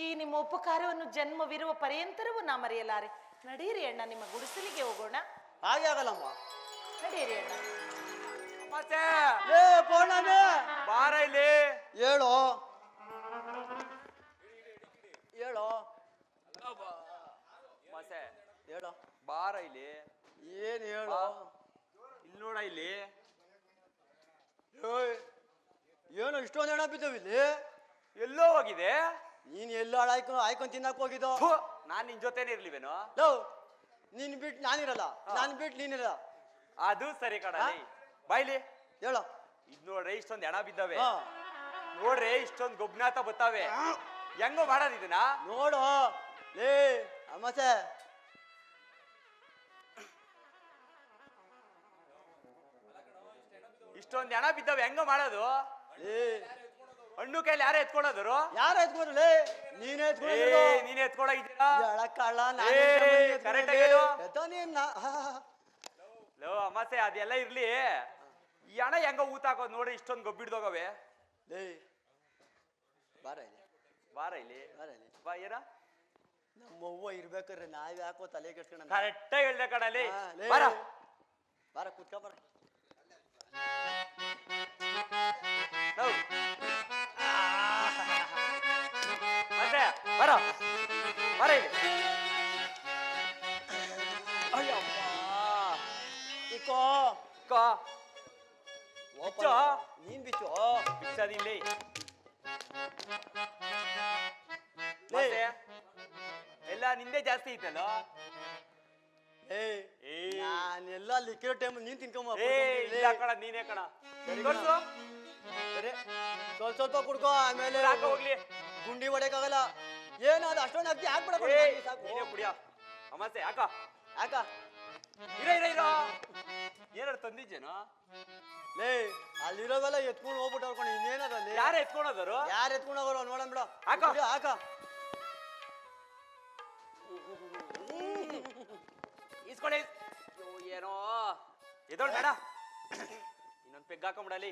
ಈ ನಿಮ್ಮ ಉಪಕಾರವನ್ನು ಜನ್ಮವಿರುವ ಪರ್ಯಂತರವೂ ನಾ ಮರೆಯಲಾರೆ. ನಡೀರಿ ಅಣ್ಣ, ನಿಮ್ಮ ಗುಡಿಸಲಿಗೆ ಹೋಗೋಣ. ಹಾಗೆ ಆಗಲ್ಲಮ್ಮ. ನಡೀರಿ ಅಣ್ಣ. ಏ ಪೌರ್ಣಮಿ ಬಾರ ಇಲ್ಲಿ. ಹೇಳು ಹೇಳು ಮಸೆ ಹೇಳು. ಬಾರ ಇಲ್ಲಿ. ಏನ್ ಹೇಳು? ಇಲ್ಲಿ ನೋಡ ಇಲ್ಲಿ. ಏಯ್, ಏನು ಇಷ್ಟೊಂದು ಹೆಣ ಬಿದ್ದವು ಇಲ್ಲಿ? ಎಲ್ಲೋ ಹೋಗಿದೆ? ನೀನ್ ಎಲ್ಲ ಆಯ್ಕೊಂಡ್ ತಿನ್ನಕ್ ಹೋಗಿದ್ದು? ನಾನ್ ನಿನ್ ಜೊತೆನೇ ಇರ್ಲಿವೇನೋ? ಲವ್, ನೀನ್ ಬಿಟ್ಟು ನಾನಿರಲ್ಲ, ನಾನ್ ಬಿಟ್ಟು ನೀನಿರಲ್ಲ. ಅದು ಸರಿ ಕಣ. ಬಾಯ್ಲಿ ಹೇಳು. ಇದ್ ನೋಡ್ರಿ, ಇಷ್ಟೊಂದ್ ಹೆಣ ಬಿದ್ದಾವೆ. ಹಾ. ನೋಡ್ರಿ, ಇಷ್ಟೊಂದ್ ಗೊಬ್ನಾತ ಬತ್ತಾವೆ. ಹೆಂಗೋ ಮಾಡೋದ್ ಇದನ್ನ? ನೋಡು ಲೇ ಅಮ್ಮಸೆ, ಇಷ್ಟೊಂದ್ ಹೆಣ ಬಿದ್ದಾವೆ, ಹೆಂಗೋ ಮಾಡೋದು? ಲೇ ಹಣ್ಣು ಕೈಲಿ ಯಾರೇ ಎತ್ಕೊಂಡೋದ್ರು? ಯಾರು ಎತ್ಕೊಂಡ್ರಲೇ? ನೀನೇ ಎತ್ಕೊಂಡು ನೀನ್ ಎತ್ಕೊಳಗಿದ್ದೀರಾ? ಎಳಕ್ಕಳ್ಳ ಕರೆಕ್ಟ್ ಹೇಳು. ಲೋ ಅಮಾಸೆ ಅದೆಲ್ಲ ಇರ್ಲಿ, ಈ ಹಣ ಹೆಂಗ ಊತ ಹಾಕೋದ್ ನೋಡಿ ಇಷ್ಟೊಂದು ಗೊಬ್ಬಿಡ್ದೋಗವೆ. ಬಾರ ಇಲ್ಲಿ, ಬಾರ ಇಲ್ಲಿ, ಬಾರ ಇಲ್ಲಿ. ಬಾ ಏನ ನಮ್ಮ ಅವ್ವ ಇರ್ಬೇಕಾದ್ರೆ ನಾವ್ ಯಾಕೋ ತಲೆ ಕೆಡ್ಸ್ಕೊಂಡ. ಕರೆಕ್ಟ್ ಹೇಳ್ದೆ ಕಣಲ್ಲಿ. ಲೇ. ಬಾರ ಬಾರ ಕುತ್ಕ ಬಾರ. ಮತ್ತೆ ಬರ ಬರ ಇಲ್ಲಿ. ಅಯ್ಯಪ್ಪ ಇಕೋ ಕಾ ಬಿಚ್ಚೋ, ನೀನ್ ಬಿಚ್ಚೋ. ಬಿಚ್ಚದಿಲ್ಲಿ. ಲೇ. ಎಲ್ಲ ನಿಂದೆ ಜಾಸ್ತಿ ಐತಲ್ಲ. ನಾನೆಲ್ಲ ಲಿಕ್ಕಿರೋ ಟೈಮ್ ನೀನ್ ತಿನ್ಕೊಂಬ. ಇಲ್ಲ ಕಣ, ನೀನೇ ಕಣ. ತೋರ್ಸು. ಸ್ವಲ್ಪ ಸ್ವಲ್ಪ ಕುಡ್ಕೋ, ಆಮೇಲೆ ಹಾಕ ಹೋಗ್ಲಿ. ಗುಂಡಿ ಹೊಡೆಯಕ್ಕಾಗಲ್ಲ. ಏನು ಅದು ಅಷ್ಟೊಂದು ಹಾಕಿ ಹಾಕ್ಬಿಡ. ನೀನೇ ಕುಡಿಯ. ಅಮಾಸೆ ಹಾಕ ಯಾಕ ಇರ ಇರ ಇರ. ಏನಾರು ತಂದಿದ್ದೇನೋ? ಲೇ ಅಲ್ಲಿರೋವೆಲ್ಲ ಎತ್ಕೊಂಡು ಹೋಗ್ಬಿಟ್ಟು ಅವ್ಕೊಂಡು ಇನ್ನೇನದಲ್ಲಿ. ಯಾರು ಎತ್ಕೊಂಡೋದರು? ಯಾರು ಎತ್ಕೊಂಡು ಹೋಗೋರು ನೋಡೋಣ ಬಿಡ. ಹಾಕ. ಹಾಕ ಇಸ್ಕೊಳ್ಳಿ. ಏನೋ ಎದೋಳ್ ಬೇಡ, ಇನ್ನೊಂದು ಪೆಗ್ ಹಾಕೊಂಬಿಡಲಿ.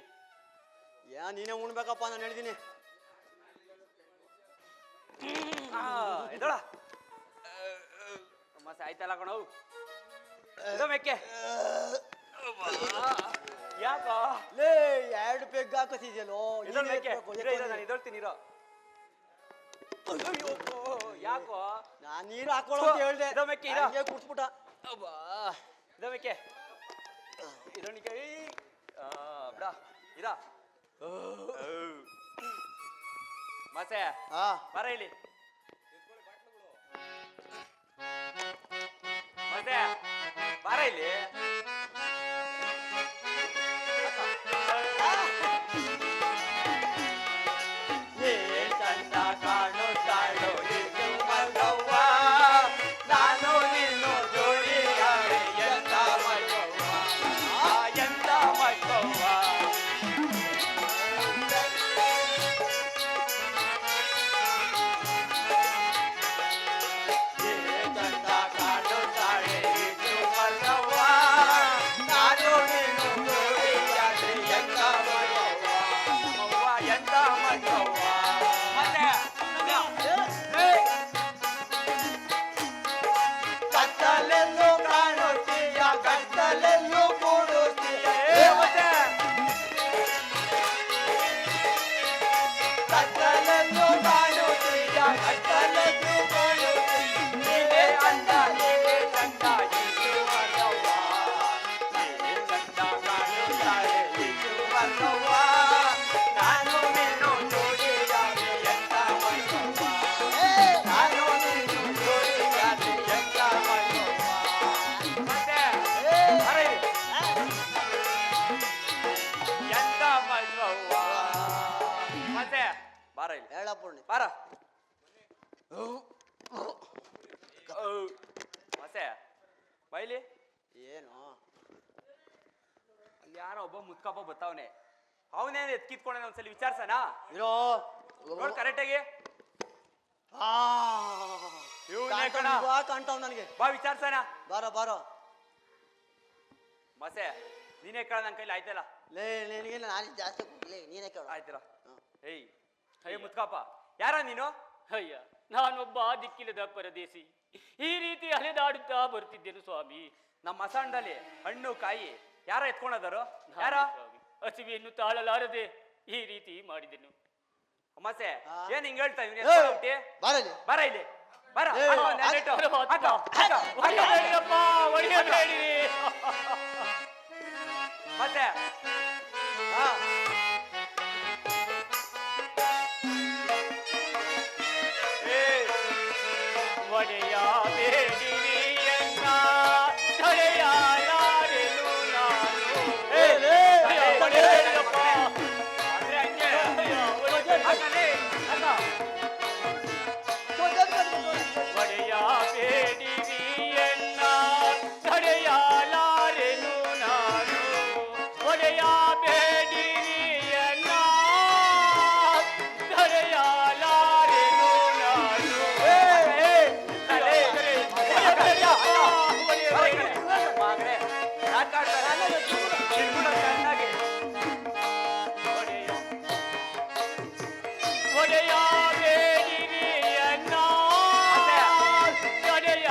ನೀನೇ ಉಣ್ಬೇಕಪ್ಪ ನಾನು ಹೇಳಿದೀನಿ. ಎದೋಳ ಮಸ ಆಯ್ತಲ್ಲ ಕಣವು. ಎದೋ ಮೆಕ್ಕೆ. ಯಾಕ ಲೇ 2 ಪೆಗ್ ಹಾಕತಿದ್ಯಲ್ಲೋ. ಎದೋಳ್ ಮೆಕ್ಕೆ. ನಾನು ಎದೋಳ್ತೀನಿ ಇರೋ. ಯಾಕೋ ನಾನ್ ನೀರು ಹಾಕೊಳ್ಳೋ ಅಂತ ಹೇಳ್ದೆ. ಇದೋ ಮೆಕ್ಕೆ ಇರೋ. ಹಂಗೆ ಕುಡ್ಸ್ಬಿಟ್ಟ. ಇದೋ ಮೆಕ್ಕೆ ಇದೋಣಿಕೆ ಬಿಡ ಇರ. ಮಸೆ ಬರ ಇಲ್ಲಿ. ಮಸೆ ಬರ ಇಲ್ಲಿ. ಚಂದ ಕಾಣುತ್ತಾಳೋ ಇದು ಮಗವ್ವ, ನಾನು ನಿನ್ನು ಜೋಡಿಯಾರೆ ಎಂತ ಮಗವ್ವ, ಎಂತ ಮಗವ್ವ. ಚಂದ ಕಾಣುತ್ತಾಳೆ ಇದು ಮಗವ್ವ, ನಾನು ನಿನ್ನು ಜೋಡಿಯಾರೆ ಎಂತ ಮಗವ್ವ, ಎಂತ ಮಗವ್ವ. ಕತ್ತಲೆಲ್ಲೂ ಕಾಣುತ್ತೀಯ, ಕತ್ತಲೆಲ್ಲೂ ಕೂಡುತ್ತೀಯ. ಕತ್ತಲೆಲ್ಲೂ ಕಾಣುತ್ತೀಯ, ಕತ್ತಲೆಲ್ಲೂ ಕಾಣುತ್ತೀಯ. ನೀವೇ ಅಂದ, ನೀವೇ ಚಂದ, ಇದು ಮಗವ್ವ, ನೀವೇ ಚಂದ ಕಾಣುತ್ತಾರೆ ಇದು ಮಗವ್ವ, ನಾನು ನಿನ್ನು ಜೋಡಿಯಾದೆ ಎಂತ ಮಗವ್ವ, ನಾನು ನಿನ್ನು ಜೋಡಿಯಾದೆ ಎಂತ ಮಗವ್ವ. ಮತ್ತೆ ಬರೀ ಎಂತ ಮಗವ್ವ. ಮತ್ತೆ ಬಾರ ಇಲ್ಲಿ. ಹೇಳಪ್ಪಣ್ಣಿ ಬಾರ. ಮತ್ತೆ ಬೈಲಿ. ಏನು ಅಲ್ಲಿ ಯಾರೋ ಒಬ್ಬ ಮುತ್ಕಪ್ಪ ಬತ್ತಾವನೆ, ಅವನೇನು ಎತ್ಕಿತ್ಕೊಂಡ ಒಂದ್ಸಲಿ ವಿಚಾರ್ಸನಾ? ಇರೋ ನೋಡ್ ಕರೆಕ್ಟಾಗಿ. ಇವ್ನೇ ಕಣ. ಕಾಣ್ತಾವ್ ನನಗೆ. ಬಾ ವಿಚಾರ್ಸನ. ಬಾರೋ ಬಾರೋ. ಮಸೆ ನೀನೇ ಕೇಳ, ನನ್ನ ಕೈಲಿ ಆಯ್ತಲ್ಲ. ಲೇ ನಿನಗೆ ನಾನು ಜಾಸ್ತಿ ಕೊಡ್ಲಿ, ನೀನೇ ಕೇಳು. ಆಯ್ತಿರ. ಏಯ್ ಅಯ್ಯ ಮುತ್ಕಪ್ಪ, ಯಾರ ನೀನು? ಅಯ್ಯ, ನಾನೊಬ್ಬ ದಿಕ್ಕಿಲ್ಲದ ಪರದೇಶಿ. ಈ ರೀತಿ ಅಲೆದಾಡುತ್ತಾ ಬರ್ತಿದ್ದೇನು ಸ್ವಾಮಿ. ನಮ್ಮ ಮಸಾಣದಲ್ಲಿ ಹಣ್ಣು ಕಾಯಿ ಯಾರ ಎತ್ಕೊಂಡದರು? ಯಾರ? ಹಸಿವೆಯನ್ನು ತಾಳಲಾರದೆ ಈ ರೀತಿ ಮಾಡಿದೆನು. ಅಮ್ಮಸೆ ಏನ್ ಹಿಂಗ್ ಹೇಳ್ತಾ ಇವ್ನಿ? ಬಾರ ಇಲ್ಲಿ. ಬರ ಇಲ್ಲಿ, ಬರ. ಒಳ್ಳೆಯಪ್ಪ, ಒಳ್ಳೆಯಬೇಡಿ. ಮತ್ತೆ ಒಡೆಯ ಬೇಡಿಯನ್ನ ತಡೆಯಲಾರೆನು ನಾನು. ಒಡೆಯಪ್ಪ, ಒಡೆಯ ಬೇಡಿಯನ್ನ ತಡೆಯಲಾರೆನು ನಾನು. ಒಡೆಯ ಬೇಡಿಯನ್ನ ಯಾಕೆ ಆಡ್ತಾರೆ ತಿರ್ಗುಡ ಚೆನ್ನಾಗಿ ಒಡೆಯ ಬೇಡಿರಿ ಅನ್ನ ಒಡೆಯ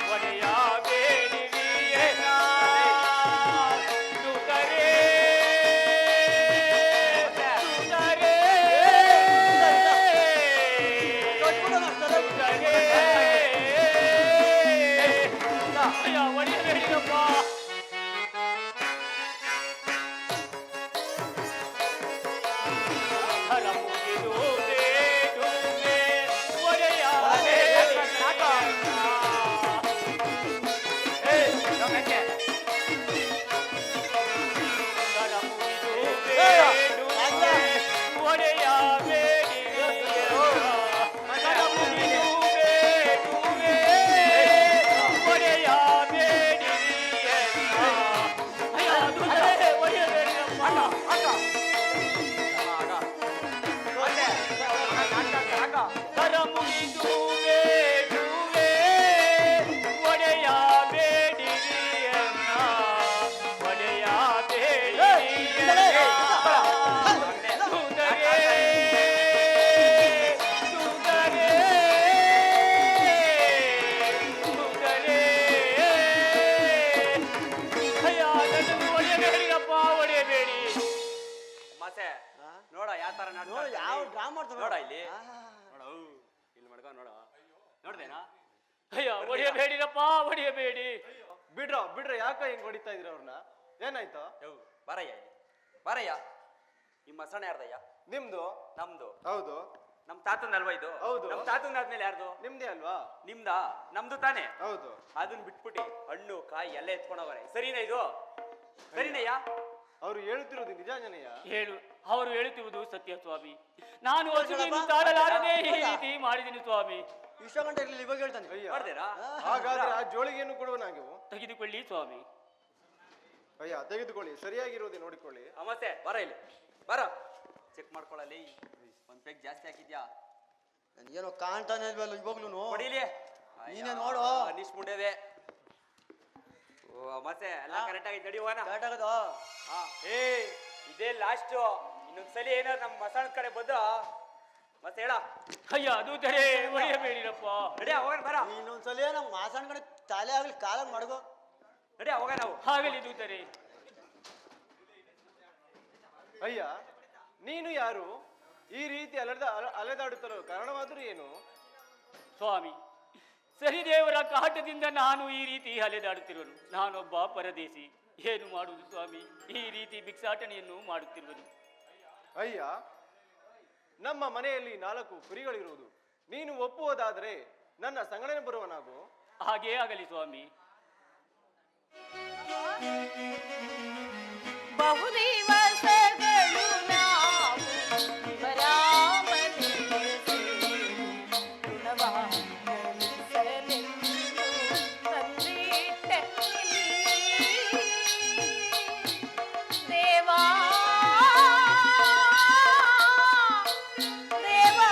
ಒಡೆಯ ಬೇಡಿರಿ ಅನ್ನ ಸುತರೇ ಸುತರೇ ಒಡೆಯಬೇಡಿರಪ್ಪ ಹರ ಮುಗಿದು ಬೇಡುವೆ ಒಡೆಯ ಹರ ಮುಗಿದು ಬೇಡುವೆ ಒಡೆಯ ಬೇಡಿರಿ ಹರ ಮುಗಿದು ಬೇಡುವೆ ಒಡೆಯ ಬೇಡಿರಿ ಒಡೆಯಬೇಡಿರಪ್ಪ ಕರ ಮುಗಿದು ಬೇಡುವೆ ಒಡೆಯ ಬೇಡಿರಿ ಅನ್ನ ಒಡೆಯ ಬೇಡಿರಿ ಸುಂದರೇ ಸುಂದರೇ ಸುಂದರೇ ಅಯ್ಯ ನನ್ನನ್ನು ಒಡೆಯಬೇಡಿರಪ್ಪ ಒಡೆಯಬೇಡಿ ಮತ್ತೆ ನೋಡ ಯಾವ ತರ ನೋಡು ಯಾವ ಡ್ರಾ ಮಾಡ್ತಾನೆ ನೋಡ ಇಲ್ಲಿ ನೋಡ ಇಲ್ಲಿ ಮಡ್ಕ ನೋಡ ನೋಡ್ದೇನಾ ಅಯ್ಯ ಒಡೆಯಬೇಡಿರಪ್ಪ ಒಡೆಯಬೇಡಿ ಬಿಡ್ರ ಯಾಕ ಹಿಂಗ್ ಹೊಡಿತಾ ಇದ್ರಿ ಅವ್ರನ್ನ ಏನಾಯ್ತು ಯೋ ಬಾರಯ್ಯ ಇಲ್ಲಿ ಬಾರಯ್ಯ ಈ ಮಸಣ ಯಾರ್ದಯ್ಯ ನಿಮ್ದು ನಮ್ದು ಹೌದು ನಮ್ ತಾತಂದಲ್ವಾ ಇದು ಹೌದು. ನಮ್ ತಾತಂದಾದ್ಮೇಲೆ ಯಾರ್ದು ನಿಮ್ದೇ ಅಲ್ವಾ ನಿಮ್ದಾ ನಮ್ದು ತಾನೆ ಹೌದು ಅದನ್ನ ಬಿಟ್ಬಿಟ್ಟು ಹಣ್ಣು ಕಾಯಿ ಎಲ್ಲ ಎತ್ಕೊಂಡವರೆ ಸರಿನಾ ಇದು ಸರಿನಯ್ಯ ಅವ್ರು ಹೇಳ್ತಿರೋದು ನಿಜಾಂಜನೇಯ ಹೇಳು ಅವರು ಹೇಳುತ್ತಿರುವುದು ಸತ್ಯ ಸ್ವಾಮಿ ನಾನು ಹಸುವಿನ ತಾಳಲಾರದೆ ಈ ರೀತಿ ಮಾಡಿದ್ದೀನಿ ಸ್ವಾಮಿ ಇಷ್ಟ ಗಂಟೆ ಇರ್ಲಿಲ್ಲ ಇವಾಗ ಹೇಳ್ತಾನೆ ಅಯ್ಯ ಮಾಡ್ದೇರಾ ಹಾಗಾದ್ರೆ ಆ ಜೋಳಿಗೆಯನ್ನು ಕೊಡುವ ನಾವು ತೆಗೆದುಕೊಳ್ಳಿ ಸ್ವಾಮಿ ಅಯ್ಯ ತೆಗೆದುಕೊಳ್ಳಿ ಸರಿಯಾಗಿರೋದೇ ನೋಡಿಕೊಳ್ಳಿ ಅಮಾಸೆ ಬರ ಇಲ್ಲಿ ಬರ ಚೆಕ್ ಮಾಡ್ಕೊಳ್ಳಲಿ ಒಂದ್ ಪೆಗ್ ಜಾಸ್ತಿ ಹಾಕಿದ್ಯಾ ಏನೋ ಕಾಣ್ತಾನೆ ಇಲ್ವಲ್ಲ ಇವಾಗ್ಲೂ ಹೊಡಿಲಿ ನೀನೇ ನೋಡು. ಅನೀಶ್ ಮುಂಡೆದೆ ಓ ಅಮಾಸೆ ಎಲ್ಲ ಕರೆಕ್ಟ್ ಆಗಿ ನಡಿಯೋಣ ಕರೆಕ್ಟ್ ಆಗದ ಏ ಇದೇ ಲಾಸ್ಟ್ ಇನ್ನೊಂದ್ಸಲಿ ಏನಾದ್ರು ನಮ್ಮ ಮಸಾಣದ ಕಡೆ ಬಂದ ಮತ್ತೆ ಹೇಳ ಅಯ್ಯ ದೂತರೇ ಒಡೆಯಬೇಡಿರಪ್ಪ ನಡಿ ಹೋಗೋಣ ಬರ ಇನ್ನೊಂದ್ಸಲ ನಮ್ ಮಾಸಣ ಕಡೆ ತಲೆ ಆಗ್ಲಿ ಕಾಲಾಗ ಮಡಗೋ ನಡಿ ಹೋಗ ನಾವು ಆಗಲಿ ದೂತರೇ ಅಯ್ಯ ನೀನು ಯಾರು ಈ ರೀತಿ ಅಲೆದಾಡುತ್ತಿರೋ ಕಾರಣವಾದರೂ ಏನು ಸ್ವಾಮಿ ಸರಿದೇವರ ಕಾಟದಿಂದ ನಾನು ಈ ರೀತಿ ಅಲೆದಾಡುತ್ತಿರುವನು ನಾನೊಬ್ಬ ಪರದೇಶಿ ಏನು ಮಾಡುವುದು ಸ್ವಾಮಿ ಈ ರೀತಿ ಭಿಕ್ಷಾಟನೆಯನ್ನು ಮಾಡುತ್ತಿರುವನು ಅಯ್ಯ ನಮ್ಮ ಮನೆಯಲ್ಲಿ 4 ಕುರಿಗಳಿರುವುದು ನೀನು ಒಪ್ಪುವುದಾದರೆ ನನ್ನ ಸಂಗಡನೆ ಬರುವನಾಗು ಹಾಗೇ ಆಗಲಿ ಸ್ವಾಮಿ ಬಹುದಿವಸಗಳು ನಾವು ಇವರಾಮನೆಸಿ ಋಣವಾಗಲಿಸಲೆಂದು ತಂದಿಟ್ಟೆ ದೇವಾ ದೇವಾ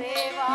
ದೇವಾ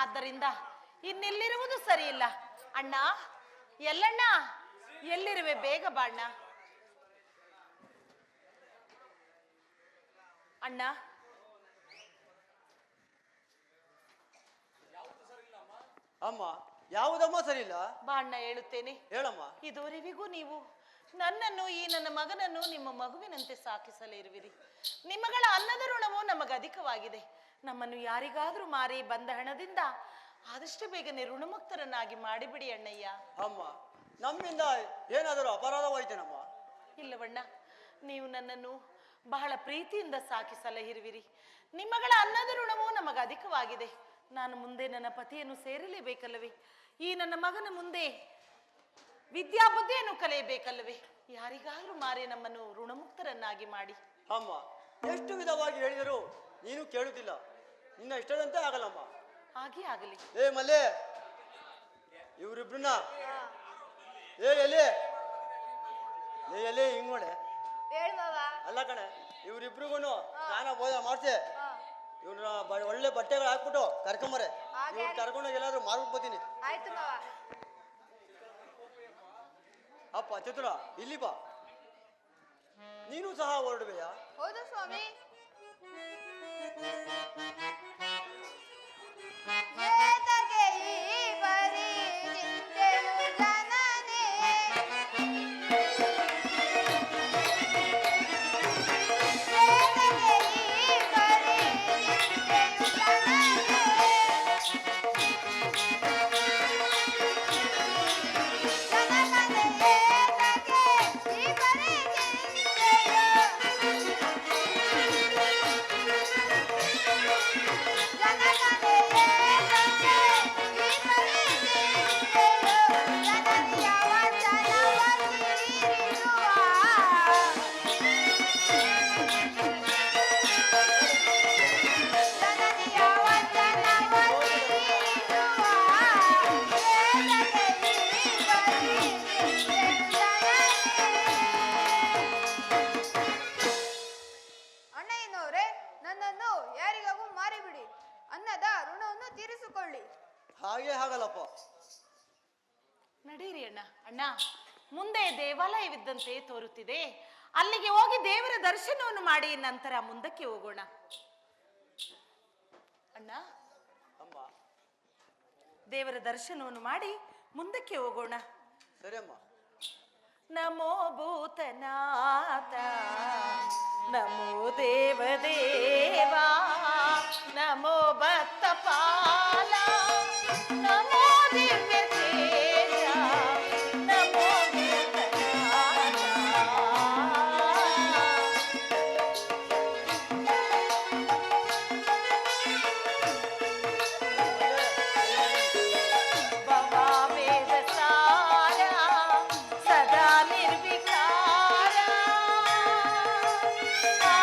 ಆದ್ದರಿಂದ ಇನ್ನೆಲ್ಲಿರುವುದು ಸರಿಯಿಲ್ಲ. ಅಣ್ಣ, ಎಲ್ಲಣ್ಣ, ಎಲ್ಲಿರುವೆ? ಬೇಗ ಬಾಣ್ಣ. ಅಣ್ಣ, ಅಮ್ಮ ಯಾವುದಮ್ಮ ಸರಿ ಇಲ್ಲ? ಬಾಣ್ಣ, ಹೇಳುತ್ತೇನೆ. ಹೇಳಮ್ಮ. ಇದುವರೆವಿಗೂ ನೀವು ನನ್ನನ್ನು, ಈ ನನ್ನ ಮಗನನ್ನು ನಿಮ್ಮ ಮಗುವಿನಂತೆ ಸಾಕಿಸಲೇ ಇರುವಿರಿ. ನಿಮ್ಮಗಳ ಅನ್ನದ ಋಣವು ನಮಗೆ ಅಧಿಕವಾಗಿದೆ. ನಮ್ಮನ್ನು ಯಾರಿಗಾದ್ರೂ ಮಾರಿ ಬಂದ ಹಣದಿಂದ ಆದಷ್ಟು ಬೇಗನೆ ಋಣಮುಕ್ತರನ್ನಾಗಿ ಮಾಡಿಬಿಡಿ ಅಣ್ಣಯ್ಯ. ಅಮ್ಮ, ನಮ್ಮಿಂದ ಏನಾದರೂ ಅಪರಾಧವಾಯ್ತೇನಮ್ಮ? ಇಲ್ಲವಣ್ಣ, ನೀವು ನನ್ನನ್ನು ಬಹಳ ಪ್ರೀತಿಯಿಂದ ಸಾಕಿಸಲಹಿರುವಿರಿ. ನಿಮ್ಮಗಳ ಅನ್ನದ ಋಣವು ನಮಗೆ ಅಧಿಕವಾಗಿದೆ. ನಾನು ಮುಂದೆ ನನ್ನ ಪತಿಯನ್ನು ಸೇರಲೇಬೇಕಲ್ಲವೇ? ಈ ನನ್ನ ಮಗನ ಮುಂದೆ ವಿದ್ಯಾಬುದ್ಧಿಯನ್ನು ಕಲಿಯಬೇಕಲ್ಲವೇ? ಯಾರಿಗಾದ್ರೂ ಮಾರಿ ನಮ್ಮನ್ನು ಋಣಮುಕ್ತರನ್ನಾಗಿ ಮಾಡಿ. ಅಮ್ಮ, ಎಷ್ಟು ವಿಧವಾಗಿ ಹೇಳಿದರೂ ನೀನು ಕೇಳುತ್ತಿಲ್ಲ. ನಿನ್ನ ಇಷ್ಟದಂತೆ ಆಗಲ್ಲಮ್ಮ. ಹಾಗೆ ಆಗಲಿ. ಏ ಮಲ್ಲೆ, ಇವರಿಬ್ರನ್ನ ಎಲ್ಲಿ ಹಿಂಗ್ ನೋಡೆ. ಹೇಳ್ ಮಾವ. ಅಲ್ಲ ಕಣೆ, ಇವ್ರಿಬ್ರಿಗೂ ಸ್ನಾನ ಬೋಧ ಮಾಡ್ಸೆ. ಇವ್ನ ಒಳ್ಳೆ ಬಟ್ಟೆಗಳು ಹಾಕ್ಬಿಟ್ಟು ಕರ್ಕೊಂಬರೆ. ಇವ್ರು ಕರ್ಕೊಂಡೋಗಿ ಎಲ್ಲಾದ್ರೂ ಮಾರ್ಬಿಟ್ಟು ಬರ್ತೀನಿ. ಆಯ್ತು ಮಾವ. ಅಪ್ಪ ಚತುರ, ಇಲ್ಲಿ ಬಾ. ನೀನು ಸಹ ಹೊರಡುವೆಯಾ? ಹೌದು ಸ್ವಾಮಿ. ಏತಕ್ಕೆ ಈ ಬರೀ ಚಿಂತೆಯು ಜನನೇ? ಏತಕ್ಕೆ ಈ ಬರೀ ಚಿಂತೆಯು ಜನನೇ? ಜನಕನೇ ಏತಕ್ಕೆ ಈ ಬರೀ ಚಿಂತೆಯು? ಜನಕನೇ ಏತಕ್ಕೆ ಈ ಬರೀ ಚಿಂತೆಯು? ಜನನಿಯ ವಚನವ ಮೀರಿರುವ ಜನನಿಯ ವಚನವ ಮೀರಿರುವ ಏತಕ್ಕೆ ಈ ಬರೀ ಚಿಂತೆಯು ಜನನೇ? ಅಣ್ಣಯ್ಯನವರೇ, ನನ್ನನ್ನು ಯಾರಿಗಾಗೂ ಮಾರಿಬಿಡಿ. ಅನ್ನದ ಋಣವನ್ನು ತೀರಿಸಿಕೊಳ್ಳಿ. ಹಾಗೆ ಆಗಲ್ಲಪ್ಪ. ನಡೀರಿ ಅಣ್ಣ. ಅಣ್ಣ, ಮುಂದೆ ದೇವಾಲಯವಿದ್ದಂತೆ ತೋರುತ್ತಿದೆ. ಅಲ್ಲಿಗೆ ಹೋಗಿ ದೇವರ ದರ್ಶನವನ್ನು ಮಾಡಿ ನಂತರ ಮುಂದಕ್ಕೆ ಹೋಗೋಣ. ಅಣ್ಣ, ಅಮ್ಮ, ದೇವರ ದರ್ಶನವನ್ನು ಮಾಡಿ ಮುಂದಕ್ಕೆ ಹೋಗೋಣ. ಸರಿ ಅಮ್ಮ. ನಮೋ ಭೂತನಾಥ, ನಮೋ ದೇವದೇವ, ನಮೋ ಭಕ್ತಪಾಲ, ನಮೋ ದಿವ್ಯ ತೇಜ, ನಮೋ ಭೂತನಾಥ. ಭವಾವೇದ ಸಾರ ಸದಾ ನಿರ್ವಿಕಾರ, ಆ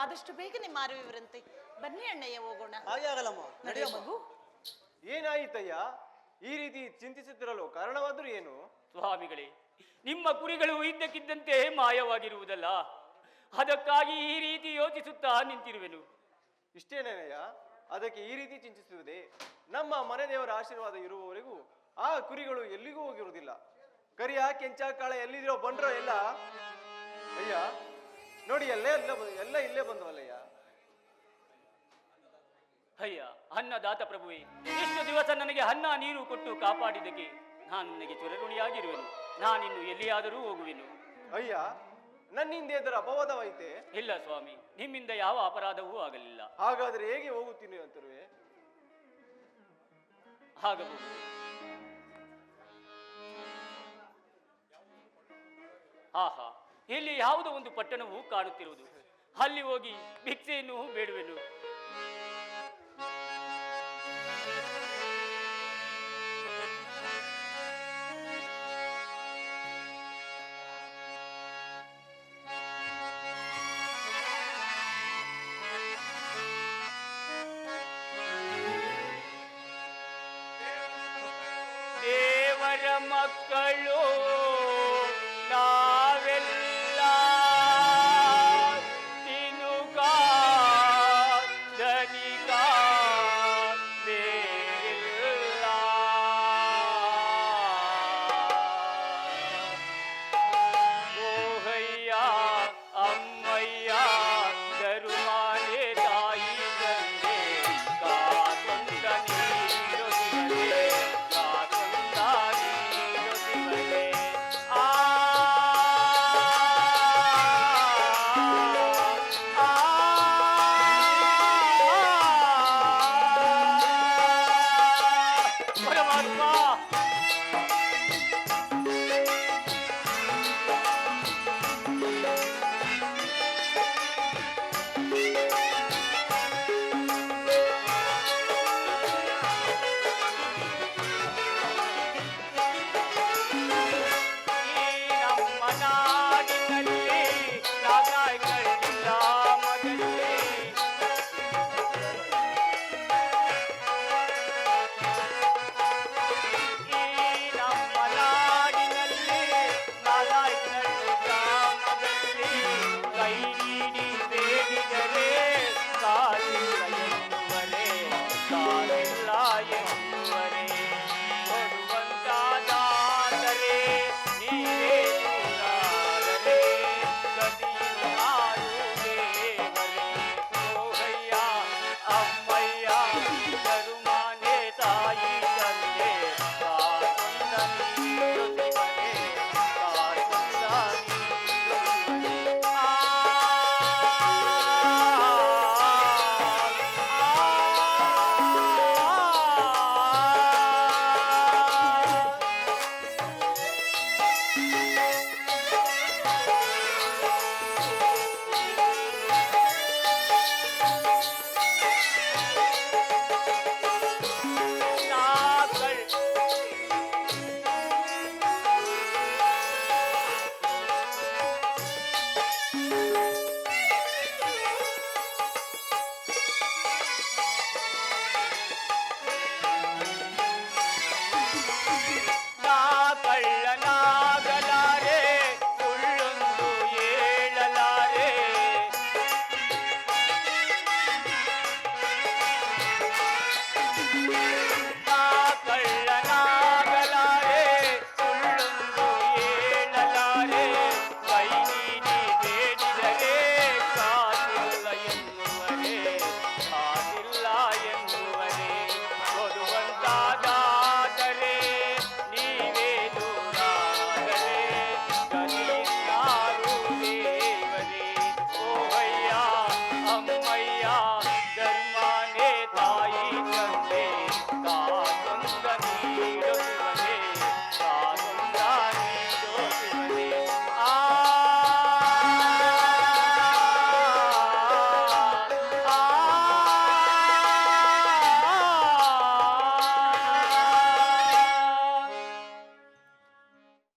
ಆದಷ್ಟು ಬೇಗನೆ ಮಾರುವವರಂತೆ. ಬನ್ನಿ ಅಣ್ಣಯ್ಯ, ಹೋಗೋಣ. ಹಾಗೆ ಆಗಲ್ಲಮ್ಮ, ನಡೆಯ ಮಗು. ಏನಾಯಿತಯ್ಯ? ಈ ರೀತಿ ಚಿಂತಿಸುತ್ತಿರಲು ಕಾರಣವಾದರೂ ಏನು? ಸ್ವಾಮಿಗಳೇ, ನಿಮ್ಮ ಕುರಿಗಳು ಇದ್ದಕ್ಕಿದ್ದಂತೆ ಮಾಯವಾಗಿರುವುದಲ್ಲ, ಅದಕ್ಕಾಗಿ ಈ ರೀತಿ ಯೋಚಿಸುತ್ತಾ ನಿಂತಿರುವೆನು. ಇಷ್ಟೇನೇನಯ್ಯ? ಅದಕ್ಕೆ ಈ ರೀತಿ ಚಿಂತಿಸುವುದೇ? ನಮ್ಮ ಮನೆ ದೇವರ ಆಶೀರ್ವಾದ ಇರುವವರೆಗೂ ಆ ಕುರಿಗಳು ಎಲ್ಲಿಗೂ ಹೋಗಿರುವುದಿಲ್ಲ. ಕರಿಯ ಕೆಂಚ ಕಾಳ ಎಲ್ಲಿದಿರೋ ಬಂಡ್ರೋ ಎಲ್ಲ ಅಯ್ಯ ನೋಡಿ, ಎಲ್ಲ ಇಲ್ಲೇ ಬಂದವಲ್ಲಯ್ಯ. ಅಯ್ಯ ಅನ್ನದಾತ ಪ್ರಭುವೇ, ಇಷ್ಟು ದಿವಸ ನನಗೆ ಅನ್ನ ನೀರು ಕೊಟ್ಟು ಕಾಪಾಡಿದ್ದಕ್ಕೆ ನಾನು ನನಗೆ ಚಿರಋಣಿಯಾಗಿರುವೆನು. ನಾನಿನ್ನು ಎಲ್ಲಿಯಾದರೂ ಹೋಗುವೆನು. ಅಯ್ಯ, ನನ್ನಿಂದ ಇದರ ಅಪವಾದವಾಯಿತೆ? ಇಲ್ಲ ಸ್ವಾಮಿ, ನಿಮ್ಮಿಂದ ಯಾವ ಅಪರಾಧವೂ ಆಗಲಿಲ್ಲ. ಹಾಗಾದ್ರೆ ಹೇಗೆ ಹೋಗುತ್ತೀನಿ ಅಂತರುವೆ? ಆಗಬಹುದು. ಆಹಾ, ಇಲ್ಲಿ ಯಾವುದೋ ಒಂದು ಪಟ್ಟಣವು ಕಾಣುತ್ತಿರುವುದು. ಅಲ್ಲಿ ಹೋಗಿ ಭಿಕ್ಷೆಯನ್ನು ಬೇಡುವೆನು. ದೇವರ ಮಕ್ಕಳು